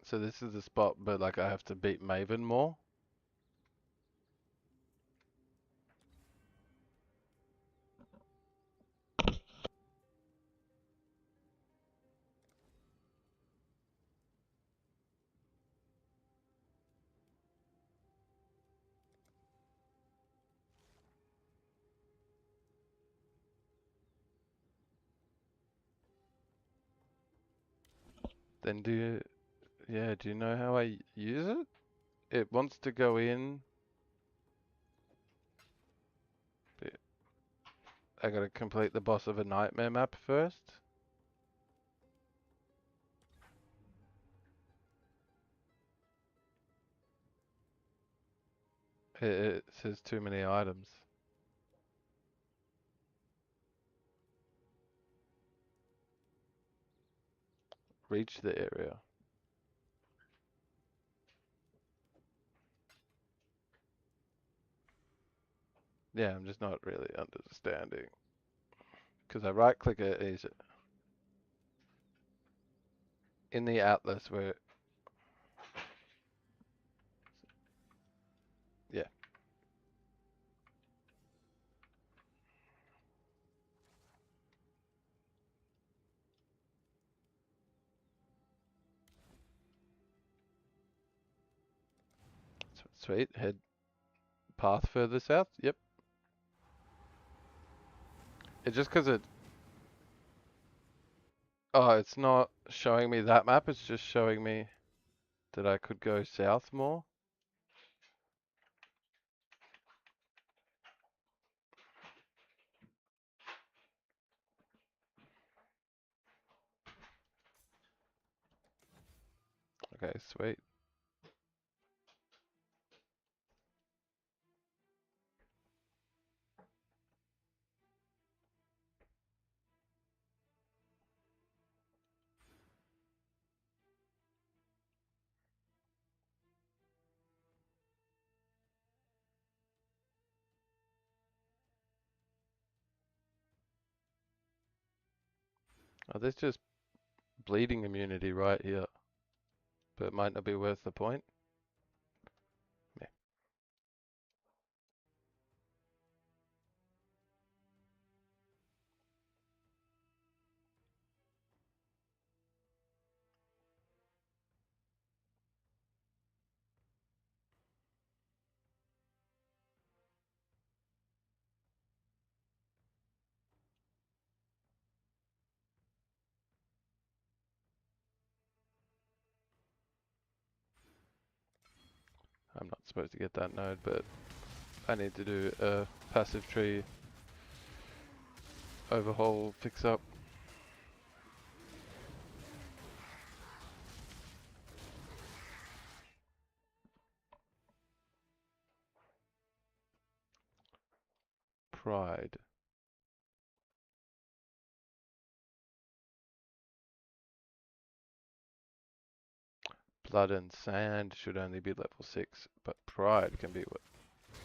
So this is the spot, but like I have to beat Maven more. Then do you know how I use it? It wants to go in. I gotta complete the boss of a nightmare map first. It says too many items. Reach the area. Yeah, I'm just not really understanding. Because I right click it, is in the atlas where, yeah. Sweet, head path further south? Yep. It's just because it... Oh, it's not showing me that map, it's just showing me that I could go south more. Okay, sweet. Oh, there's just bleeding immunity right here. But it might not be worth the point. Yeah. I'm not supposed to get that node, but I need to do a passive tree overhaul fix up. Pride. Blood and Sand should only be level 6, but Pride can be what?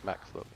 Max level.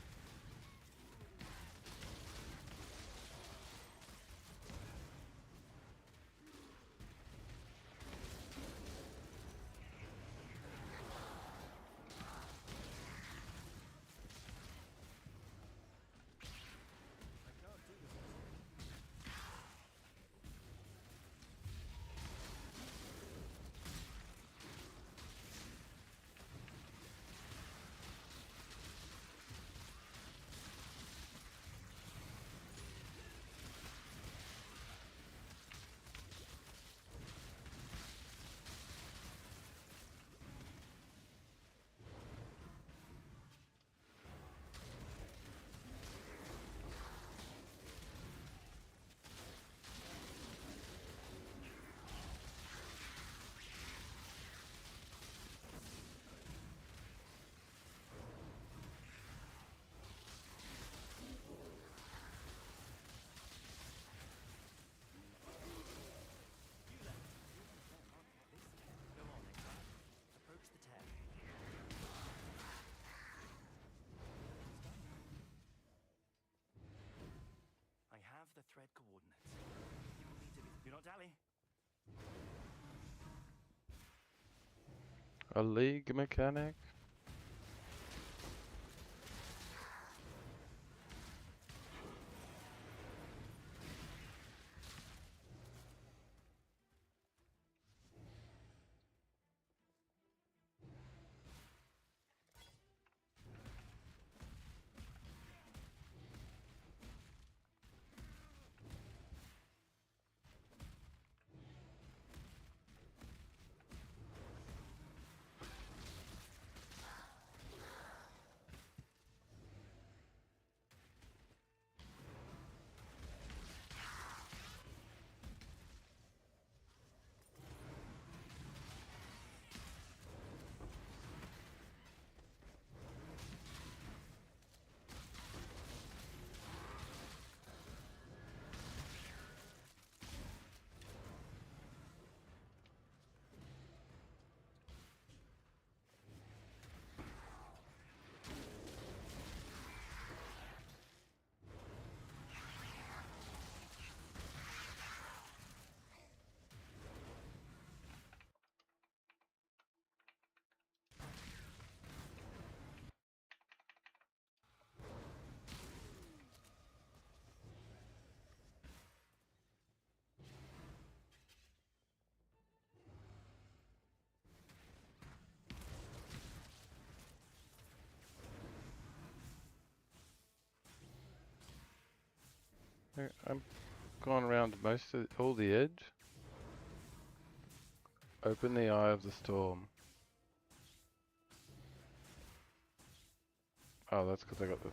I have the thread coordinates. You will need to do not dally. A league mechanic? I'm going around most of all the edge. Open the eye of the storm. Oh, that's because I got the...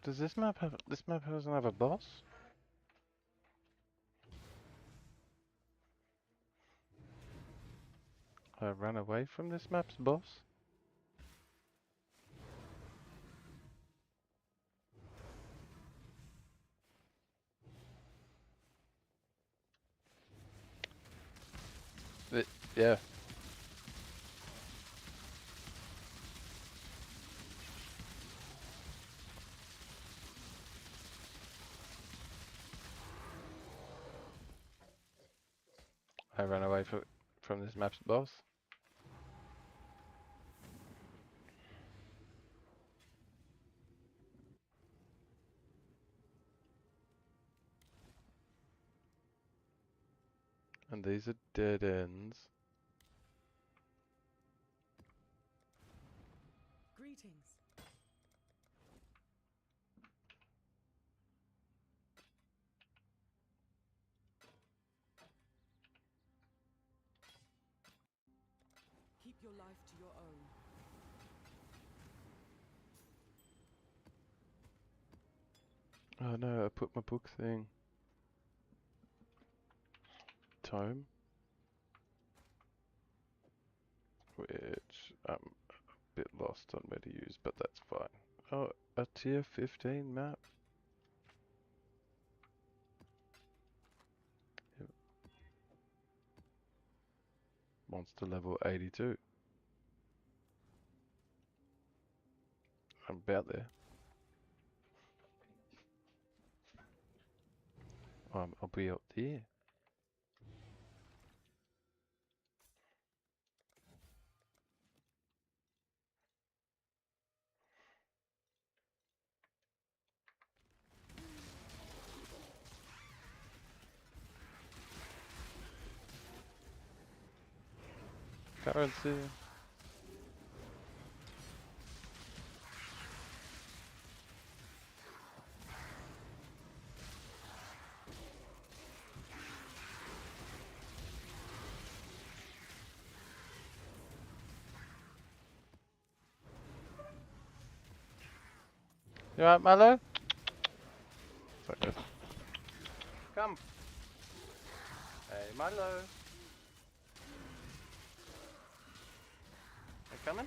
Does this map have... This map doesn't have a boss? I ran away from this map's boss? Yeah. I ran away from this map's boss. And these are dead ends. Greetings. Keep your life to your own. Oh no, I put my book thing. Tome. Which I'm a bit lost on where to use, but that's fine. Oh, a tier 15 map. Yep. Monster level 82. I'm about there. I'll be up there. Currency. You alright, Milo? It's like this. Come. Hey, Milo. You coming?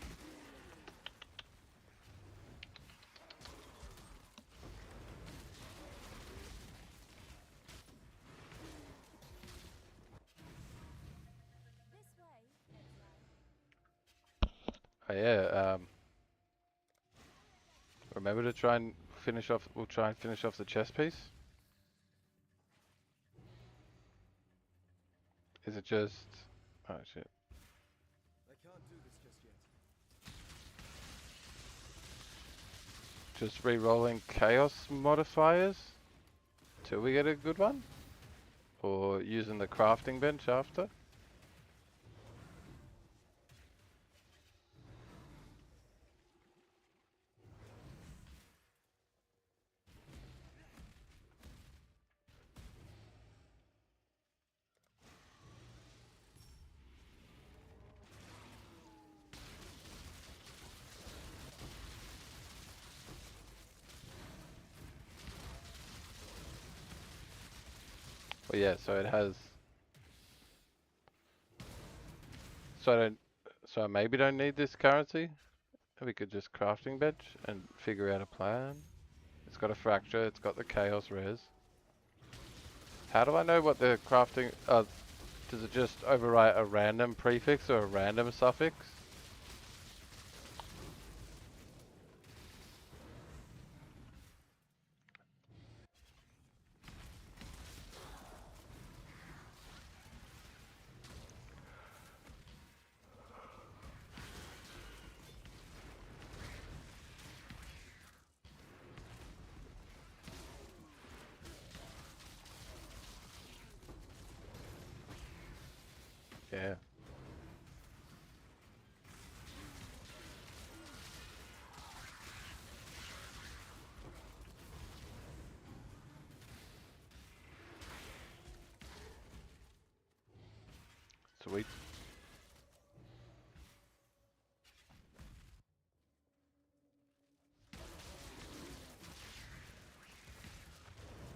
This way, it's like. Oh yeah, remember to try and finish off, we'll try and finish off the chest piece? Is it just... Oh shit. I can't do this just yet. Just re-rolling chaos modifiers till we get a good one? Or using the crafting bench after? Well, yeah, so it has... So I don't... So I maybe don't need this currency? We could just crafting bench and figure out a plan. It's got a fracture. It's got the chaos res. How do I know what the crafting? Does it just overwrite a random prefix or a random suffix? Yeah. Sweet.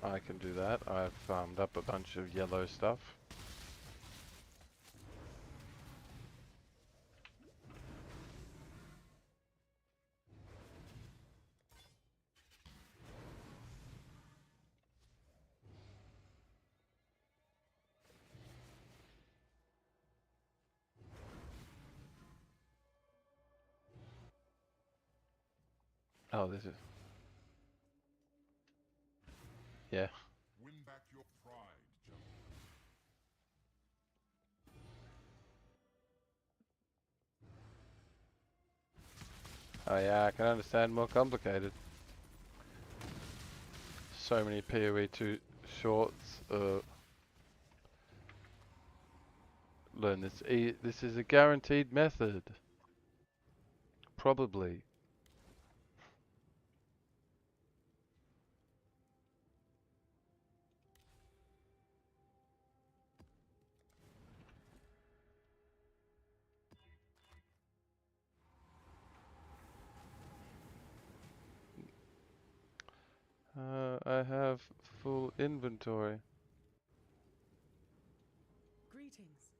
I can do that. I've farmed up a bunch of yellow stuff. Oh, this is... Yeah. Win back your pride, gentlemen. Oh yeah, I can understand more complicated. So many PoE 2 shorts. Learn this. This is a guaranteed method. Probably. I have full inventory. Greetings.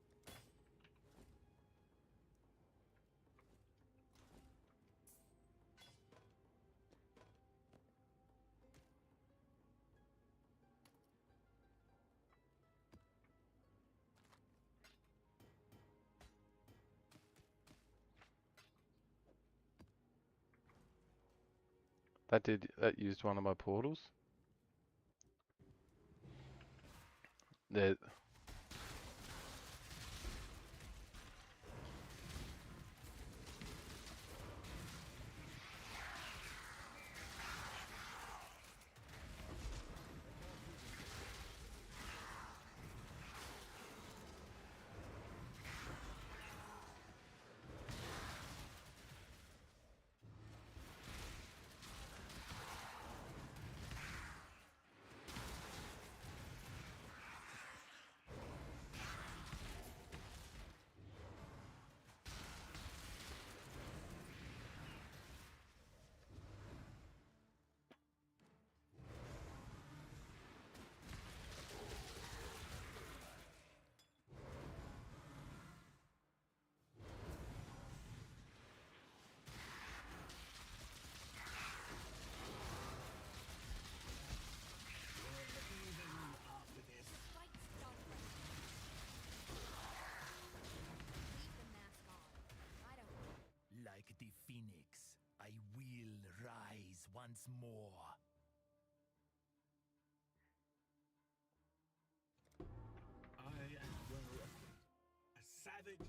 That used one of my portals. There. Like the phoenix, I will rise once more. I am well equipped. A savage.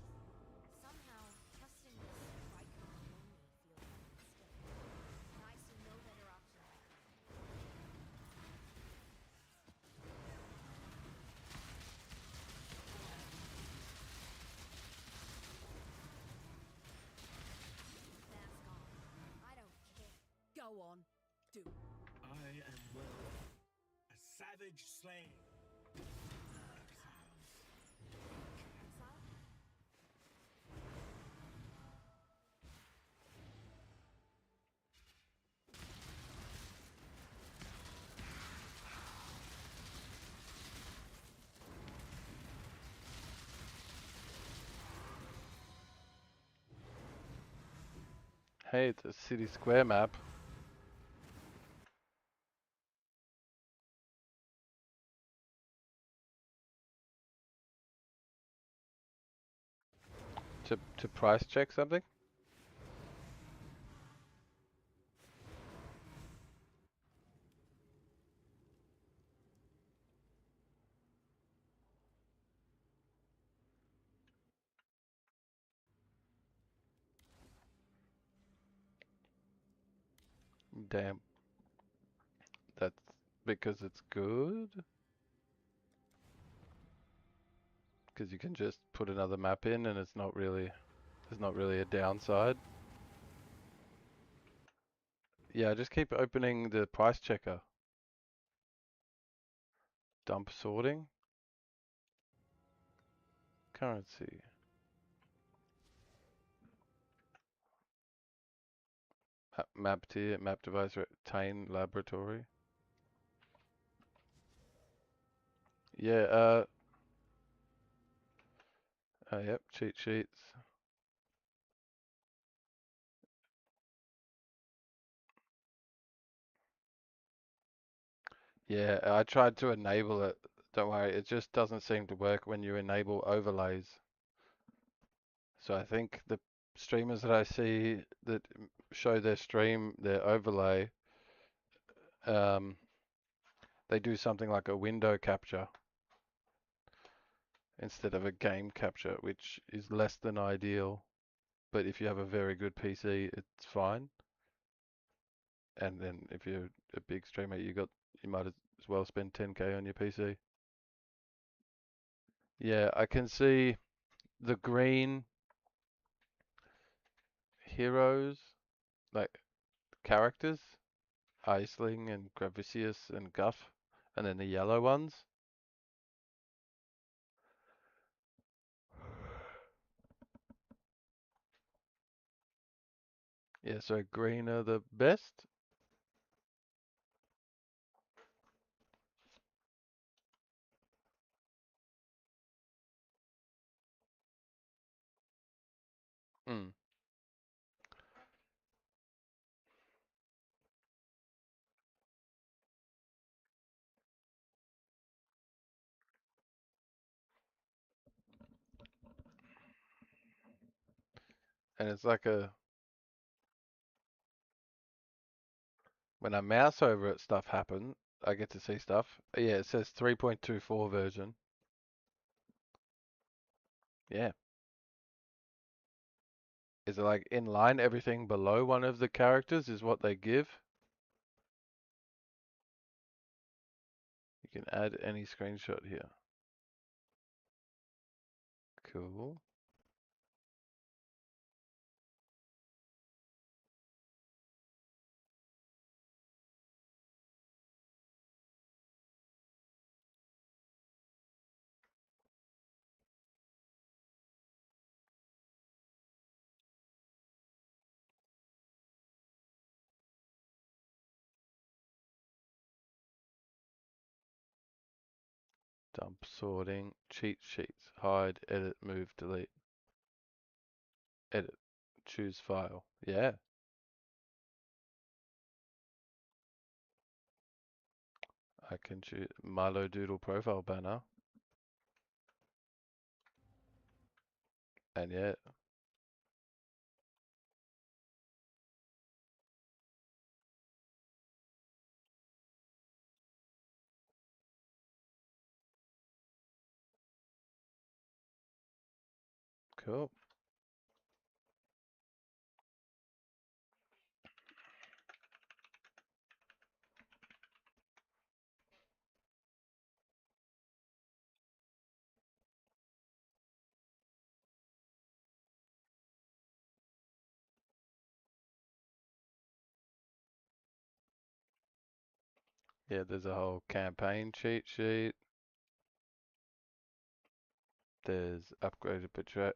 Somehow, trusting this Riker only feels like a mistake. And I see no better option right now. Mask on. I don't care. Go on. Do. I am well. A savage slain. Exile? Hey, it's a city square map. to price check something? Damn. That's because it's good? Because you can just put another map in and it's not really, there's not really a downside. Yeah, just keep opening the price checker. Dump sorting. Currency. Map tier, map device, retain laboratory. Yeah, yep, cheat sheets. Yeah, I tried to enable it. Don't worry, it just doesn't seem to work when you enable overlays. So I think the streamers that I see that show their stream, their overlay, they do something like a window capture instead of a game capture, which is less than ideal. But if you have a very good PC, it's fine. And then if you're a big streamer, you might as well spend 10k on your PC. Yeah, I can see the green heroes, like characters, Aisling and Gravicius and Guff, and then the yellow ones. Yeah, so green are the best. Mm. And it's like when I mouse over it, stuff happens. I get to see stuff. Yeah, it says 3.24 version. Yeah. Is it like in line? Everything below one of the characters is what they give? You can add any screenshot here. Cool. Dump sorting, cheat sheets, hide, edit, move, delete, edit, choose file. Yeah, I can choose Milo Doodle profile banner. And yeah, cool. Yeah, there's a whole campaign cheat sheet. There's upgraded portrait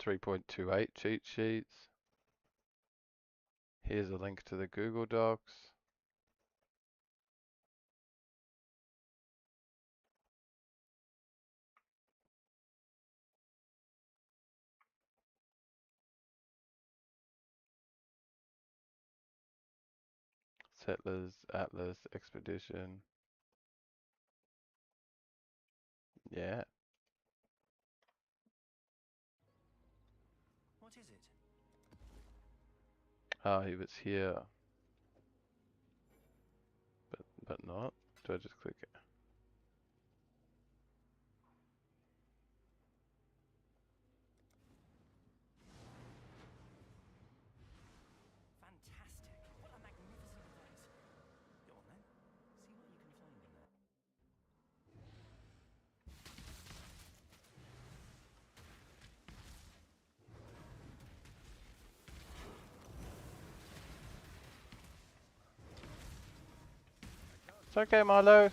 3.28 cheat sheets. Here's a link to the Google Docs. Settlers, Atlas, Expedition. Yeah. Oh, he was here. But not. Do I just click it? Fantastic. What a magnificent place. Go on then. See what you can find in there. It's okay, Milo.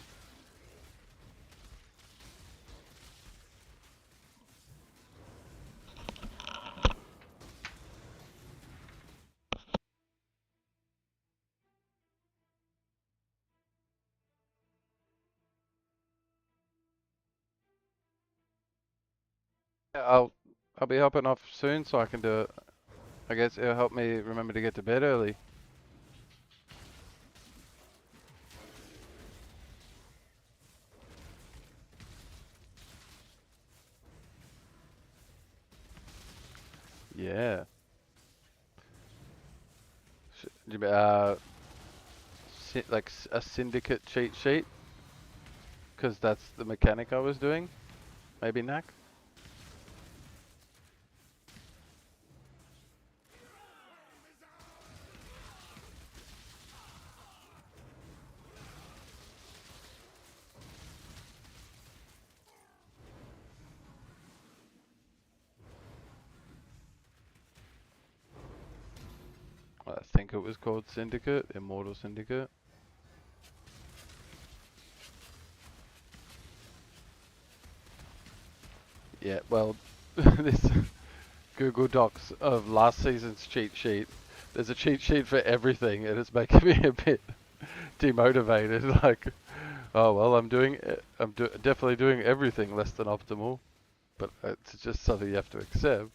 Yeah, I'll be hopping off soon so I can do it. I guess it'll help me remember to get to bed early. Yeah. Like a syndicate cheat sheet, because that's the mechanic I was doing. Maybe Knack? I think it was called Syndicate, Immortal Syndicate. Yeah, well, this Google Docs of last season's cheat sheet, there's a cheat sheet for everything, and it's making me a bit demotivated. Like, oh well, I'm definitely doing everything less than optimal, but it's just something you have to accept.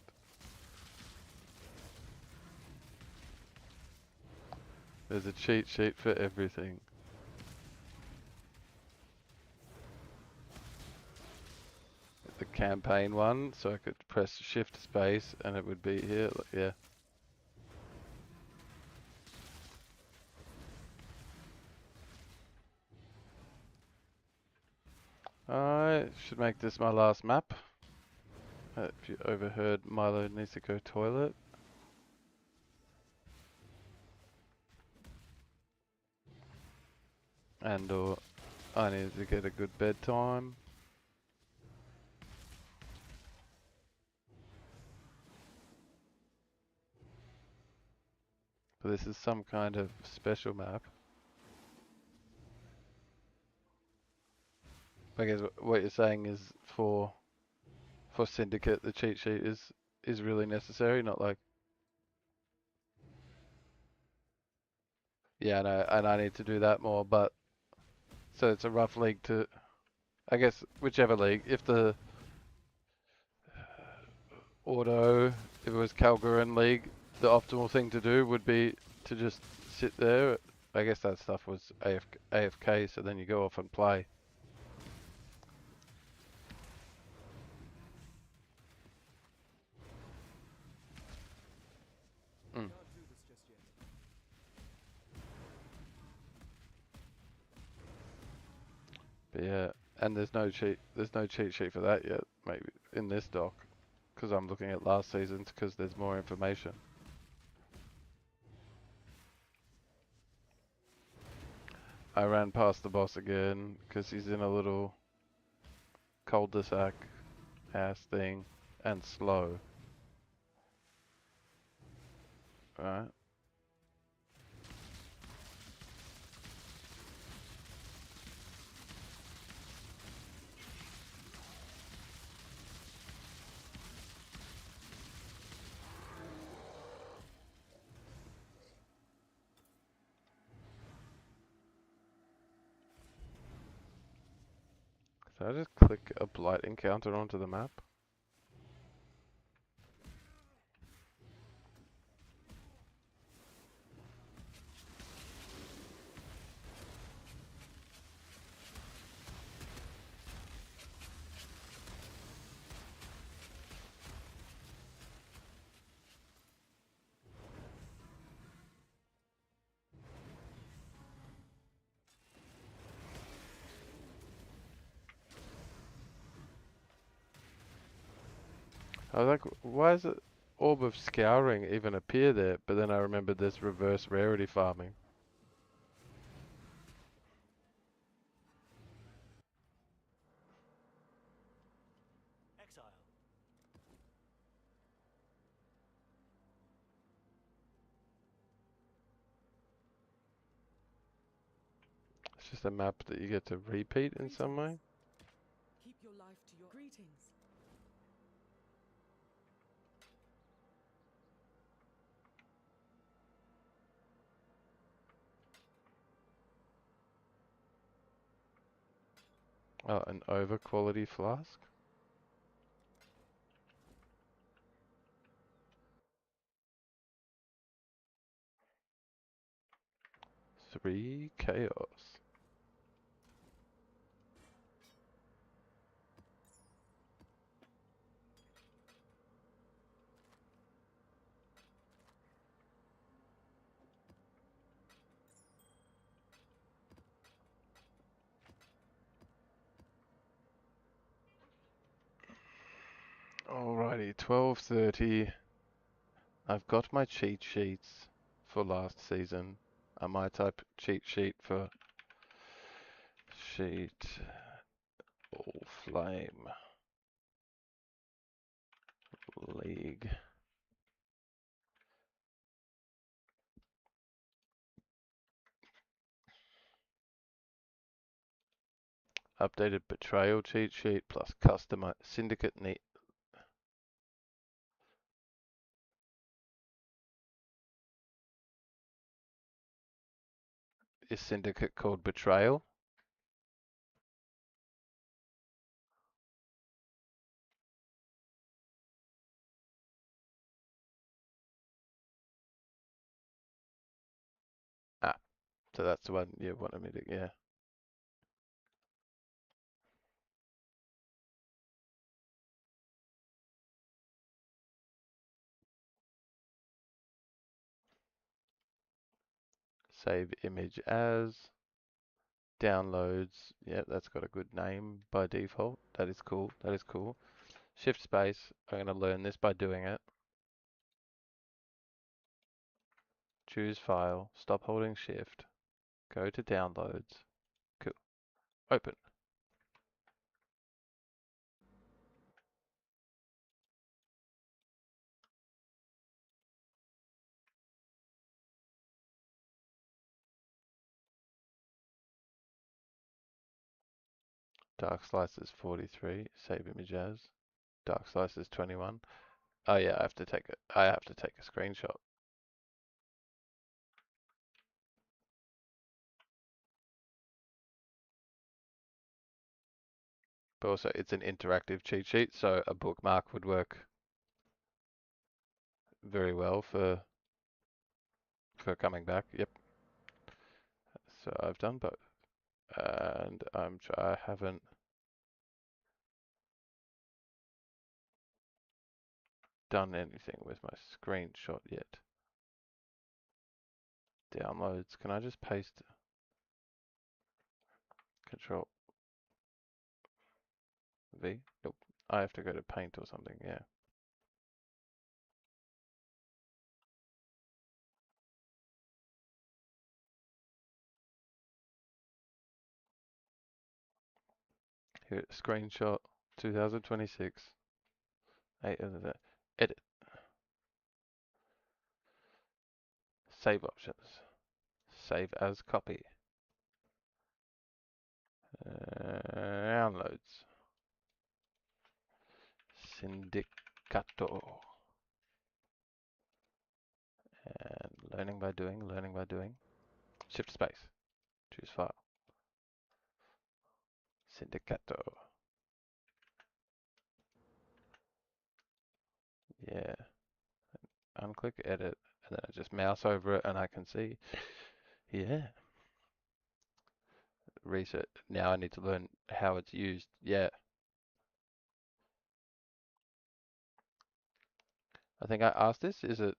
There's a cheat sheet for everything. The campaign one, so I could press shift space and it would be here, yeah. I should make this my last map. If you overheard, Milo needs to go toilet. And or I need to get a good bedtime. But this is some kind of special map. I guess what you're saying is for Syndicate, the cheat sheet is really necessary, not like, yeah, no, and I need to do that more, but so it's a rough league to, I guess, whichever league. If the auto, if it was Calgarin League, the optimal thing to do would be to just sit there. I guess that stuff was AFK, so then you go off and play. I can't do this just yet. But yeah, and there's no cheat sheet for that yet, maybe in this doc, because I'm looking at last season's because there's more information. I ran past the boss again because he's in a little cul-de-sac ass thing and slow. Alright. So I just click a blight encounter onto the map? I was like, why is it Orb of Scouring even appear there? But then I remembered there's reverse rarity farming. Exile. It's just a map that you get to repeat in some way. Keep your life to your greetings. Oh, an over quality flask? Three chaos. Alrighty, 12:30. I've got my cheat sheets for last season. I might type cheat sheet for sheet all flame league. Updated betrayal cheat sheet plus customer syndicate need. Is syndicate called betrayal? Ah, so that's the one you wanted me to, yeah. Save image as. Downloads. Yeah, that's got a good name by default. That is cool. That is cool. Shift space. I'm going to learn this by doing it. Choose file. Stop holding shift. Go to downloads. Cool. Open. Dark slices 43. Save image as. Dark slices 21. Oh yeah, I have to take it. I have to take a screenshot. But also, it's an interactive cheat sheet, so a bookmark would work very well for coming back. Yep. So I've done both, and I haven't done anything with my screenshot yet. Downloads. Can I just paste Control V? Nope. I have to go to Paint or something. Yeah. Here, screenshot 2026. Edit. Save options. Save as copy. Downloads. Sindicato. And learning by doing, learning by doing. Shift space. Choose file. Sindicato. Yeah. Unclick edit, and then I just mouse over it and I can see. Yeah. Reset. Now I need to learn how it's used. Yeah. I think I asked this. Is it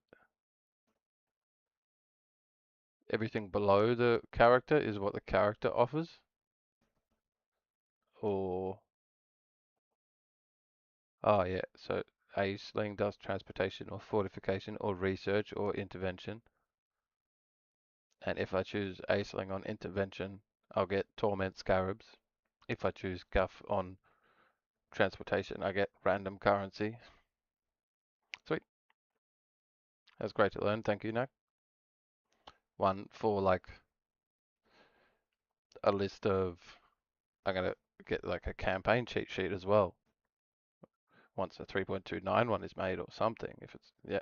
everything below the character is what the character offers? Or... Oh yeah, so A sling does transportation or fortification or research or intervention. And if I choose A sling on intervention, I'll get torment scarabs. If I choose guff on transportation, I get random currency. Sweet. That's great to learn. Thank you, Nak. One for like a list of, I'm gonna get like a campaign cheat sheet as well. Once a 3.29 one is made or something, if it's, yeah.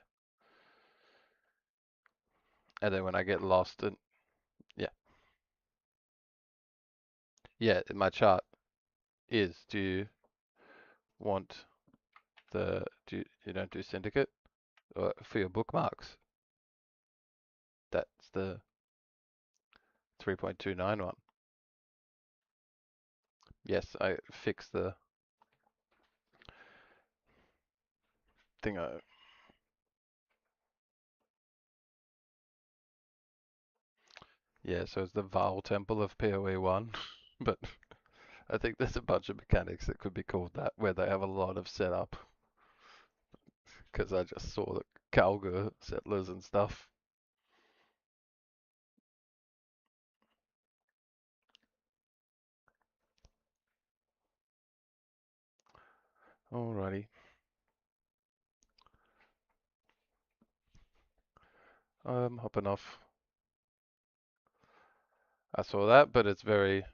And then when I get lost and, yeah. Yeah, my chart is, do you want you don't do syndicate? Or for your bookmarks, that's the 3.29 one. Yes, I fixed the thing. Yeah, so it's the Val Temple of PoE 1, but I think there's a bunch of mechanics that could be called that, where they have a lot of setup, because I just saw the Kalga settlers and stuff. Alrighty. I'm hopping off. I saw that, but it's very...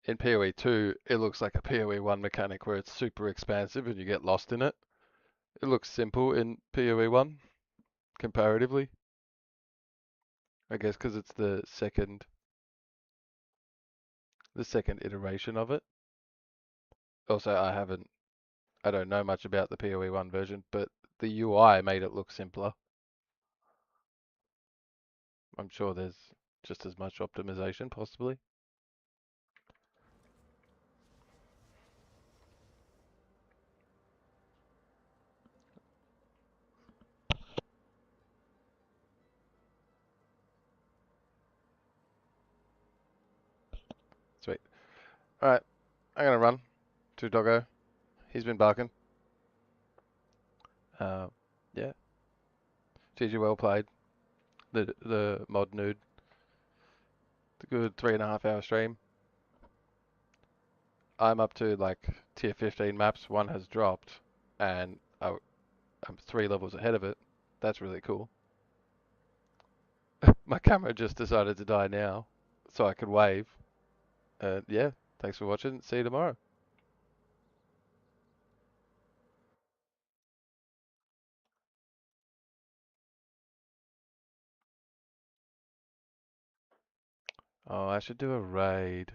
In PoE 2, it looks like a PoE 1 mechanic where it's super expansive and you get lost in it. It looks simple in PoE 1, comparatively. I guess because it's the second iteration of it. Also, I don't know much about the PoE 1 version, but the UI made it look simpler. I'm sure there's just as much optimization, possibly. Sweet. Alright, I'm gonna run to Doggo. He's been barking. Yeah. GG, well played. The mod nude. The good 3.5 hour stream. I'm up to like tier 15 maps. One has dropped, and I'm 3 levels ahead of it. That's really cool. My camera just decided to die now, so I could wave. Yeah, thanks for watching. See you tomorrow. Oh, I should do a raid.